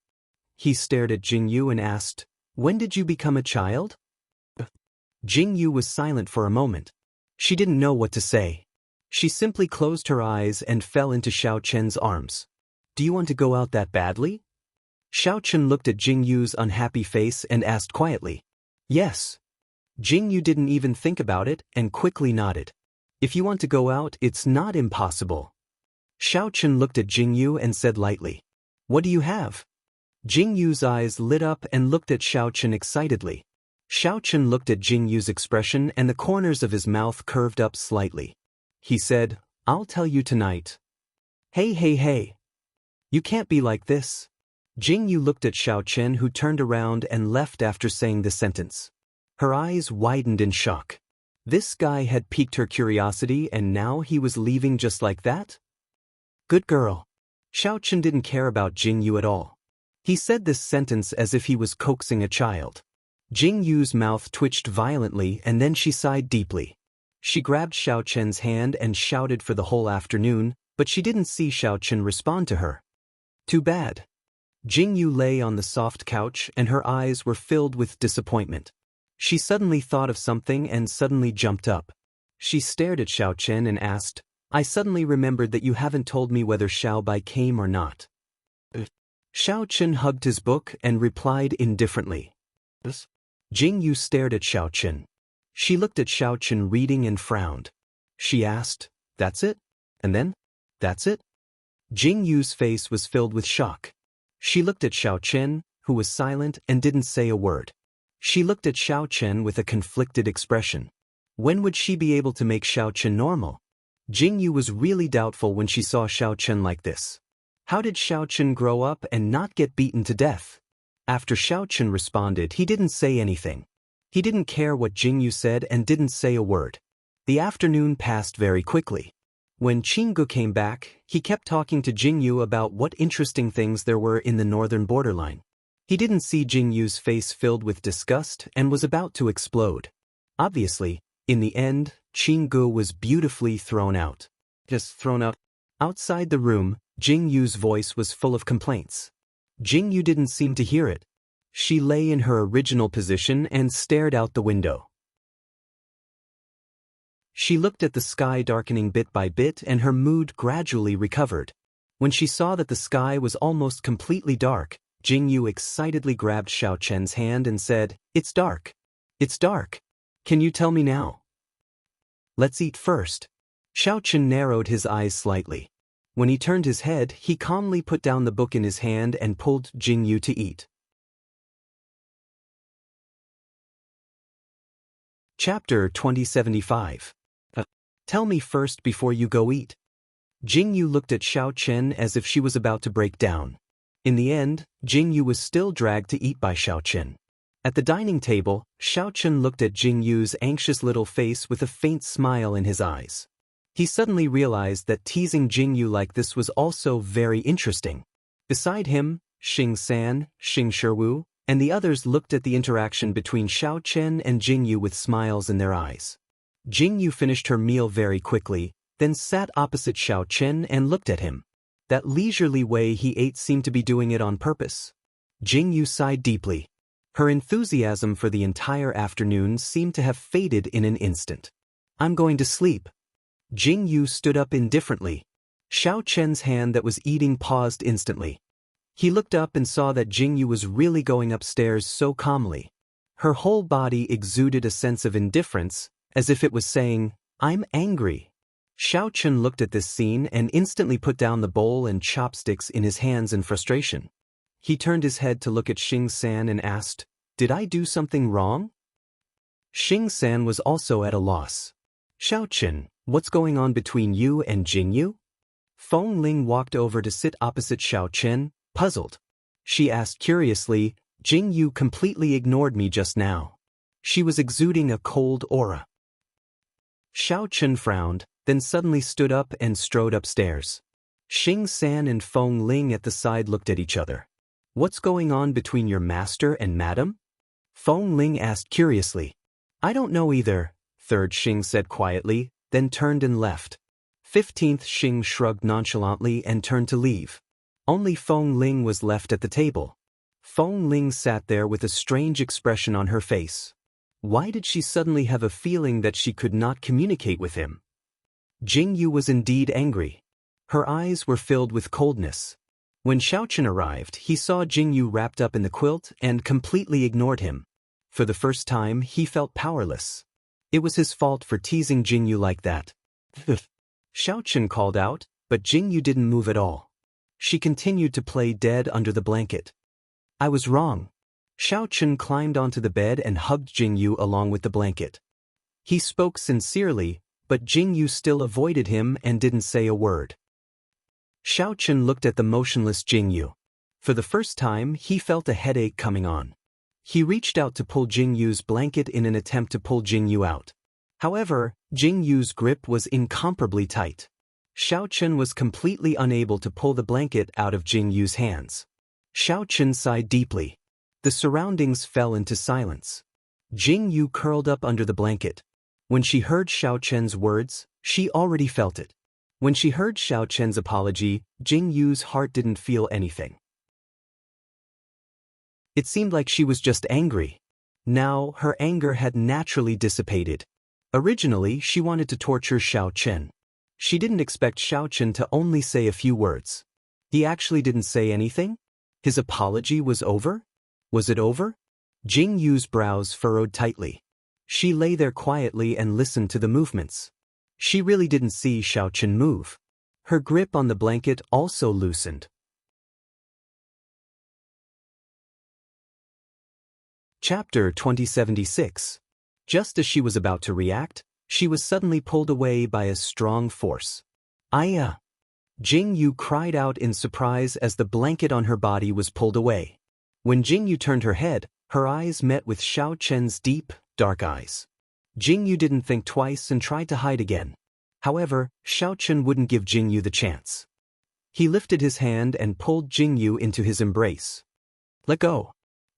He stared at Jingyu and asked, "When did you become a child?" Jingyu was silent for a moment. She didn't know what to say. She simply closed her eyes and fell into Xiaochen's arms. "Do you want to go out that badly?" Xiaochen looked at Jingyu's unhappy face and asked quietly. "Yes." Jingyu didn't even think about it and quickly nodded. "If you want to go out, it's not impossible." Xiaochen looked at Jingyu and said lightly, "What do you have?" Jingyu's eyes lit up and looked at Xiaochen excitedly. Xiaochen looked at Jingyu's expression and the corners of his mouth curved up slightly. He said, "I'll tell you tonight." Hey. You can't be like this." Jingyu looked at Xiaochen, who turned around and left after saying the sentence. Her eyes widened in shock. This guy had piqued her curiosity and now he was leaving just like that? Good girl. Xiaochen didn't care about Jingyu at all. He said this sentence as if he was coaxing a child. Jingyu's mouth twitched violently and then she sighed deeply. She grabbed Xiaochen's hand and shouted for the whole afternoon, but she didn't see Xiaochen respond to her. Too bad. Jingyu lay on the soft couch and her eyes were filled with disappointment. She suddenly thought of something and suddenly jumped up. She stared at Xiaochen and asked, "I suddenly remembered that you haven't told me whether Xiaobai came or not." Xiaochen hugged his book and replied indifferently. Jingyu stared at Xiaochen. She looked at Xiaochen reading and frowned. She asked, "That's it? And then? That's it?" Jingyu's face was filled with shock. She looked at Xiaochen, who was silent and didn't say a word. She looked at Xiaochen with a conflicted expression. When would she be able to make Xiaochen normal? Jingyu was really doubtful when she saw Xiaochen like this. How did Xiaochen grow up and not get beaten to death? After Xiaochen responded, he didn't say anything. He didn't care what Jingyu said and didn't say a word. The afternoon passed very quickly. When Qinggu came back, he kept talking to Jingyu about what interesting things there were in the northern borderline. He didn't see Jingyu's face filled with disgust and was about to explode. Obviously, in the end, Qinggu was beautifully thrown out. Just thrown out. Outside the room, Jingyu's voice was full of complaints. Jingyu didn't seem to hear it. She lay in her original position and stared out the window. She looked at the sky darkening bit by bit and her mood gradually recovered. When she saw that the sky was almost completely dark, Jingyu excitedly grabbed Xiaochen's hand and said, "It's dark. It's dark. Can you tell me now?" "Let's eat first." Xiaochen narrowed his eyes slightly. When he turned his head, he calmly put down the book in his hand and pulled Jingyu to eat. Chapter 2075. Tell me first before you go eat. Jingyu looked at Xiaochen as if she was about to break down. In the end, Jingyu was still dragged to eat by Xiaochen. At the dining table, Xiaochen looked at Jingyu's anxious little face with a faint smile in his eyes. He suddenly realized that teasing Jingyu like this was also very interesting. Beside him, Xing San, Xing Shiwu, and the others looked at the interaction between Xiaochen and Jingyu with smiles in their eyes. Jingyu finished her meal very quickly, then sat opposite Xiao Chen and looked at him. That leisurely way he ate seemed to be doing it on purpose. Jingyu sighed deeply. Her enthusiasm for the entire afternoon seemed to have faded in an instant. I'm going to sleep. Jingyu stood up indifferently. Xiao Chen's hand that was eating paused instantly. He looked up and saw that Jingyu was really going upstairs so calmly. Her whole body exuded a sense of indifference, as if it was saying, I'm angry. Xiao Chen looked at this scene and instantly put down the bowl and chopsticks in his hands in frustration. He turned his head to look at Xing San and asked, Did I do something wrong? Xing San was also at a loss. Xiao Chen, what's going on between you and Jingyu? Feng Ling walked over to sit opposite Xiao Chen, puzzled. She asked curiously, Jingyu completely ignored me just now. She was exuding a cold aura. Xiao Chen frowned, then suddenly stood up and strode upstairs. Xing San and Feng Ling at the side looked at each other. What's going on between your master and madam? Feng Ling asked curiously. I don't know either, third Xing said quietly, then turned and left. 15th Xing shrugged nonchalantly and turned to leave. Only Feng Ling was left at the table. Feng Ling sat there with a strange expression on her face. Why did she suddenly have a feeling that she could not communicate with him? Jingyu was indeed angry. Her eyes were filled with coldness. When Xiao Chen arrived, he saw Jingyu wrapped up in the quilt and completely ignored him. For the first time, he felt powerless. It was his fault for teasing Jingyu like that. Xiao Chen called out, but Jingyu didn't move at all. She continued to play dead under the blanket. I was wrong. Xiao Chen climbed onto the bed and hugged Jingyu along with the blanket. He spoke sincerely, but Jingyu still avoided him and didn't say a word. Xiao Chen looked at the motionless Jingyu. For the first time, he felt a headache coming on. He reached out to pull Jingyu's blanket in an attempt to pull Jingyu out. However, Jingyu's grip was incomparably tight. Xiao Chen was completely unable to pull the blanket out of Jingyu's hands. Xiao Chen sighed deeply. The surroundings fell into silence. Jingyu curled up under the blanket. When she heard Xiao Chen's words, she already felt it. When she heard Xiao Chen's apology, Jingyu's heart didn't feel anything. It seemed like she was just angry. Now, her anger had naturally dissipated. Originally, she wanted to torture Xiao Chen. She didn't expect Xiao Chen to only say a few words. He actually didn't say anything? His apology was over? Was it over? Jingyu's brows furrowed tightly. She lay there quietly and listened to the movements. She really didn't see Xiao Chen move. Her grip on the blanket also loosened. Chapter 2076. Just as she was about to react, she was suddenly pulled away by a strong force. Aya! Jingyu cried out in surprise as the blanket on her body was pulled away. When Jingyu turned her head, her eyes met with Xiao Chen's deep, dark eyes. Jingyu didn't think twice and tried to hide again. However, Xiao Chen wouldn't give Jingyu the chance. He lifted his hand and pulled Jingyu into his embrace. Let go.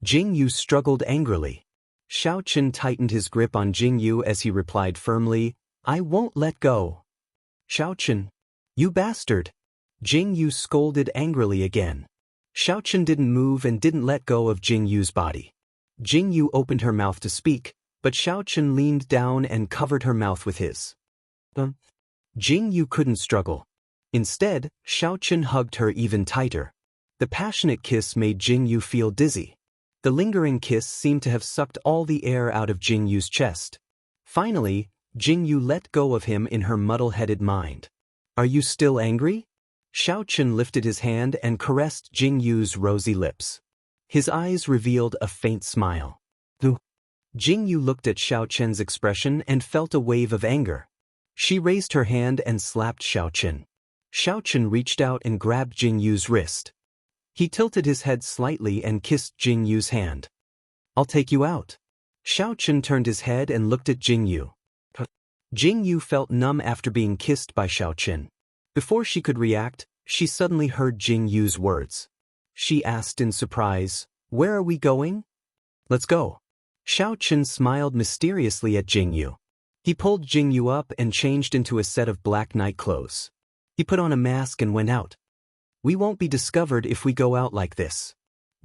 Jingyu struggled angrily. Xiao Chen tightened his grip on Jingyu as he replied firmly, I won't let go. Xiao Chen. You bastard. Jingyu scolded angrily again. Xiao Chen didn't move and didn't let go of Jingyu's body. Jingyu opened her mouth to speak, but Xiao Chen leaned down and covered her mouth with his. Jingyu couldn't struggle. Instead, Xiao Chen hugged her even tighter. The passionate kiss made Jingyu feel dizzy. The lingering kiss seemed to have sucked all the air out of Jingyu's chest. Finally, Jingyu let go of him in her muddle-headed mind. Are you still angry? Xiao Chen lifted his hand and caressed Jingyu's rosy lips. His eyes revealed a faint smile. Jingyu looked at Xiao Chen's expression and felt a wave of anger. She raised her hand and slapped Xiao Chen. Xiao Chen reached out and grabbed Jingyu's wrist. He tilted his head slightly and kissed Jingyu's hand. I'll take you out. Xiao Chen turned his head and looked at Jingyu. Jingyu felt numb after being kissed by Xiao Chen. Before she could react, she suddenly heard Jingyu's words. She asked in surprise, Where are we going? Let's go. Xiao Chen smiled mysteriously at Jingyu. He pulled Jingyu up and changed into a set of black night clothes. He put on a mask and went out. We won't be discovered if we go out like this.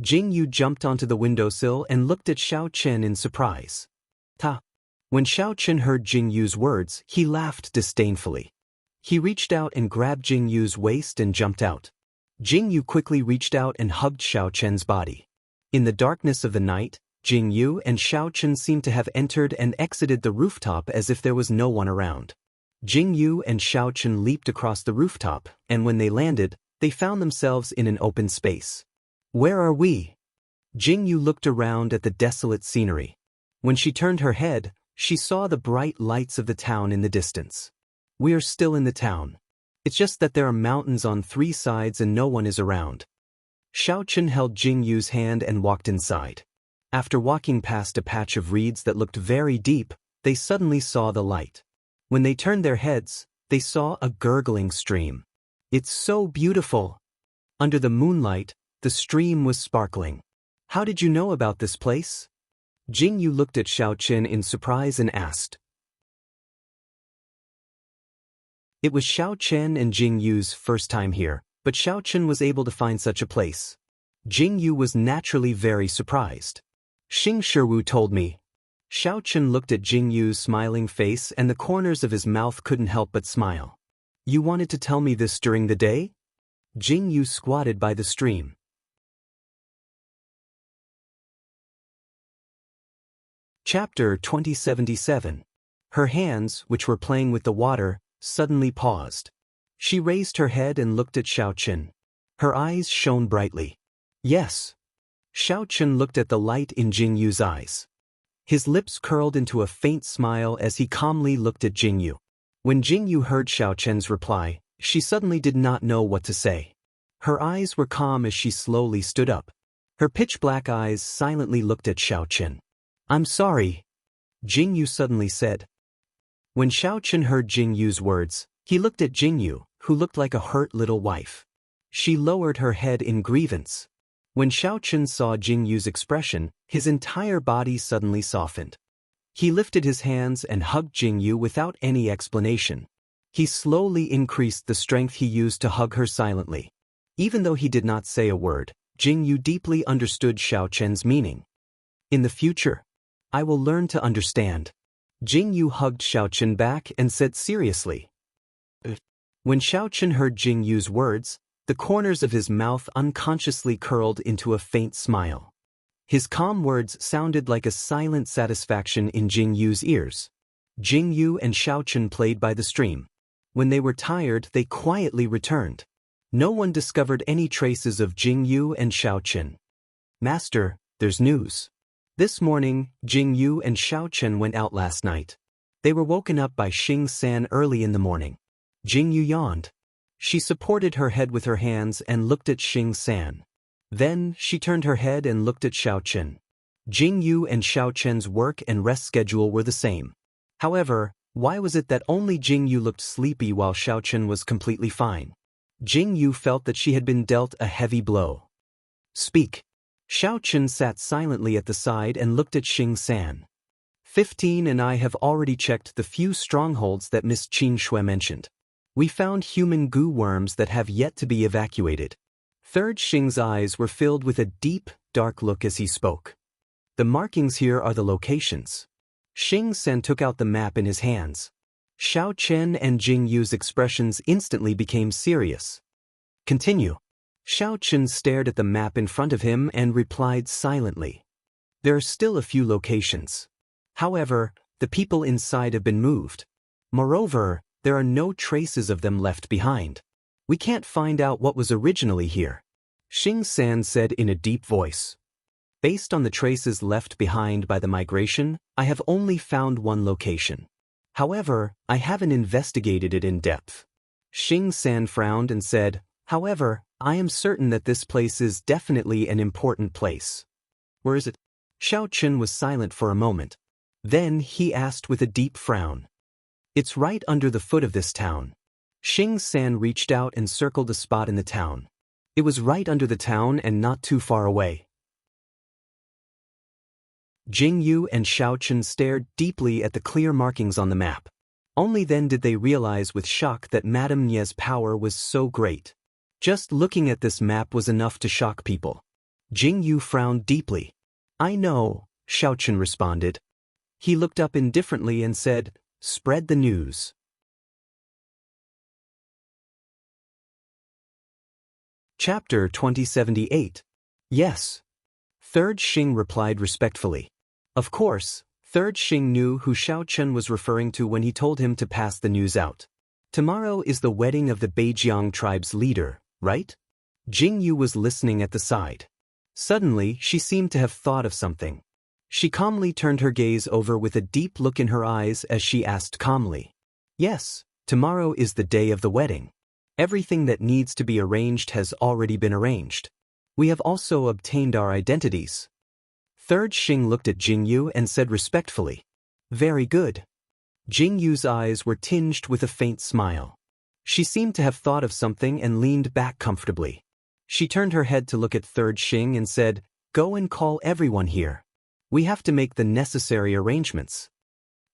Jingyu jumped onto the windowsill and looked at Xiao Chen in surprise. Ta. When Xiao Chen heard Jingyu's words, he laughed disdainfully. He reached out and grabbed Jingyu's waist and jumped out. Jingyu quickly reached out and hugged Xiao Chen's body. In the darkness of the night, Jingyu and Xiao Chen seemed to have entered and exited the rooftop as if there was no one around. Jingyu and Xiao Chen leaped across the rooftop, and when they landed, they found themselves in an open space. Where are we? Jingyu looked around at the desolate scenery. When she turned her head, she saw the bright lights of the town in the distance. We are still in the town. It's just that there are mountains on 3 sides and no one is around. Xiao Chen held Jingyu's hand and walked inside. After walking past a patch of reeds that looked very deep, they suddenly saw the light. When they turned their heads, they saw a gurgling stream. It's so beautiful. Under the moonlight, the stream was sparkling. How did you know about this place? Jingyu looked at Xiao Chen in surprise and asked. It was Xiao Chen and Jingyu's first time here, but Xiao Chen was able to find such a place. Jingyu was naturally very surprised. Xing Shiwu told me. Xiao Chen looked at Jingyu's smiling face and the corners of his mouth couldn't help but smile. You wanted to tell me this during the day? Jingyu squatted by the stream. Chapter 2077. Her hands, which were playing with the water, suddenly paused. She raised her head and looked at Xiao Chen. Her eyes shone brightly. Yes. Xiao Chen looked at the light in Jingyu's eyes. His lips curled into a faint smile as he calmly looked at Jingyu. When Jingyu heard Xiao Chen's reply, she suddenly did not know what to say. Her eyes were calm as she slowly stood up. Her pitch-black eyes silently looked at Xiao Chen. I'm sorry, Jingyu suddenly said. When Xiao Chen heard Jingyu's words, he looked at Jingyu, who looked like a hurt little wife. She lowered her head in grievance. When Xiao Chen saw Jingyu's expression, his entire body suddenly softened. He lifted his hands and hugged Jingyu without any explanation. He slowly increased the strength he used to hug her silently. Even though he did not say a word, Jingyu deeply understood Xiao Chen's meaning. In the future, I will learn to understand. Jingyu hugged Xiao Chen back and said seriously. When Xiao Chen heard Jingyu's words, the corners of his mouth unconsciously curled into a faint smile. His calm words sounded like a silent satisfaction in Jingyu's ears. Jingyu and Xiao Chen played by the stream. When they were tired, they quietly returned. No one discovered any traces of Jingyu and Xiao Chen. Master, there's news. This morning, Jingyu and Xiao Chen went out last night. They were woken up by Xing San early in the morning. Jingyu yawned. She supported her head with her hands and looked at Xing San. Then, she turned her head and looked at Xiao Chen. Jingyu and Xiao Chen's work and rest schedule were the same. However, why was it that only Jingyu looked sleepy while Xiao Chen was completely fine? Jingyu felt that she had been dealt a heavy blow. Speak. Xiao Chen sat silently at the side and looked at Xing San. 15 and I have already checked the few strongholds that Miss Qin Shui mentioned. We found human goo worms that have yet to be evacuated. Third Xing's eyes were filled with a deep, dark look as he spoke. The markings here are the locations. Xing San took out the map in his hands. Xiao Chen and Jingyu's expressions instantly became serious. Continue. Xiao Chen stared at the map in front of him and replied silently. There are still a few locations. However, the people inside have been moved. Moreover, there are no traces of them left behind. We can't find out what was originally here. Xing San said in a deep voice. Based on the traces left behind by the migration, I have only found one location. However, I haven't investigated it in depth. Xing San frowned and said, However, I am certain that this place is definitely an important place. Where is it? Xiao Chen was silent for a moment. Then he asked with a deep frown. It's right under the foot of this town. Xing San reached out and circled a spot in the town. It was right under the town and not too far away. Jing Yu and Xiao Chen stared deeply at the clear markings on the map. Only then did they realize with shock that Madame Nie's power was so great. Just looking at this map was enough to shock people. Jing Yu frowned deeply. I know, Xiao Chen responded. He looked up indifferently and said, spread the news. Chapter 2078. Yes. Third Xing replied respectfully. Of course, Third Xing knew who Xiao Chen was referring to when he told him to pass the news out. Tomorrow is the wedding of the Beijiang tribe's leader, right? Jing Yu was listening at the side. Suddenly, she seemed to have thought of something. She calmly turned her gaze over with a deep look in her eyes as she asked calmly. Yes, tomorrow is the day of the wedding. Everything that needs to be arranged has already been arranged. We have also obtained our identities. Third Xing looked at Jing Yu and said respectfully, very good. Jing Yu's eyes were tinged with a faint smile. She seemed to have thought of something and leaned back comfortably. She turned her head to look at Third Xing and said, go and call everyone here. We have to make the necessary arrangements.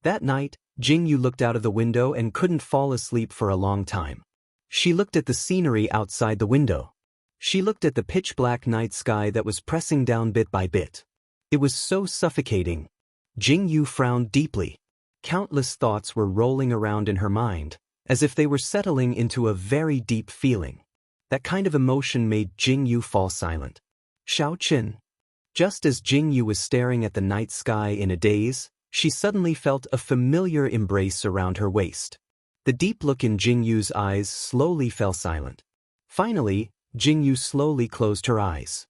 That night, Jing Yu looked out of the window and couldn't fall asleep for a long time. She looked at the scenery outside the window. She looked at the pitch-black night sky that was pressing down bit by bit. It was so suffocating. Jing Yu frowned deeply. Countless thoughts were rolling around in her mind, as if they were settling into a very deep feeling. That kind of emotion made Jing Yu fall silent. Xiao Chen. Just as Jing Yu was staring at the night sky in a daze, she suddenly felt a familiar embrace around her waist. The deep look in Jing Yu's eyes slowly fell silent. Finally, Jing Yu slowly closed her eyes.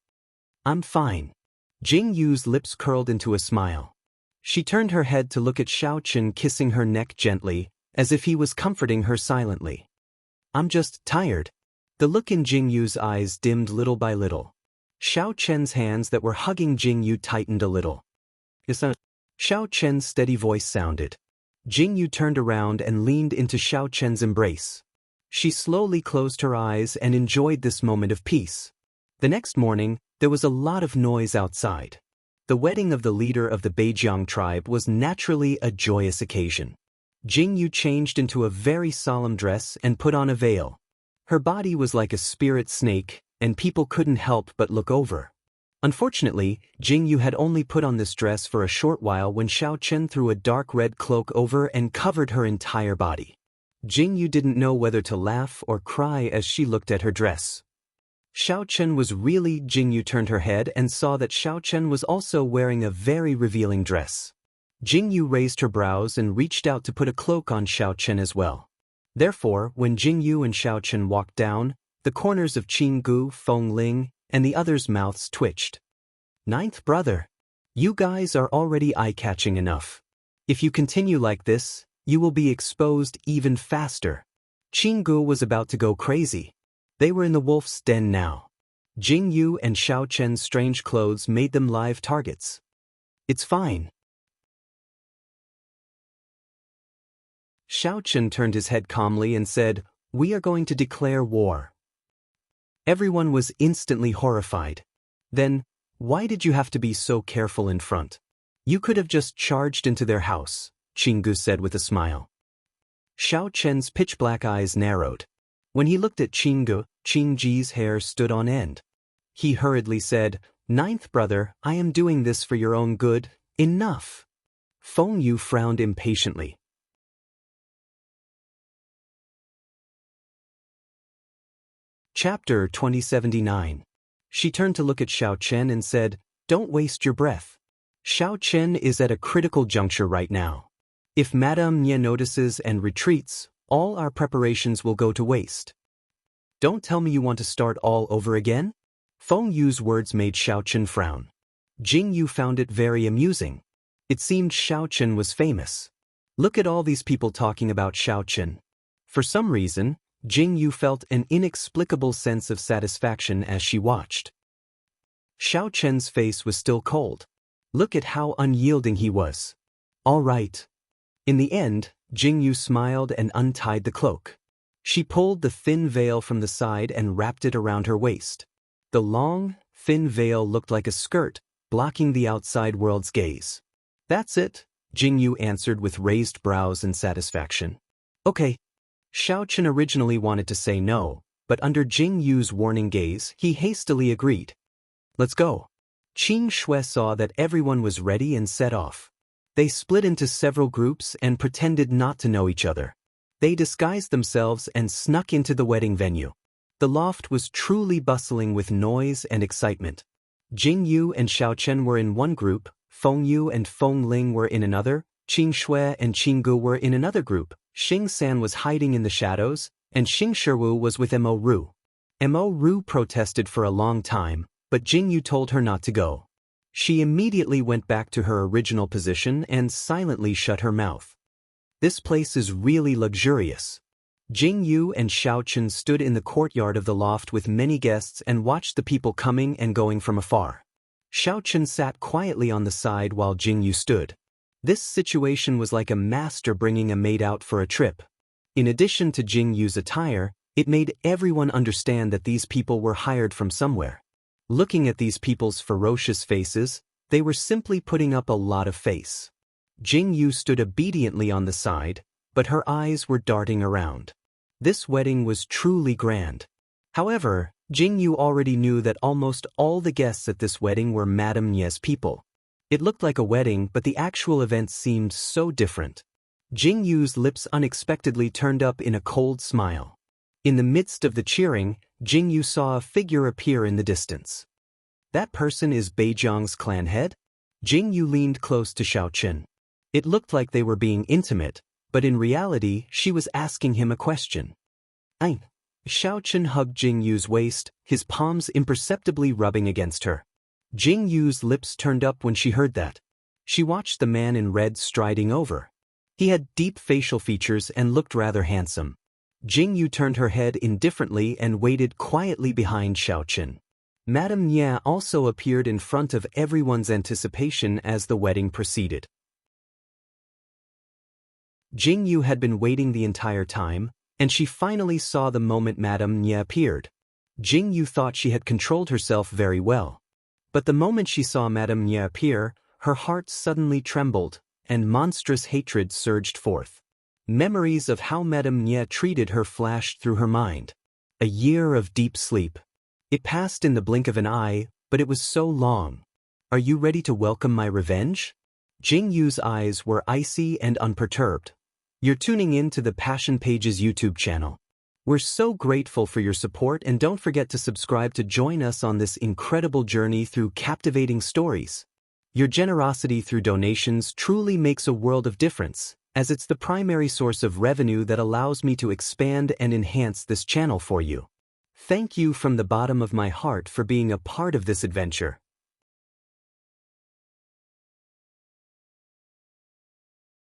I'm fine. Jing Yu's lips curled into a smile. She turned her head to look at Xiao Chen kissing her neck gently, as if he was comforting her silently. I'm just tired. The look in Jing Yu's eyes dimmed little by little. Xiao Chen's hands that were hugging Jing Yu tightened a little. Xiao Chen's steady voice sounded. Jing Yu turned around and leaned into Xiao Chen's embrace. She slowly closed her eyes and enjoyed this moment of peace. The next morning, there was a lot of noise outside. The wedding of the leader of the Beijiang tribe was naturally a joyous occasion. Jing Yu changed into a very solemn dress and put on a veil. Her body was like a spirit snake, and people couldn't help but look over. Unfortunately, Jing Yu had only put on this dress for a short while when Xiao Chen threw a dark red cloak over and covered her entire body. Jing Yu didn't know whether to laugh or cry as she looked at her dress. Xiao Chen was really. Jing Yu turned her head and saw that Xiao Chen was also wearing a very revealing dress. Jing Yu raised her brows and reached out to put a cloak on Xiao Chen as well. Therefore, when Jing Yu and Xiao Chen walked down, the corners of Qing Gu, Feng Ling, and the others' mouths twitched. Ninth brother. You guys are already eye-catching enough. If you continue like this, you will be exposed even faster. Qing Gu was about to go crazy. They were in the wolf's den now. Jing Yu and Xiao Chen's strange clothes made them live targets. It's fine. Xiao Chen turned his head calmly and said, we are going to declare war. Everyone was instantly horrified. Then, why did you have to be so careful in front? You could have just charged into their house, Qing Gu said with a smile. Xiao Chen's pitch-black eyes narrowed. When he looked at Qing Gu, Qing Ji's hair stood on end. He hurriedly said, Ninth brother, I am doing this for your own good. Enough. Feng Yu frowned impatiently. Chapter 2079. She turned to look at Xiao Chen and said, Don't waste your breath. Xiao Chen is at a critical juncture right now. If Madame Nie notices and retreats, all our preparations will go to waste. Don't tell me you want to start all over again? Feng Yu's words made Xiao Chen frown. Jing Yu found it very amusing. It seemed Xiao Chen was famous. Look at all these people talking about Xiao Chen. For some reason, Jing Yu felt an inexplicable sense of satisfaction as she watched. Xiao Chen's face was still cold. Look at how unyielding he was. All right. In the end, Jing Yu smiled and untied the cloak. She pulled the thin veil from the side and wrapped it around her waist. The long, thin veil looked like a skirt, blocking the outside world's gaze. That's it, Jingyu answered with raised brows and satisfaction. Okay. Xiaochen originally wanted to say no, but under Jingyu's warning gaze, he hastily agreed. Let's go. Qing Shui saw that everyone was ready and set off. They split into several groups and pretended not to know each other. They disguised themselves and snuck into the wedding venue. The loft was truly bustling with noise and excitement. Jingyu and Xiaochen were in one group, Fengyu and Fengling were in another, Qing Shui and Qinggu were in another group, Xing San was hiding in the shadows, and Xing Shiwu was with Mo Ru. Mo Ru protested for a long time, but Jingyu told her not to go. She immediately went back to her original position and silently shut her mouth. This place is really luxurious. Jingyu and Xiaochen stood in the courtyard of the loft with many guests and watched the people coming and going from afar. Xiaochen sat quietly on the side while Jingyu stood. This situation was like a master bringing a maid out for a trip. In addition to Jingyu's attire, it made everyone understand that these people were hired from somewhere. Looking at these people's ferocious faces, they were simply putting up a lot of face. Jingyu stood obediently on the side, but her eyes were darting around. This wedding was truly grand. However, Jingyu already knew that almost all the guests at this wedding were Madame Nie's people. It looked like a wedding, but the actual event seemed so different. Jingyu's lips unexpectedly turned up in a cold smile. In the midst of the cheering, Jingyu saw a figure appear in the distance. That person is Beijiang's clan head? Jingyu leaned close to Xiaochen. It looked like they were being intimate, but in reality, she was asking him a question. Ein. Xiaochen hugged Jingyu's waist, his palms imperceptibly rubbing against her. Jingyu's lips turned up when she heard that. She watched the man in red striding over. He had deep facial features and looked rather handsome. Jingyu turned her head indifferently and waited quietly behind Xiaochen. Madame Nie also appeared in front of everyone's anticipation as the wedding proceeded. Jingyu had been waiting the entire time, and she finally saw the moment Madame Nie appeared. Jingyu thought she had controlled herself very well. But the moment she saw Madame Nie appear, her heart suddenly trembled, and monstrous hatred surged forth. Memories of how Madame Nie treated her flashed through her mind. A year of deep sleep. It passed in the blink of an eye, but it was so long. Are you ready to welcome my revenge? Jingyu's eyes were icy and unperturbed. You're tuning in to the Passion Pages YouTube channel. We're so grateful for your support, and don't forget to subscribe to join us on this incredible journey through captivating stories. Your generosity through donations truly makes a world of difference, as it's the primary source of revenue that allows me to expand and enhance this channel for you. Thank you from the bottom of my heart for being a part of this adventure.